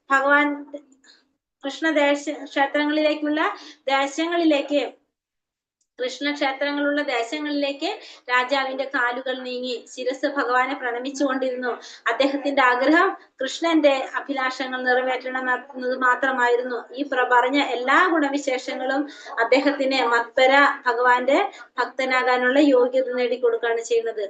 ഭഗവാൻ ക്ഷേത്രങ്ങളിലേക്കുള്ള ദേശങ്ങളിലേക്ക് കൃഷ്ണക്ഷേത്രങ്ങളുള്ള ദേശങ്ങളിലേക്ക് രാജാവിന്റെ കാലുകൾ നീങ്ങി ശിരസ് ഭഗവാനെ പ്രണമിച്ചുകൊണ്ടിരുന്നു. അദ്ദേഹത്തിന്റെ ആഗ്രഹം കൃഷ്ണന്റെ അഭിലാഷങ്ങൾ നിറവേറ്റണമെന്നത് മാത്രമായിരുന്നു. ഈ പറഞ്ഞ എല്ലാ ഗുണവിശേഷങ്ങളും അദ്ദേഹത്തിന് മത്പര ഭഗവാന്റെ ഭക്തനാകാനുള്ള യോഗ്യത നേടിക്കൊടുക്കുകയാണ് ചെയ്യുന്നത്.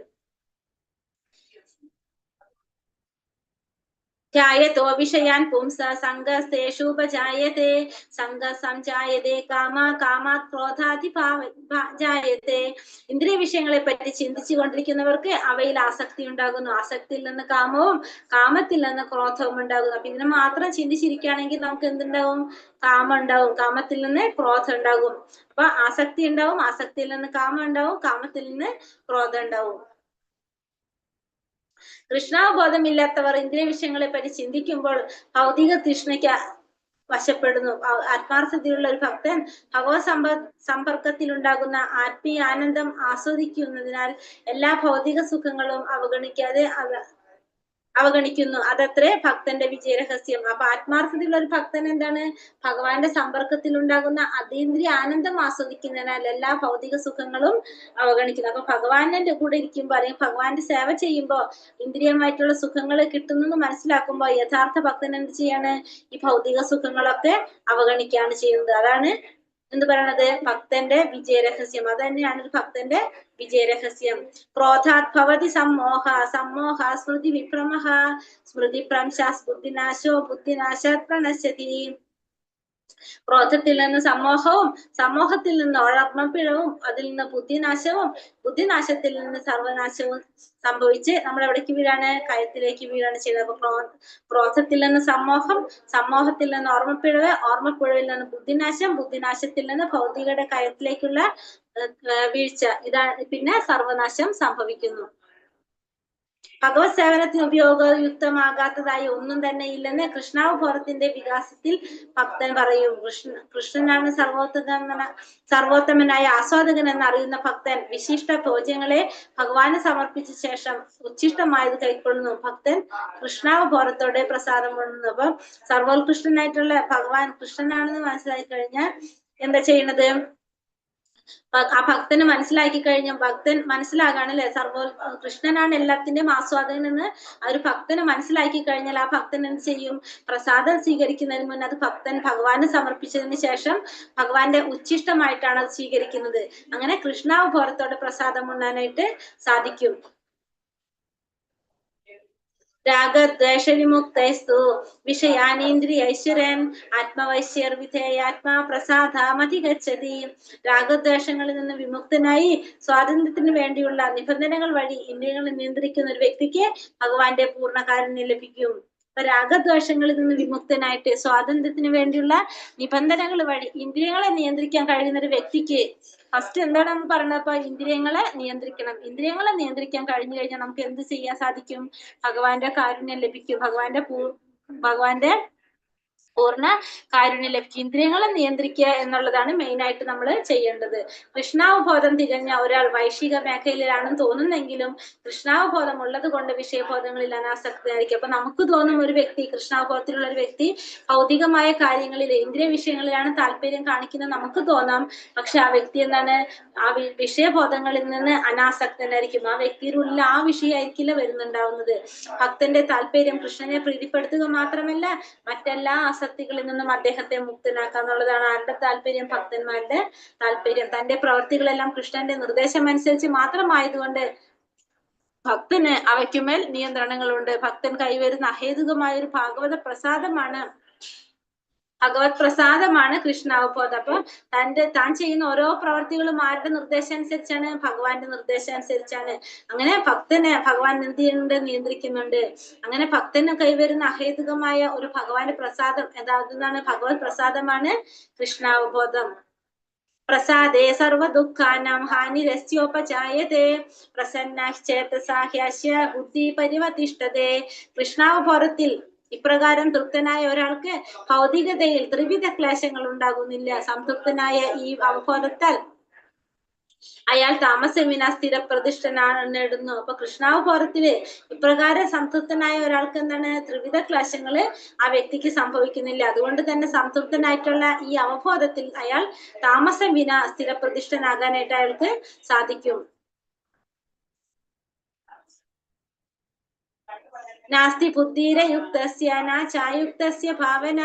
ധ്യായതോ വിഷയാൻ പുംസ സംഘസ്തേഷുപജായതേ സംഘ സംജായതേ കാമാത് ക്രോധാധിജായതേ. ഇന്ദ്രിയ വിഷയങ്ങളെ പറ്റി ചിന്തിച്ചു കൊണ്ടിരിക്കുന്നവർക്ക് അവയിൽ ആസക്തി ഉണ്ടാകുന്നു. ആസക്തിയിൽ നിന്ന് കാമവും, കാമത്തിൽ നിന്ന് ക്രോധവും ഉണ്ടാകുന്നു. അപ്പൊ ഇതിനെ മാത്രം ചിന്തിച്ചിരിക്കുകയാണെങ്കിൽ നമുക്ക് എന്തുണ്ടാവും? കാമം ഉണ്ടാവും, കാമത്തിൽ നിന്ന് ക്രോധം ഉണ്ടാകും. അപ്പൊ ആസക്തി ഉണ്ടാവും, ആസക്തിയിൽ നിന്ന് കാമം ഉണ്ടാവും, കാമത്തിൽ നിന്ന് ക്രോധം ഉണ്ടാവും. കൃഷ്ണാവബോധമില്ലാത്തവർ ഇന്ദ്രിയ വിഷയങ്ങളെ പറ്റി ചിന്തിക്കുമ്പോൾ ഭൗതിക തൃഷ്ണയ്ക്ക് വശപ്പെടുന്നു. ആത്മാർത്ഥതയുള്ള ഒരു ഭക്തൻ ഭഗവത് സമ്പർക്കത്തിൽ ഉണ്ടാകുന്ന ആത്മീയ ആനന്ദം ആസ്വദിക്കുന്നതിനാൽ എല്ലാ ഭൗതിക സുഖങ്ങളും അവഗണിക്കുന്നു. അതത്രേ ഭക്തന്റെ വിജയരഹസ്യം. അപ്പൊ ആത്മാർത്ഥതയുള്ള ഒരു ഭക്തൻ എന്താണ്? ഭഗവാന്റെ സമ്പർക്കത്തിൽ ഉണ്ടാകുന്ന അതീന്ദ്രിയ ആനന്ദം ആസ്വദിക്കുന്നതിനാൽ എല്ലാ ഭൗതിക സുഖങ്ങളും അവഗണിക്കുന്നു. അപ്പൊ ഭഗവാന്റെ കൂടെ ഇരിക്കുമ്പോൾ അല്ലെങ്കിൽ ഭഗവാന്റെ സേവ ചെയ്യുമ്പോൾ ഇന്ദ്രിയമായിട്ടുള്ള സുഖങ്ങൾ കിട്ടുന്നെന്ന് മനസ്സിലാക്കുമ്പോൾ യഥാർത്ഥ ഭക്തൻ എന്ത് ചെയ്യാണ്? ഈ ഭൗതിക സുഖങ്ങളൊക്കെ അവഗണിക്കുകയാണ് ചെയ്യുന്നത്. അതാണ് എന്ത് പറയണത്? ഭക്തന്റെ വിജയരഹസ്യം. അത് തന്നെയാണ് ഒരു ഭക്തന്റെ വിജയരഹസ്യം. ക്രോധാത് ഭവതി സമ്മോഹ സ്മൃതി വിഭ്രമഃ സ്മൃതി ഭ്രംശാസ് ബുദ്ധിനാശോ ബുദ്ധിനാശാത് പ്രണശ്യതി. ക്രോധത്തിൽ നിന്ന് സമൂഹവും, സമൂഹത്തിൽ നിന്ന് ഓർമ്മപ്പിഴവും, അതിൽ നിന്ന് ബുദ്ധിനാശവും, ബുദ്ധിനാശത്തിൽ നിന്ന് സർവനാശവും സംഭവിച്ച് നമ്മൾ എവിടേക്ക് വീഴാണ്? കയത്തിലേക്ക് വീഴാണ് ചെയ്യുന്നത്. അപ്പൊ ക്രോധത്തിൽ നിന്ന് സമൂഹം, സമൂഹത്തിൽ നിന്ന് ഓർമ്മപ്പിഴവ്, ഓർമ്മപ്പിഴവിൽ നിന്ന് ബുദ്ധിനാശം, ബുദ്ധിനാശത്തിൽ നിന്ന് ഭൗതികയുടെ കയത്തിലേക്കുള്ള വീഴ്ച, ഇതാണ്. പിന്നെ സർവനാശം സംഭവിക്കുന്നു. ഭഗവത് സേവനത്തിന് ഉപയോഗയുക്തമാകാത്തതായി ഒന്നും തന്നെ ഇല്ലെന്ന് കൃഷ്ണാവബോധത്തിന്റെ വികാസത്തിൽ ഭക്തൻ പറയും. കൃഷ്ണനാണ് സർവോത്തമനായ ആസ്വാദകൻ എന്നറിയുന്ന ഭക്തൻ വിശിഷ്ട ഭോജ്യങ്ങളെ ഭഗവാന് സമർപ്പിച്ച ശേഷം ഉച്ഛിഷ്ടമായത് കൈക്കൊള്ളുന്നു. ഭക്തൻ കൃഷ്ണാവബോധത്തോടെ പ്രസാദം കൊള്ളുന്നു. അപ്പം സർവോത്കൃഷ്ടനായിട്ടുള്ള ഭഗവാൻ കൃഷ്ണനാണെന്ന് മനസ്സിലാക്കി കഴിഞ്ഞാൽ എന്താ ചെയ്യുന്നത്? ആ ഭക്തന് മനസ്സിലാക്കി കഴിഞ്ഞ ഭക്തൻ മനസ്സിലാകാണല്ലേ കൃഷ്ണനാണ് എല്ലാത്തിന്റെയും ആസ്വാദകൻ എന്ന് ആ ഒരു ഭക്തന് മനസ്സിലാക്കി കഴിഞ്ഞാൽ ആ ഭക്തൻ എന്ത് ചെയ്യും? പ്രസാദം സ്വീകരിക്കുന്നതിന് മുന്നേ അത് ഭക്തൻ ഭഗവാന് സമർപ്പിച്ചതിന് ശേഷം ഭഗവാന്റെ ഉച്ഛിഷ്ടമായിട്ടാണ് അത് സ്വീകരിക്കുന്നത്. അങ്ങനെ കൃഷ്ണാവബോധത്തോടെ പ്രസാദം ഉണ്ണാനായിട്ട് സാധിക്കും. രാഗദ്വേഷവിമുക്തൈസ്തു വിഷയാനീന്ദ്രിയൈശ്വരൻ ആത്മവൈശ്യർവിധേയാത്മാ പ്രസാദമധിഗച്ഛതി. രാഗദ്വേഷങ്ങളിൽ നിന്ന് വിമുക്തനായി സ്വാതന്ത്ര്യത്തിന് വേണ്ടിയുള്ള നിബന്ധനകൾ വഴി ഇന്ദ്രിയങ്ങളെ നിയന്ത്രിക്കുന്ന ഒരു വ്യക്തിക്ക് ഭഗവാന്റെ പൂർണ്ണ കാരുണ്യം ലഭിക്കും. അപ്പൊ രാഗദ്വേഷങ്ങളിൽ നിന്ന് വിമുക്തനായിട്ട് സ്വാതന്ത്ര്യത്തിന് വേണ്ടിയുള്ള നിബന്ധനകൾ വഴി ഇന്ദ്രിയങ്ങളെ നിയന്ത്രിക്കാൻ കഴിയുന്ന ഒരു വ്യക്തിക്ക് ഫസ്റ്റ് എന്താണ് നമ്മൾ പറഞ്ഞത്? അപ്പൊ ഇന്ദ്രിയങ്ങളെ നിയന്ത്രിക്കണം. ഇന്ദ്രിയങ്ങളെ നിയന്ത്രിക്കാൻ കഴിഞ്ഞു കഴിഞ്ഞാൽ നമുക്ക് എന്ത് ചെയ്യാൻ സാധിക്കും? ഭഗവാന്റെ കാരുണ്യം ലഭിക്കും. ഭഗവാന്റെ പൂർണ്ണ കാരുണ്യം ലഭിക്കും. ഇന്ദ്രിയങ്ങളെ നിയന്ത്രിക്കുക എന്നുള്ളതാണ് മെയിൻ ആയിട്ട് നമ്മൾ ചെയ്യേണ്ടത്. കൃഷ്ണാവബോധം തികഞ്ഞ ഒരാൾ വൈശിക മേഖലയിലാണെന്ന് തോന്നുന്നെങ്കിലും കൃഷ്ണാവബോധം ഉള്ളത് കൊണ്ട് വിഷയബോധങ്ങളിൽ അനാസക്തനായിരിക്കും. അപ്പൊ നമുക്ക് തോന്നും ഒരു വ്യക്തി, കൃഷ്ണാവബോധത്തിലുള്ള ഒരു വ്യക്തി ഭൗതികമായ കാര്യങ്ങളിൽ, ഇന്ദ്രിയ വിഷയങ്ങളിലാണ് താല്പര്യം കാണിക്കുന്നത് നമുക്ക് തോന്നാം. പക്ഷെ ആ വ്യക്തി എന്താണ്? ആ വിഷയബോധങ്ങളിൽ നിന്ന് അനാസക്തനായിരിക്കും. ആ വ്യക്തിയുടെ ഉള്ളിൽ ആ വിഷയമായിരിക്കില്ല വരുന്നുണ്ടാവുന്നത്. ഭക്തന്റെ താല്പര്യം കൃഷ്ണനെ പ്രീതിപ്പെടുത്തുക മാത്രമല്ല മറ്റെല്ലാ ആസക്തികളിൽ നിന്നും അദ്ദേഹത്തെ മുക്തനാക്കുക എന്നുള്ളതാണ് ആരുടെ താല്പര്യം? ഭക്തന്മാരുടെ താല്പര്യം. തന്റെ പ്രവർത്തികളെല്ലാം കൃഷ്ണന്റെ നിർദ്ദേശം അനുസരിച്ച് മാത്രമായതുകൊണ്ട് ഭക്തന് അവയ്ക്കുമേൽ നിയന്ത്രണങ്ങളുണ്ട്. ഭക്തൻ കൈവരുന്ന അഹേതുകമായ ഒരു ഭാഗവത പ്രസാദമാണ് ഭഗവത് പ്രസാദമാണ് കൃഷ്ണാവബോധം. അപ്പൊ താൻ ചെയ്യുന്ന ഓരോ പ്രവർത്തികളും ആരുടെ നിർദ്ദേശം അനുസരിച്ചാണ്? ഭഗവാന്റെ നിർദ്ദേശം അനുസരിച്ചാണ്. അങ്ങനെ ഭക്തനെ ഭഗവാൻ എന്ത് ചെയ്യുന്നുണ്ട്? നിയന്ത്രിക്കുന്നുണ്ട്. അങ്ങനെ ഭക്തന് കൈവരുന്ന അഹേതുകമായ ഒരു ഭഗവാന്റെ പ്രസാദം എന്താണ്? ഭഗവത് പ്രസാദമാണ് കൃഷ്ണാവബോധം. പ്രസാദേ സർവ ദുഃഖാനാം ഹാനിരസ്യോപചായതേ പ്രസന്നശ്ചേതസാഹ്യസ്യ ബുദ്ധി പരിവതിഷ്ഠതേ. കൃഷ്ണാവബോധത്തിൽ ഇപ്രകാരം തൃപ്തനായ ഒരാൾക്ക് ഭൗതികതയിൽ ത്രിവിധ ക്ലേശങ്ങൾ ഉണ്ടാകുന്നില്ല. സംതൃപ്തനായ ഈ അവബോധത്താൽ അയാൾ താമസമിന സ്ഥിര പ്രതിഷ്ഠനാണ് നേടുന്നു. അപ്പൊ കൃഷ്ണാവബോധത്തില് ഇപ്രകാരം സംതൃപ്തനായ ഒരാൾക്ക് എന്താണ്? ത്രിവിധ ക്ലേശങ്ങള് ആ വ്യക്തിക്ക് സംഭവിക്കുന്നില്ല. അതുകൊണ്ട് തന്നെ സംതൃപ്തനായിട്ടുള്ള ഈ അവബോധത്തിൽ അയാൾ താമസമിന സ്ഥിര പ്രതിഷ്ഠനാകാനായിട്ട് അയാൾക്ക് സാധിക്കും. നാസ്തി ബുദ്ധിരയുക്തസ്യ ന ചായുക്തസ്യ ഭാവന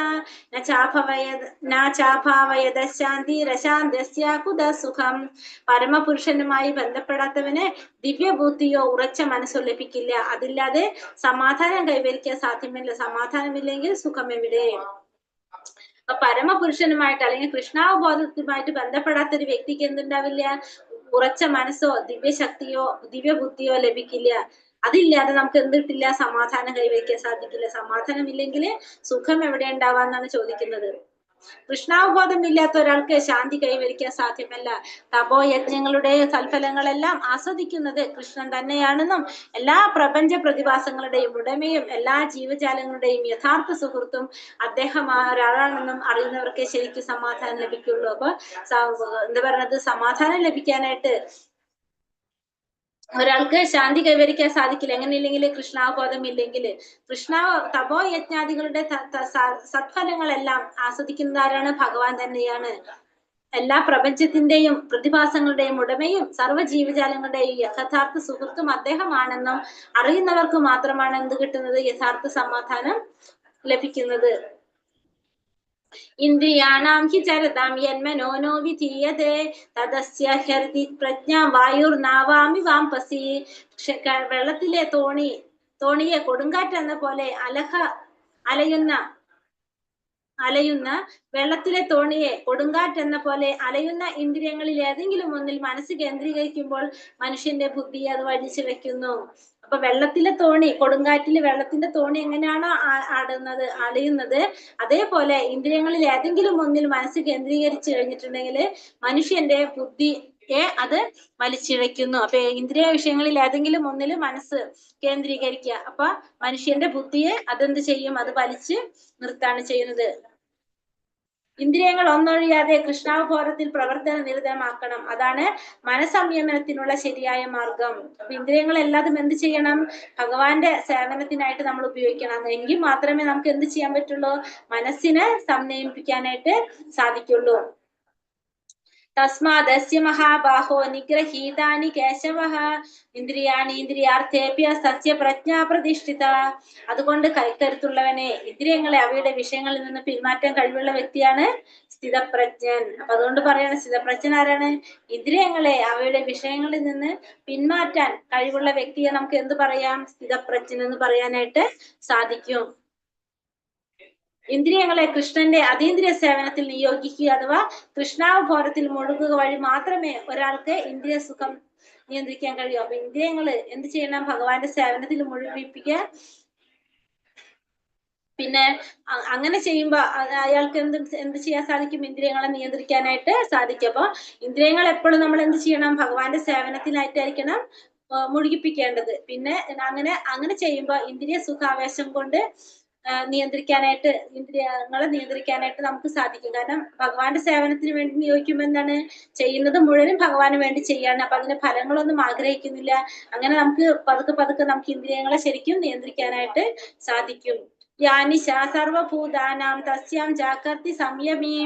ന ചാഭാവയദ ശാന്തിരശാന്തസ്യ കുത സുഖം. പരമപുരുഷനുമായി ബന്ധപ്പെടാത്തവന് ദിവ്യബുദ്ധിയോ ഉറച്ച മനസ്സോ ലഭിക്കില്ല. അതില്ലാതെ സമാധാനം കൈവരിക്കാൻ സാധ്യമല്ല. സമാധാനമില്ലെങ്കിൽ സുഖം എവിടെ? അപ്പൊ പരമപുരുഷനുമായിട്ട് അല്ലെങ്കിൽ കൃഷ്ണാവബോധത്തുമായിട്ട് ബന്ധപ്പെടാത്ത ഒരു വ്യക്തിക്ക് എന്തുണ്ടാവില്ല? ഉറച്ച മനസ്സോ ദിവ്യശക്തിയോ ദിവ്യബുദ്ധിയോ ലഭിക്കില്ല. അതില്ലാതെ നമുക്ക് എന്ത് കിട്ടില്ല? സമാധാനം കൈവരിക്കാൻ സാധിക്കില്ല. സമാധാനം ഇല്ലെങ്കിൽ സുഖം എവിടെ ഉണ്ടാവാന്നാണ് ചോദിക്കുന്നത്. കൃഷ്ണാവബോധം ഇല്ലാത്ത ഒരാൾക്ക് ശാന്തി കൈവരിക്കാൻ സാധ്യമല്ല. തപോയജ്ഞങ്ങളുടെ സൽഫലങ്ങളെല്ലാം ആസ്വദിക്കുന്നത് കൃഷ്ണൻ തന്നെയാണെന്നും എല്ലാ പ്രപഞ്ച പ്രതിഭാസങ്ങളുടെയും ഉടമയും എല്ലാ ജീവജാലങ്ങളുടെയും യഥാർത്ഥ സുഹൃത്തും അദ്ദേഹം ഒരാളാണെന്നും അറിയുന്നവർക്ക് ശരിക്കും സമാധാനം ലഭിക്കുള്ളൂ. അപ്പൊ എന്താ പറയുന്നത്? സമാധാനം ലഭിക്കാനായിട്ട് ഒരാൾക്ക് ശാന്തി കൈവരിക്കാൻ സാധിക്കില്ല. എങ്ങനെയില്ലെങ്കിൽ? കൃഷ്ണാവബോധം ഇല്ലെങ്കിൽ. തപോ യജ്ഞാദികളുടെ സത്ഫലങ്ങളെല്ലാം ആസ്വദിക്കുന്ന ആരാണ്? ഭഗവാൻ തന്നെയാണ്. എല്ലാ പ്രപഞ്ചത്തിന്റെയും പ്രതിഭാസങ്ങളുടെയും ഉടമയും സർവ്വ ജീവജാലങ്ങളുടെയും യഥാർത്ഥ സുഹൃത്തും അദ്ദേഹമാണെന്നും അറിയുന്നവർക്ക് മാത്രമാണ് എന്ത് കിട്ടുന്നത്? യഥാർത്ഥ സമാധാനം ലഭിക്കുന്നത്. ഇന്ദ്രിയാണാം ഹി ചരതാം യന്മനോ വിധീയതേ തദസ്യ ഹൃദി പ്രജ്ഞാ വായുർനാവാമി വാംപസി. വെള്ളത്തിലെ തോണിയെ കൊടുങ്കാറ്റ് എന്ന പോലെ അലയുന്ന വെള്ളത്തിലെ തോണിയെ കൊടുങ്കാറ്റ് എന്ന പോലെ അലയുന്ന ഇന്ദ്രിയങ്ങളിൽ ഏതെങ്കിലും ഒന്നിൽ മനസ്സ് കേന്ദ്രീകരിക്കുമ്പോൾ മനുഷ്യന്റെ ബുദ്ധി അത് വലിച്ചു വെക്കുന്നു. അപ്പൊ വെള്ളത്തിലെ തോണി, കൊടുങ്കാറ്റില് വെള്ളത്തിന്റെ തോണി എങ്ങനെയാണോ അലയുന്നത്, അതേപോലെ ഇന്ദ്രിയങ്ങളിൽ ഏതെങ്കിലും ഒന്നിൽ മനസ്സ് കേന്ദ്രീകരിച്ചു കഴിഞ്ഞിട്ടുണ്ടെങ്കിൽ മനുഷ്യന്റെ ബുദ്ധിയെ അത് വലിച്ചിഴയ്ക്കുന്നു. അപ്പൊ ഇന്ദ്രിയ വിഷയങ്ങളിൽ ഏതെങ്കിലും ഒന്നിൽ മനസ്സ് കേന്ദ്രീകരിക്കുക. അപ്പൊ മനുഷ്യന്റെ ബുദ്ധിയെ അതെന്ത് ചെയ്യും? അത് വലിച്ച് നിർത്താണ് ചെയ്യുന്നത്. ഇന്ദ്രിയങ്ങൾ ഒന്നൊഴിയാതെ കൃഷ്ണാവബോധത്തിൽ പ്രവർത്തന നിരതമാക്കണം. അതാണ് മനസംയമനത്തിനുള്ള ശരിയായ മാർഗം. അപ്പൊ ഇന്ദ്രിയങ്ങൾ എല്ലാതും എന്ത് ചെയ്യണം? ഭഗവാന്റെ സേവനത്തിനായിട്ട് നമ്മൾ ഉപയോഗിക്കണം. എങ്കിൽ മാത്രമേ നമുക്ക് എന്ത് ചെയ്യാൻ പറ്റുള്ളൂ? മനസ്സിനെ സംയമനിപ്പിക്കാനായിട്ട് സാധിക്കുള്ളൂ. തസ്മാദസ്യ മഹാബാഹോ നിഗ്രഹീതാനി കേശവഃ ഇന്ദ്രിയാണി ഇന്ദ്രിയാർത്ഥേഭ്യ സസ്യ പ്രജ്ഞാ പ്രതിഷ്ഠിത. അതുകൊണ്ട് കൈക്കരുത്തുള്ളവനെ, ഇന്ദ്രിയങ്ങളെ അവയുടെ വിഷയങ്ങളിൽ നിന്ന് പിന്മാറ്റാൻ കഴിവുള്ള വ്യക്തിയാണ് സ്ഥിതപ്രജ്ഞൻ. അപ്പൊ അതുകൊണ്ട് പറയാണ്, സ്ഥിതപ്രജ്ഞൻ ആരാണ്? ഇന്ദ്രിയങ്ങളെ അവയുടെ വിഷയങ്ങളിൽ നിന്ന് പിന്മാറ്റാൻ കഴിവുള്ള വ്യക്തിയെ നമുക്ക് എന്ത് പറയാം? സ്ഥിതപ്രജ്ഞൻ എന്ന് പറയാനായിട്ട് സാധിക്കും. ഇന്ദ്രിയങ്ങളെ കൃഷ്ണന്റെ അതീന്ദ്രിയ സേവനത്തിൽ നിയോഗിക്കുക അഥവാ കൃഷ്ണാവബോധത്തിൽ മുഴുകുക വഴി മാത്രമേ ഒരാൾക്ക് ഇന്ദ്രിയ സുഖം നിയന്ത്രിക്കാൻ കഴിയൂ. അപ്പൊ ഇന്ദ്രിയങ്ങള് എന്ത് ചെയ്യണം? ഭഗവാന്റെ സേവനത്തിൽ മുഴുകിപ്പിക്കുക. പിന്നെ അങ്ങനെ ചെയ്യുമ്പോ അയാൾക്ക് എന്ത് ചെയ്യാൻ സാധിക്കും? ഇന്ദ്രിയങ്ങളെ നിയന്ത്രിക്കാനായിട്ട് സാധിക്കും. അപ്പൊ ഇന്ദ്രിയങ്ങൾ എപ്പോഴും നമ്മൾ എന്ത് ചെയ്യണം? ഭഗവാന്റെ സേവനത്തിനായിട്ടായിരിക്കണം മുഴുകിപ്പിക്കേണ്ടത്. പിന്നെ അങ്ങനെ ചെയ്യുമ്പോ ഇന്ദ്രിയ സുഖാവേശം കൊണ്ട് ഇന്ദ്രിയങ്ങളെ നിയന്ത്രിക്കാനായിട്ട് നമുക്ക് സാധിക്കും. കാരണം ഭഗവാന്റെ സേവനത്തിന് വേണ്ടി നിയോഗിക്കുമ്പോൾ എന്താണ് ചെയ്യുന്നത്? മുഴുവനും ഭഗവാന് വേണ്ടി ചെയ്യാണ്. അപ്പൊ അതിന്റെ ഫലങ്ങളൊന്നും ആഗ്രഹിക്കുന്നില്ല. അങ്ങനെ നമുക്ക് പതുക്കെ നമുക്ക് ഇന്ദ്രിയങ്ങളെ ശരിക്കും നിയന്ത്രിക്കാനായിട്ട് സാധിക്കും. യാനിശ സർവഭൂതാനാം തസ്യാം ജാഗ്രതി സംയമീ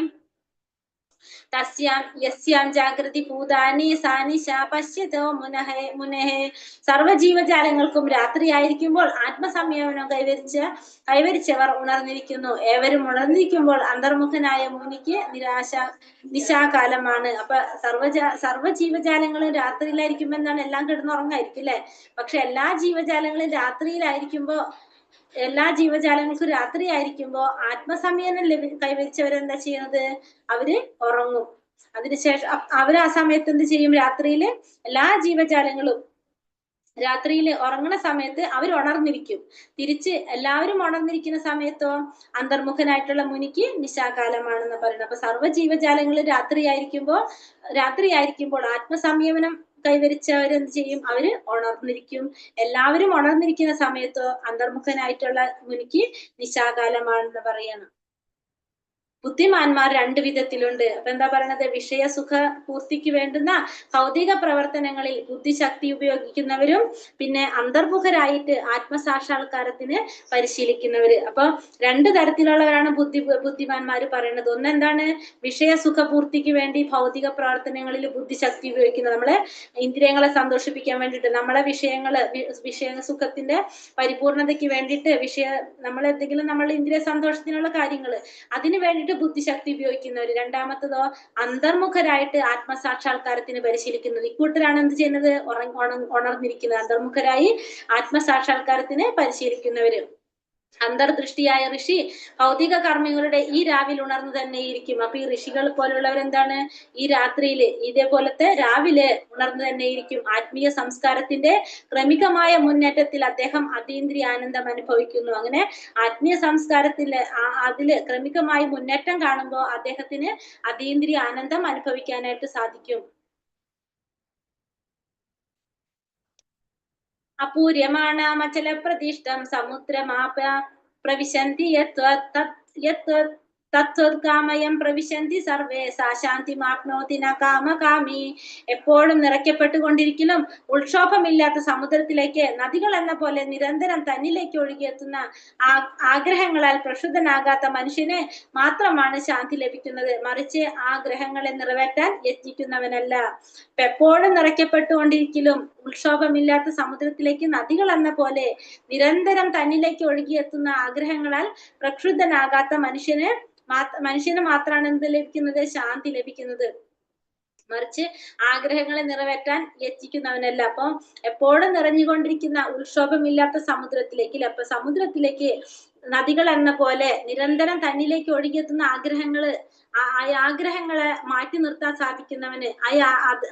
തസ്യാം യസ്യാം ജാഗ്രതി ഭൂതാനി സാനിശ പശ്യതോ മുനഹേ. സർവ്വജീവജാലങ്ങൾക്കും രാത്രിയായിരിക്കുമ്പോൾ ആത്മസംയമനം കൈവരിച്ചവർ ഉണർന്നിരിക്കുന്നു. ഏവരും ഉണർന്നിരിക്കുമ്പോൾ അന്തർമുഖനായ മുനിക്ക് നിശാകാലമാണ്. അപ്പൊ സർവ്വജീവജാലങ്ങളും രാത്രിയിലായിരിക്കുമ്പോ എന്താണ്? എല്ലാം കിടന്നുറങ്ങായിരിക്കും അല്ലെ? പക്ഷെ എല്ലാ ജീവജാലങ്ങളും രാത്രിയിലായിരിക്കുമ്പോ എല്ലാ ജീവജാലങ്ങൾക്കും രാത്രി ആയിരിക്കുമ്പോ ആത്മസംയമനം കൈവരിച്ചവരെന്താ ചെയ്യുന്നത്? അവര് ഉറങ്ങും. അതിനുശേഷം അവര് ആ സമയത്ത് എന്ത് ചെയ്യും? രാത്രിയില് എല്ലാ ജീവജാലങ്ങളും രാത്രിയിൽ ഉറങ്ങുന്ന സമയത്ത് അവർ ഉണർന്നിരിക്കും. തിരിച്ച് എല്ലാവരും ഉണർന്നിരിക്കുന്ന സമയത്തോ അന്തർമുഖനായിട്ടുള്ള മുനിക്ക് നിശാകാലമാണെന്ന് പറയുന്നത്. അപ്പൊ സർവ്വ ജീവജാലങ്ങളും രാത്രിയായിരിക്കുമ്പോൾ ആത്മസംയമനം കൈവരിച്ചവരെന്ത് ചെയ്യും? അവര് ഉണർന്നിരിക്കും. എല്ലാവരും ഉണർന്നിരിക്കുന്ന സമയത്തോ അന്തർമുഖനായിട്ടുള്ള മുനിക്ക് നിശാകാലമാണെന്ന് പറയണം. ബുദ്ധിമാന്മാർ രണ്ടു വിധത്തിലുണ്ട്. അപ്പൊ എന്താ പറയണത്? വിഷയസുഖ പൂർത്തിക്ക് വേണ്ടുന്ന ഭൗതിക പ്രവർത്തനങ്ങളിൽ ബുദ്ധിശക്തി ഉപയോഗിക്കുന്നവരും പിന്നെ അന്തർമുഖരായിട്ട് ആത്മസാക്ഷാത്കാരത്തിന് പരിശീലിക്കുന്നവര്. അപ്പൊ രണ്ടു തരത്തിലുള്ളവരാണ് ബുദ്ധിമാന്മാര് പറയുന്നത്. ഒന്നെന്താണ്? വിഷയസുഖ പൂർത്തിക്ക് വേണ്ടി ഭൗതിക പ്രവർത്തനങ്ങളിൽ ബുദ്ധിശക്തി ഉപയോഗിക്കുന്നത്. നമ്മളെ ഇന്ദ്രിയങ്ങളെ സന്തോഷിപ്പിക്കാൻ വേണ്ടിയിട്ട്, നമ്മളെ വിഷയ സുഖത്തിന്റെ പരിപൂർണതയ്ക്ക് വേണ്ടിയിട്ട് നമ്മളുടെ ഇന്ദ്രിയ സന്തോഷത്തിനുള്ള കാര്യങ്ങൾ അതിനു വേണ്ടിയിട്ട് ബുദ്ധിശക്തി ഉപയോഗിക്കുന്നവർ. രണ്ടാമത്തതോ അന്തർമുഖരായിട്ട് ആത്മസാക്ഷാത്കാരത്തിന് പരിശീലിക്കുന്നത്. ഇക്കൂട്ടരാണ് എന്ത് ചെയ്യുന്നത്? ഉണർന്നിരിക്കുന്നത്. അന്തർമുഖരായി ആത്മസാക്ഷാത്കാരത്തിന് പരിശീലിക്കുന്നവര്. അന്തർദൃഷ്ടിയായ ഋഷി ഭൗതിക കർമ്മങ്ങളുടെ ഈ രാവിലെ ഉണർന്നു തന്നെ ഇരിക്കും. അപ്പൊ ഈ ഋഷികൾ പോലുള്ളവരെന്താണ്? ഈ രാത്രിയില് ഇതേപോലത്തെ രാവിലെ ഉണർന്നു തന്നെ ഇരിക്കും. ആത്മീയ സംസ്കാരത്തിന്റെ ക്രമികമായ മുന്നേറ്റത്തിൽ അദ്ദേഹം അതീന്ദ്രിയ ആനന്ദം അനുഭവിക്കുന്നു. അങ്ങനെ ആത്മീയ സംസ്കാരത്തില് അതില് ക്രമികമായി മുന്നേറ്റം കാണുമ്പോൾ അദ്ദേഹത്തിന് അതീന്ദ്രിയ ആനന്ദം അനുഭവിക്കാനായിട്ട് സാധിക്കും. അപൂര്യമാണമചല പ്രതിഷ്ഠം സമുദ്രമാപ പ്രവിശന്തി തത്വകാമയം പ്രവിശന്തി സർവേ സാശാന്തിമാപ്നോതി ന കാമകാമി. എപ്പോഴും നിറയ്ക്കപ്പെട്ടുകൊണ്ടിരിക്കലും ഉത്ക്ഷോഭമില്ലാത്ത സമുദ്രത്തിലേക്ക് നദികൾ എന്ന പോലെ നിരന്തരം തന്നിലേക്ക് ഒഴുകിയെത്തുന്ന ആഗ്രഹങ്ങളാൽ പ്രക്ഷുബ്ധനാകാത്ത മനുഷ്യന് മാത്രമാണ് ശാന്തി ലഭിക്കുന്നത്. മറിച്ച് ആഗ്രഹങ്ങളെ നിറവേറ്റാൻ യത്നിക്കുന്നവനല്ല. എപ്പോഴും നിറയ്ക്കപ്പെട്ടുകൊണ്ടിരിക്കലും ഉത്ക്ഷോഭമില്ലാത്ത സമുദ്രത്തിലേക്ക് നദികൾ എന്ന പോലെ നിരന്തരം തന്നിലേക്ക് ഒഴുകിയെത്തുന്ന ആഗ്രഹങ്ങളാൽ പ്രക്ഷുബ്ധനാകാത്ത മനുഷ്യന് മാത്രമാണ് എന്ത് ലഭിക്കുന്നത്? ശാന്തി ലഭിക്കുന്നത്. മറിച്ച് ആഗ്രഹങ്ങളെ നിറവേറ്റാൻ യത്നിക്കുന്നവനല്ല. അപ്പം എപ്പോഴും നിറഞ്ഞുകൊണ്ടിരിക്കുന്ന ഉത്ക്ഷോഭമില്ലാത്ത സമുദ്രത്തിലേക്ക് നദികൾ എന്ന പോലെ നിരന്തരം തന്നിലേക്ക് ഒഴുകിയെത്തുന്ന ആഗ്രഹങ്ങളെ മാറ്റി നിർത്താൻ സാധിക്കുന്നവന്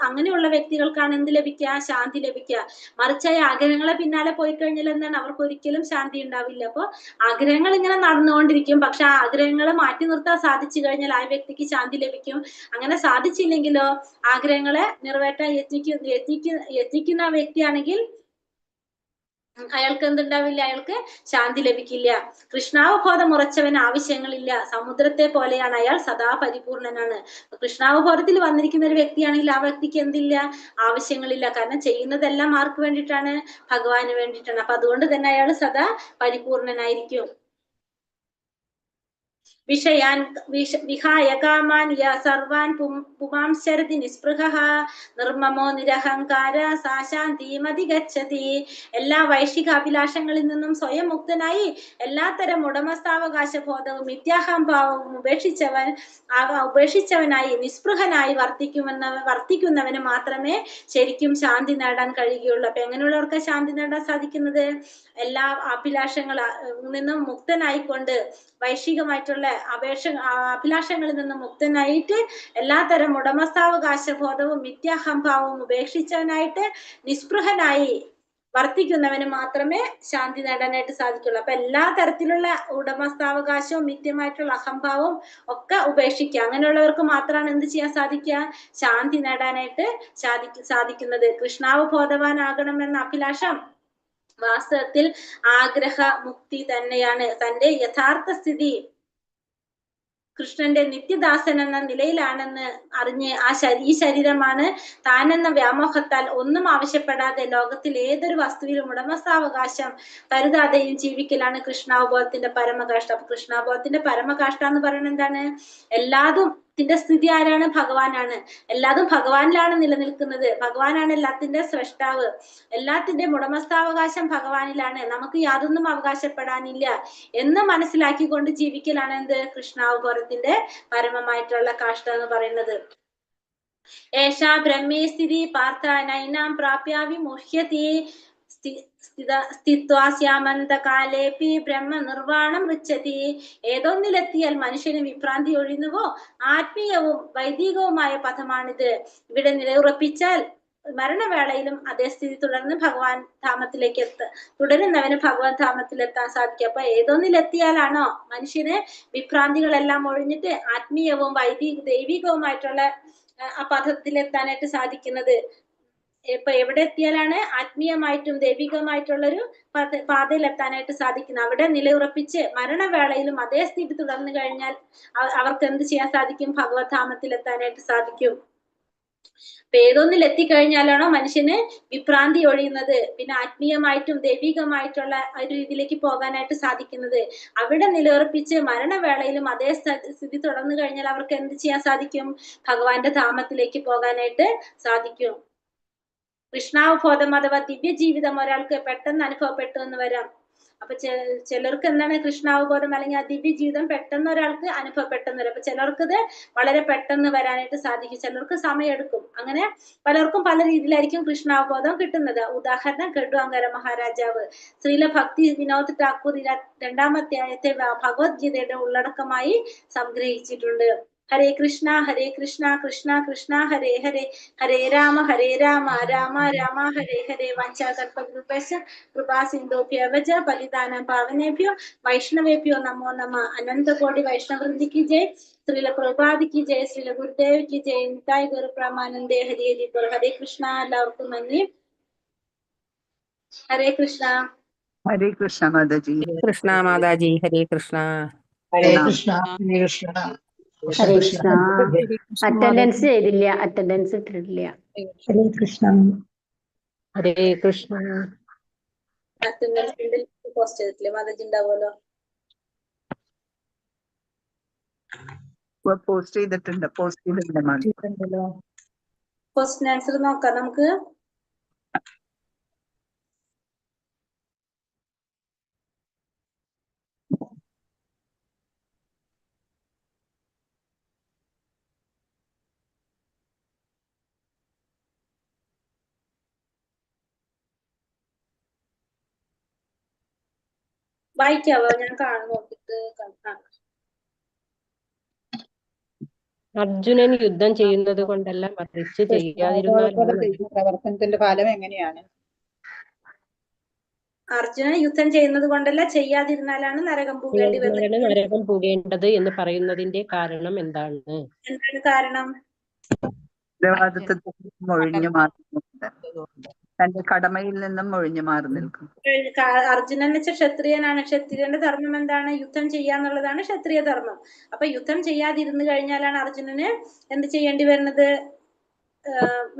അങ്ങനെയുള്ള വ്യക്തികൾക്കാണ് എന്ത് ലഭിക്കുക? ശാന്തി ലഭിക്കുക. മറിച്ച് ആഗ്രഹങ്ങളെ പിന്നാലെ പോയി കഴിഞ്ഞാൽ എന്താണ്? അവർക്ക് ഒരിക്കലും ശാന്തി ഉണ്ടാവില്ല. അപ്പൊ ആഗ്രഹങ്ങൾ ഇങ്ങനെ നടന്നുകൊണ്ടിരിക്കും. പക്ഷെ ആ ആഗ്രഹങ്ങളെ മാറ്റി നിർത്താൻ സാധിച്ചു കഴിഞ്ഞാൽ ആ വ്യക്തിക്ക് ശാന്തി ലഭിക്കും. അങ്ങനെ സാധിച്ചില്ലെങ്കിലോ ആഗ്രഹങ്ങളെ നിറവേറ്റാൻ യത്നിക്കുന്ന വ്യക്തിയാണെങ്കിൽ അയാൾക്ക് എന്തുണ്ടാവില്ല? അയാൾക്ക് ശാന്തി ലഭിക്കില്ല. കൃഷ്ണാവബോധം ഉറച്ചവന് ആവശ്യങ്ങളില്ല. സമുദ്രത്തെ പോലെയാണ് അയാൾ, സദാ പരിപൂർണനാണ്. കൃഷ്ണാവബോധത്തിൽ വന്നിരിക്കുന്ന ഒരു വ്യക്തിയാണെങ്കിൽ ആ വ്യക്തിക്ക് എന്തില്ല? ആവശ്യങ്ങളില്ല. കാരണം ചെയ്യുന്നതെല്ലാം ആർക്ക് വേണ്ടിയിട്ടാണ്? ഭഗവാന് വേണ്ടിയിട്ടാണ്. അപ്പൊ അതുകൊണ്ട് തന്നെ അയാൾ സദാ പരിപൂർണനായിരിക്കും. വിഷയാൻ വിഹായ കാമാൻ സർവാൻ പുമാംശരതി നിസ്പൃഹഃ നിർമ്മമോ നിരഹങ്കാര സാശാന്തിമതി ഗച്ഛതി. എല്ലാ വൈശ്വിക അഭിലാഷങ്ങളിൽ നിന്നും സ്വയം മുക്തനായി എല്ലാത്തരം ഉടമസ്ഥാവകാശ ബോധവും മിഥ്യാഹംഭാവവും ഉപേക്ഷിച്ചവനായി നിസ്പൃഹനായി വർത്തിക്കുന്നവന് മാത്രമേ ശരിക്കും ശാന്തി നേടാൻ കഴിയുകയുള്ളൂ. അപ്പൊ എങ്ങനെയുള്ളവർക്ക് ശാന്തി നേടാൻ സാധിക്കുന്നത്? എല്ലാ അഭിലാഷങ്ങളിൽ നിന്നും മുക്തനായിക്കൊണ്ട് വൈശ്വികമായിട്ടുള്ള അഭിലാഷങ്ങളിൽ നിന്നും മുക്തനായിട്ട് എല്ലാത്തരം ഉടമസ്ഥാവകാശ ബോധവും മിഥ്യാഹംഭാവവും ഉപേക്ഷിച്ചവനായിട്ട് നിസ്പൃഹനായി വർത്തിക്കുന്നവന് മാത്രമേ ശാന്തി നേടാനായിട്ട് സാധിക്കുള്ളൂ. അപ്പൊ എല്ലാ തരത്തിലുള്ള ഉടമസ്ഥാവകാശവും മിഥ്യമായിട്ടുള്ള അഹംഭാവവും ഒക്കെ ഉപേക്ഷിക്കുക. അങ്ങനെയുള്ളവർക്ക് മാത്രമാണ് എന്ത് ചെയ്യാൻ സാധിക്കുക? ശാന്തി നേടാനായിട്ട് സാധിക്കുന്നത്. കൃഷ്ണാവബോധവാനാകണമെന്ന അഭിലാഷം വാസ്തവത്തിൽ ആഗ്രഹ മുക്തി തന്നെയാണ്. തന്റെ യഥാർത്ഥ സ്ഥിതി കൃഷ്ണന്റെ നിത്യദാസൻ എന്ന നിലയിലാണെന്ന് അറിഞ്ഞ് ഈ ശരീരമാണ് താനെന്ന വ്യാമോഹത്താൽ ഒന്നും ആവശ്യപ്പെടാതെ ലോകത്തിൽ ഏതൊരു വസ്തുവിലും ഉടമസ്ഥാവകാശം കരുതാതെയും ജീവിക്കലാണ് കൃഷ്ണാവബോധത്തിന്റെ പരമകാഷ്ഠ. അപ്പൊ കൃഷ്ണാവബോധത്തിന്റെ പരമകാഷ്ഠ എന്ന് പറയുന്നത് എന്താണ്? എല്ലാത്തിന്റെ സ്ഥിതി ആരാണ്? ഭഗവാനാണ്. എല്ലാതും ഭഗവാനിലാണ് നിലനിൽക്കുന്നത്. ഭഗവാനാണ് എല്ലാത്തിന്റെ സ്രഷ്ടാവ്. എല്ലാത്തിന്റെയും ഉടമസ്ഥാവകാശം ഭഗവാനിലാണ്. നമുക്ക് യാതൊന്നും അവകാശപ്പെടാനില്ല എന്ന് മനസ്സിലാക്കിക്കൊണ്ട് ജീവിക്കലാണ് എന്ത്? കൃഷ്ണാവബോധത്തിന്റെ പരമമായിട്ടുള്ള കാഷ്ഠ എന്ന് പറയുന്നത്. ഏഷാ ബ്രഹ്മേ സ്ഥിതി പാർത്ഥ നൈനാം പ്രാപ്യ വിമുഹ്യതി സ്ഥിത്വാസ്യാമന്തകാലേപി ബ്രഹ്മ നിർവാണം ഋച്ഛതി. ഏതൊന്നിലെത്തിയാൽ മനുഷ്യന് വിഭ്രാന്തി ഒഴിയുന്നുവോ ആത്മീയവും വൈദികവുമായ പദമാണിത്. ഇവിടെ നിലയുറപ്പിച്ചാൽ മരണവേളയിലും അതേ സ്ഥിതി തുടർന്ന് ഭഗവാൻ ധാമത്തിലേക്ക് തുടരുന്നവന് ഭഗവാൻ ധാമത്തിലെത്താൻ സാധിക്കും. അപ്പൊ ഏതൊന്നിലെത്തിയാലാണോ മനുഷ്യന് വിഭ്രാന്തികളെല്ലാം ഒഴിഞ്ഞിട്ട് ആത്മീയവും ദൈവികവുമായിട്ടുള്ള ആ പദത്തിലെത്താനായിട്ട് സാധിക്കുന്നത്. ഇപ്പൊ എവിടെ എത്തിയാലാണ് ആത്മീയമായിട്ടും ദൈവികമായിട്ടുള്ളൊരു പാതയിലെത്താനായിട്ട് സാധിക്കുന്നത്. അവിടെ നിലയുറപ്പിച്ച് മരണവേളയിലും അതേ സ്ഥിതി തുടർന്നു കഴിഞ്ഞാൽ അവർക്ക് എന്ത് ചെയ്യാൻ സാധിക്കും? ഭഗവത്ധാമത്തിൽ എത്താനായിട്ട് സാധിക്കും. അപ്പൊ ഏതൊന്നിൽ എത്തിക്കഴിഞ്ഞാലാണോ മനുഷ്യന് വിഭ്രാന്തി ഒഴിയുന്നത്, പിന്നെ ആത്മീയമായിട്ടും ദൈവികമായിട്ടുള്ള ഒരു രീതിയിലേക്ക് പോകാനായിട്ട് സാധിക്കുന്നത്. അവിടെ നിലയുറപ്പിച്ച് മരണവേളയിലും അതേ സ്ഥിതി തുടർന്നു കഴിഞ്ഞാൽ അവർക്ക് എന്ത് ചെയ്യാൻ സാധിക്കും? ഭഗവാന്റെ ധാമത്തിലേക്ക് പോകാനായിട്ട് സാധിക്കും. കൃഷ്ണാവബോധം അഥവാ ദിവ്യ ജീവിതം ഒരാൾക്ക് പെട്ടെന്ന് അനുഭവപ്പെട്ടു എന്ന് വരാം. അപ്പൊ ചിലർക്ക് എന്താണ് കൃഷ്ണാവബോധം അല്ലെങ്കിൽ ആ ദിവ്യ ജീവിതം പെട്ടെന്ന് ഒരാൾക്ക് അനുഭവപ്പെട്ടെന്ന് വരാം. അപ്പൊ ചിലർക്ക് ഇത് വളരെ പെട്ടെന്ന് വരാനായിട്ട് സാധിക്കും, ചിലർക്ക് സമയമെടുക്കും. അങ്ങനെ പലർക്കും പല രീതിയിലായിരിക്കും കൃഷ്ണാവബോധം കിട്ടുന്നത്. ഉദാഹരണം ഖഡ്വാങ്കര മഹാരാജാവ് ശ്രീല ഭക്തി വിനോദ് ഠാക്കൂർ 2-ാം അധ്യായത്തെ ഭഗവത്ഗീതയുടെ ഉള്ളടക്കമായി സംഗ്രഹിച്ചിട്ടുണ്ട്. ഹരേ കൃഷ്ണ കൃഷ്ണ കൃഷ്ണ ഹരേ ഹരേ, ഹരേ രാമ രാമ രാമ ഹരേ ഹരേ. വഞ്ചാകൽപതരുഭ്യശ്ച കൃപാ സിന്ധുഭ്യവ ച പതിതാനാം പാവനേഭ്യോ വൈഷ്ണവേഭ്യോ നമോ നമഃ. അനന്തകോടി വൈഷ്ണവൃന്ദി കി ജയ്. ശ്രീല പ്രഭുപാദ് കി ജയ്. ശ്രീല ഗുരുദേവ് കി ജയ്. നിതായ് ഗുരു പ്രമാനന്ദേ. ഹരി ഹരി ബോൾ. ഹരേ കൃഷ്ണ. എല്ലാവർക്കും നന്ദി. ഹരേ കൃഷ്ണ. ഹരേ കൃഷ്ണ മാതാജി. കൃഷ്ണ മാതാജി. ഹരേ കൃഷ്ണ. ഹരേ കൃഷ്ണ. ഹരേ കൃഷ്ണ. ഹരേ കൃഷ്ണ. അറ്റൻഡൻസ് ചെയ്തില്ല, അറ്റൻഡൻസ് ഇട്ടിട്ടില്ല. ഹരേ കൃഷ്ണ. ഹരേ കൃഷ്ണ. പോസ്റ്റ് ചെയ്തിട്ടില്ലേ മാതാജി? ഉണ്ടാവുമല്ലോ. പോസ്റ്റ് ചെയ്തിട്ടുണ്ട് മാതാജി. ക്വസ്റ്റ്യൻ ആൻസർ നോക്കാം നമുക്ക്. വായിക്കാവോ? ഞാൻ നോക്കിട്ട് അർജുനൻ യുദ്ധം ചെയ്യുന്നത് കൊണ്ടല്ല മറിച്ച് ചെയ്യാതിരുന്നാൽ പ്രവർത്തനത്തിന്റെ ഫലം എങ്ങനെയാണ്? അർജുനൻ യുദ്ധം ചെയ്യുന്നത് കൊണ്ടല്ല ചെയ്യാതിരുന്നാലാണ് നരകം പോകേണ്ടി വരുന്നത്. നരകം പോകേണ്ടത് എന്ന് പറയുന്നതിന്റെ കാരണം എന്താണ്? എന്താണ് കാരണം? ഒഴിഞ്ഞു മാറുന്നുണ്ട്, തന്റെ കടമയിൽ നിന്നും ഒഴിഞ്ഞു മാറി നിൽക്കും. അർജുനൻ എന്ന് വെച്ചാൽ ക്ഷത്രിയനാണ്. ക്ഷത്രിയന്റെ ധർമ്മം എന്താണ്? യുദ്ധം ചെയ്യാന്നുള്ളതാണ് ക്ഷത്രിയ ധർമ്മം. അപ്പൊ യുദ്ധം ചെയ്യാതിരുന്നു കഴിഞ്ഞാലാണ് അർജുനന് എന്ത് ചെയ്യേണ്ടി വരുന്നത്?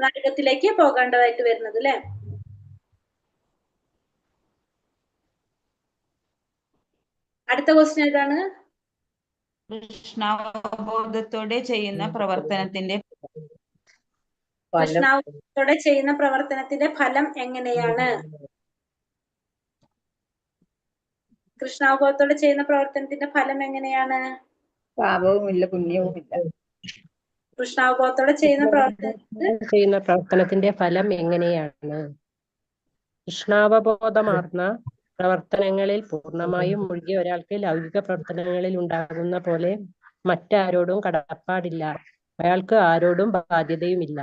നരകത്തിലേക്ക് പോകേണ്ടതായിട്ട് വരുന്നത് അല്ലെ? അടുത്ത ക്വസ്റ്റ്യൻ ഏതാണ്? കൃഷ്ണാവബോധത്തോടെ ചെയ്യുന്ന പ്രവർത്തനത്തിന്റെ ഫലം എങ്ങനെയാണ്? കൃഷ്ണാവബോധത്തോടെ ചെയ്യുന്ന പ്രവർത്തനത്തിന്റെ ഫലം എങ്ങനെയാണ്? പാപവുമില്ല, പുണ്യവുമില്ല. കൃഷ്ണാവബോധത്തോടെ ചെയ്യുന്ന പ്രവർത്തനത്തിന്റെ ഫലം എങ്ങനെയാണ്? കൃഷ്ണാവബോധമാർന്ന പ്രവർത്തനങ്ങളിൽ പൂർണ്ണമായും മുഴുകിയ ഒരാൾക്ക് ലൗകിക പ്രവർത്തനങ്ങളിൽ ഉണ്ടാകുന്ന പോലെ മറ്റാരോടും കടപ്പാടില്ല. അയാൾക്ക് ആരോടും ബാധ്യതയുമില്ല.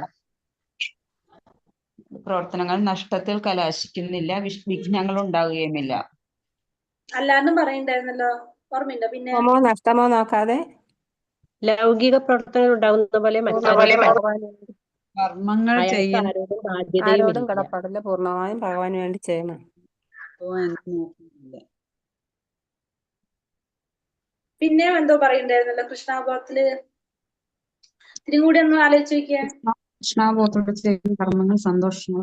പ്രവർത്തനങ്ങൾ നഷ്ടത്തിൽ കലാശിക്കുന്നില്ല, വിഘ്നങ്ങൾ ഉണ്ടാവുകയുമില്ല. അല്ലാന്നും പറയണ്ടായിരുന്നല്ലോ, ഓർമ്മയുണ്ടോ? പിന്നെ നഷ്ടമോ നോക്കാതെ ലൗകിക പ്രവർത്തനങ്ങൾ ഉണ്ടാകുന്ന പോലെ കർമ്മങ്ങൾ ആരോടും കടപ്പാടില്ല, പൂർണ്ണമായും ഭഗവാന് വേണ്ടി ചെയ്യണം. പിന്നെ എന്തോ പറയണ്ടായിരുന്നല്ലോ കൃഷ്ണാവബോധത്തില്? ഇത്തിരി കൂടി ഒന്ന് ആലോചിച്ച് നോക്കിയേ. കൃഷ്ണാവബോധത്തോടെ ചെയ്യുന്ന കർമ്മങ്ങൾ സന്തോഷങ്ങൾ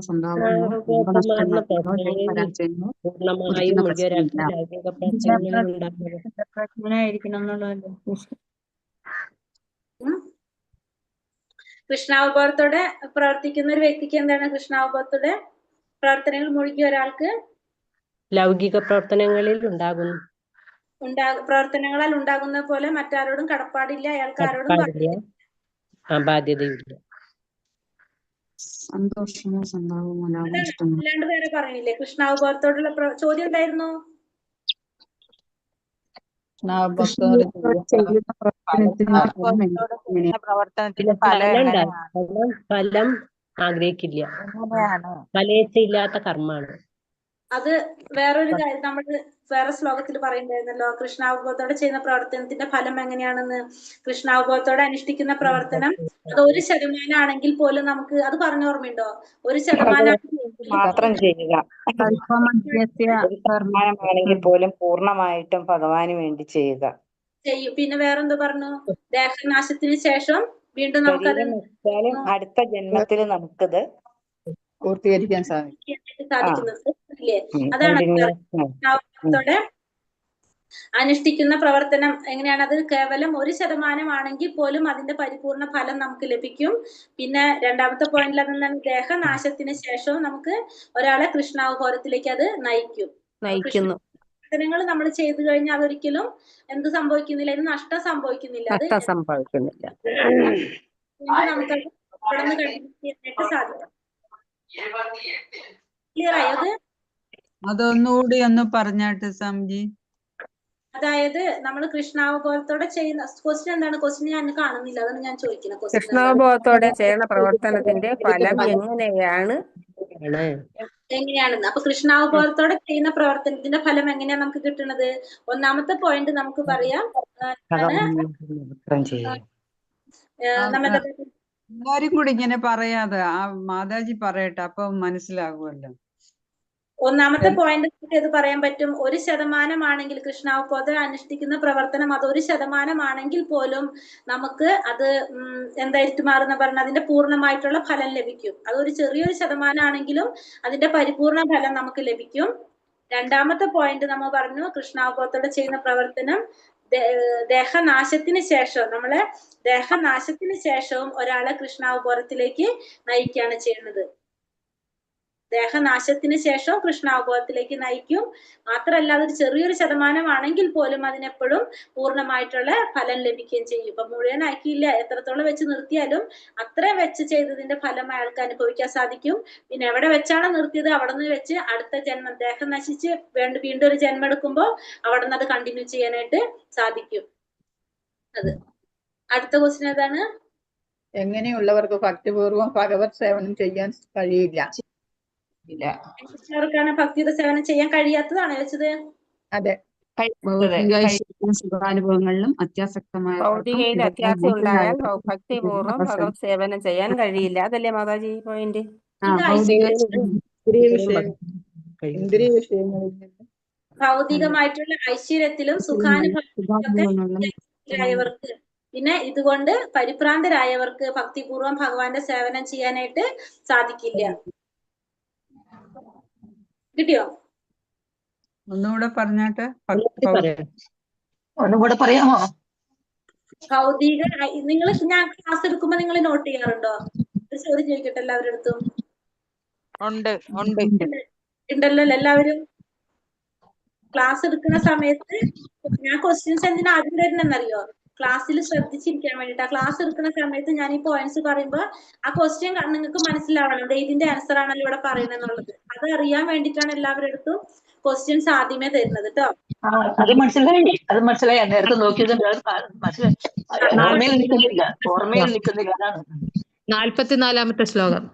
കൃഷ്ണാവബോധത്തോടെ പ്രവർത്തിക്കുന്ന ഒരു വ്യക്തിക്ക് എന്താണ്? കൃഷ്ണാവബോധത്തോടെ പ്രവർത്തനങ്ങൾ മുഴുകിയ ഒരാൾക്ക് ലൗകിക പ്രവർത്തനങ്ങളിൽ പ്രവർത്തനങ്ങളാൽ ഉണ്ടാകുന്ന പോലെ മറ്റാരോടും കടപ്പാടില്ല, അയാൾക്ക് ആരോടും ബാധ്യതയില്ല. സന്തോഷമോ സന്താപമോ അതാണ് ലാഭനഷ്ടമോ അല്ലാണ്ട് വേറെ പറയണില്ലേ? കൃഷ്ണാവബോധത്തോടുള്ള ചോദ്യം എന്തായിരുന്നു? കൃഷ്ണഭക്തോട് ചെയ്യുന്ന പ്രവർത്തനത്തിന്റെ ഫലം എങ്ങനെയാണ്? പ്രവർത്തനത്തിന്റെ ഫലം എങ്ങനെയാണ്? ഫലം ആഗ്രഹിക്കില്ല. എങ്ങനെയാണ്? ഫലേച്ഛയില്ലാത്ത കർമ്മാണ്. അത് വേറൊരു കാര്യം നമ്മൾ വേറെ ശ്ലോകത്തിൽ പറയുന്നുണ്ടായിരുന്നല്ലോ, കൃഷ്ണാവബോധത്തോടെ ചെയ്യുന്ന പ്രവർത്തനത്തിന്റെ ഫലം എങ്ങനെയാണെന്ന്. കൃഷ്ണാവബോധത്തോടെ അനുഷ്ഠിക്കുന്ന പ്രവർത്തനം അത് 1% ആണെങ്കിൽ പോലും നമുക്ക് അത് പറഞ്ഞ ഓർമ്മയുണ്ടോ? 1% മാത്രം ചെയ്യുക. അല്പമധ്യസ്യ ആണെങ്കിൽ പോലും പൂർണ്ണമായിട്ടും ഭഗവാന് വേണ്ടി ചെയ്യുക. ചെയ്യും. പിന്നെ വേറെന്തോ പറഞ്ഞു? ദേഹനാശത്തിന് ശേഷം വീണ്ടും നമുക്കത് ശരീരം നശിച്ചാലും അടുത്ത ജന്മത്തിൽ നമുക്കത് പൂർത്തീകരിക്കാൻ സാധിക്കും. സാധിക്കുന്നത് ഇല്ലേ? അതാണ് കൃഷ്ണാവബോധത്തോടെ അനുഷ്ഠിക്കുന്ന പ്രവർത്തനം എങ്ങനെയാണ്? അത് കേവലം 1% ആണെങ്കിൽ പോലും അതിന്റെ പരിപൂർണ ഫലം നമുക്ക് ലഭിക്കും. പിന്നെ രണ്ടാമത്തെ പോയിന്റിൽ അതെന്താണ്? ദേഹനാശത്തിന് ശേഷവും നമുക്ക് ഒരാളെ കൃഷ്ണാവബോധത്തിലേക്ക് അത് നയിക്കുന്നു. പ്രവർത്തനങ്ങൾ നമ്മൾ ചെയ്തു കഴിഞ്ഞാൽ അതൊരിക്കലും എന്ത് സംഭവിക്കുന്നില്ല? ഇത് നഷ്ടം സംഭവിക്കുന്നില്ല. അത് നമുക്കത് തുടർന്ന് കഴിഞ്ഞിട്ട് സാധിക്കും. ക്ലിയർ ആയോ? അത് അതൊന്നുകൂടി ഒന്ന് പറഞ്ഞാട്ട് സംജി. അതായത് നമ്മൾ കൃഷ്ണാവബോധത്തോടെ ചെയ്യുന്ന ക്വസ്റ്റ്യൻ എന്താണ്? ക്വസ്റ്റ്യൻ ഞാൻ കാണുന്നില്ല, അതാണ് ഞാൻ ചോദിക്കുന്നത്. കൃഷ്ണാവബോധത്തോടെ ചെയ്യുന്ന പ്രവർത്തനത്തിന്റെ ഫലം എങ്ങനെയാണെന്ന്. അപ്പൊ കൃഷ്ണാവബോധത്തോടെ ചെയ്യുന്ന പ്രവർത്തനത്തിന്റെ ഫലം എങ്ങനെയാ നമുക്ക് കിട്ടുന്നത്? ഒന്നാമത്തെ പോയിന്റ് നമുക്ക് പറയാം. എല്ലാരും കൂടി ഇങ്ങനെ പറയാതെ ആ മാതാജി പറയട്ടെ, അപ്പൊ മനസ്സിലാകുമല്ലോ. ഒന്നാമത്തെ പോയിന്റ് നമുക്ക് ഏത് പറയാൻ പറ്റും? 1% ആണെങ്കിൽ കൃഷ്ണാവബോധം അനുഷ്ഠിക്കുന്ന പ്രവർത്തനം അത് 1% ആണെങ്കിൽ പോലും നമുക്ക് അത് എന്തായിട്ട് മാറുന്ന പറഞ്ഞാൽ അതിന്റെ പൂർണ്ണമായിട്ടുള്ള ഫലം ലഭിക്കും. അതൊരു ചെറിയൊരു ശതമാനമാണെങ്കിലും അതിന്റെ പരിപൂർണ ഫലം നമുക്ക് ലഭിക്കും. രണ്ടാമത്തെ പോയിന്റ് നമ്മൾ പറഞ്ഞു, കൃഷ്ണാവബോധത്തോടെ ചെയ്യുന്ന പ്രവർത്തനം ദേഹനാശത്തിന് ശേഷവും ഒരാളെ കൃഷ്ണാവബോധത്തിലേക്ക് നയിക്കുകയാണ് ചെയ്യുന്നത്. ദേഹനാശത്തിന് ശേഷം കൃഷ്ണാവബോധത്തിലേക്ക് നയിക്കും. മാത്രമല്ല അതൊരു ചെറിയൊരു ശതമാനമാണെങ്കിൽ പോലും അതിനെപ്പോഴും പൂർണ്ണമായിട്ടുള്ള ഫലം ലഭിക്കുകയും ചെയ്യും. ഇപ്പൊ മുഴുവനാക്കിയില്ല, എത്രത്തോളം വെച്ച് നിർത്തിയാലും അത്രയും വെച്ച് ചെയ്തതിന്റെ ഫലം അയാൾക്ക് അനുഭവിക്കാൻ സാധിക്കും. പിന്നെ എവിടെ വെച്ചാണ് നിർത്തിയത് അവിടെ നിന്ന് വെച്ച് അടുത്ത ജന്മം ദേഹം നശിച്ച് വീണ്ടും ഒരു ജന്മം എടുക്കുമ്പോൾ അവിടെ നിന്ന് അത് കണ്ടിന്യൂ ചെയ്യാനായിട്ട് സാധിക്കും. അത് അടുത്ത ക്വസ്റ്റ്യൻ ഏതാണ്? എങ്ങനെയുള്ളവർക്ക് ഭക്തിപൂർവ്വം ഭഗവത് സേവനം ചെയ്യാൻ കഴിയില്ല? എല്ലാവർക്കാണ് ഭക്തിയുടെ സേവനം ചെയ്യാൻ കഴിയാത്തതാണ് വെച്ചത്. അതെ, സുഖാനുഭവങ്ങളിലും അത്യാസക്തമായ ഭൗതികയിൽ അത്യാസം ഉണ്ടായാൽ ഭക്തിപൂർവ്വം ഭഗവത് സേവനം ചെയ്യാൻ കഴിയില്ല. അതല്ലേ മാതാജി പോയിന്റ്? ഇന്ദ്രിയ വിഷയങ്ങളിൽ ഭൗതികമായിട്ടുള്ള ഐശ്വര്യത്തിലും സുഖാനുഭവത്തിലായവർക്ക് പിന്നെ ഇതുകൊണ്ട് പരിഭ്രാന്തരായവർക്ക് ഭക്തിപൂർവ്വം ഭഗവാന്റെ സേവനം ചെയ്യാനായിട്ട് സാധിക്കില്ല. കിട്ടിയോ? ഒന്നുകൂടെ പറഞ്ഞാട്ട്. ഒന്നുകൂടെ പറയാമോ? ഭൗതിക നിങ്ങൾ ഞാൻ ക്ലാസ് എടുക്കുമ്പോ നിങ്ങൾ നോട്ട് ചെയ്യാറുണ്ടോ? ഒരു ചോദ്യം ചോദിക്കട്ടെ എല്ലാവരുടെ അടുത്തും. ഉണ്ടല്ലോ എല്ലാവരും. ക്ലാസ് എടുക്കുന്ന സമയത്ത് ഞാൻ ക്വസ്റ്റ്യൻസ് എന്തിനാ ആദ്യം തരുന്നെന്നറിയോ? ക്ലാസ്സിൽ ശ്രദ്ധിച്ചിരിക്കാൻ വേണ്ടിട്ട്. ആ ക്ലാസ് എടുക്കുന്ന സമയത്ത് ഞാൻ ഈ പോയിന്റ്സ് പറയുമ്പോ ആ ക്വസ്റ്റ്യൻ നിങ്ങൾക്ക് മനസ്സിലാവണം, ഇതിന്റെ ആൻസർ ആണല്ലോ ഇവിടെ പറയുന്നത്. അത് അറിയാൻ വേണ്ടിയിട്ടാണ് എല്ലാവരുടെ അടുത്തും ക്വസ്റ്റ്യൻസ് ആദ്യമേ തരുന്നത് കേട്ടോ. അത് മനസ്സിലായി. നേരത്തെ നോക്കിയത് ഓർമ്മയിൽ നിൽക്കുന്നില്ല. അതാണ് 44-ാമത്തെ ശ്ലോകം.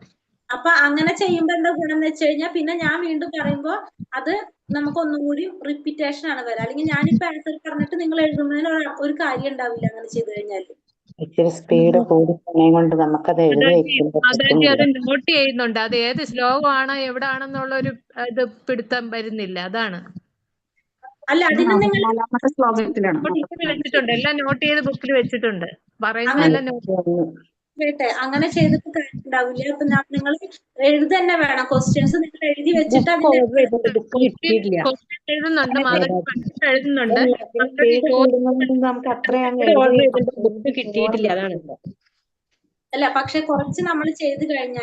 അപ്പൊ അങ്ങനെ ചെയ്യുമ്പോ എന്താ ഗുണം എന്ന് വെച്ച് കഴിഞ്ഞാൽ പിന്നെ ഞാൻ വീണ്ടും പറയുമ്പോ അത് നമുക്ക് ഒന്നും കൂടി റിപ്പീറ്റേഷൻ ആണ് വരാം. അല്ലെങ്കിൽ ഞാനിപ്പോ ആൻസർ പറഞ്ഞിട്ട് നിങ്ങൾ എഴുതുന്നതിന് ഒരു കാര്യം ഉണ്ടാവില്ല അങ്ങനെ ചെയ്തു കഴിഞ്ഞാൽ. സ്പീഡ് കൂടി കൊണ്ട് നമുക്കത് അത് നോട്ട് ചെയ്യുന്നുണ്ട്. അത് ഏത് ശ്ലോകമാണോ എവിടാണെന്നുള്ള ഒരു ഇത് പിടുത്തം വരുന്നില്ല. അതാണ്. അല്ല, അതിന് നിങ്ങൾ വെച്ചിട്ടുണ്ട്, എല്ലാം നോട്ട് ചെയ്ത് ബുക്കിൽ വെച്ചിട്ടുണ്ട്. പറയുന്നതെല്ലാം നോട്ട് കേട്ടെ. അങ്ങനെ ചെയ്തിട്ട് കാര്യമുണ്ടാവില്ല. അപ്പൊ നിങ്ങൾ എഴുതന്നെ വേണം. ക്വസ്റ്റ്യൻസ് നിങ്ങൾ എഴുതി വെച്ചിട്ട് എഴുതുന്നുണ്ട്. നമുക്ക് അത്രയാണ് കിട്ടിയിട്ടില്ല. അതാണ്. അല്ല, പക്ഷെ കുറച്ച് നമ്മൾ ചെയ്ത് കഴിഞ്ഞാൽ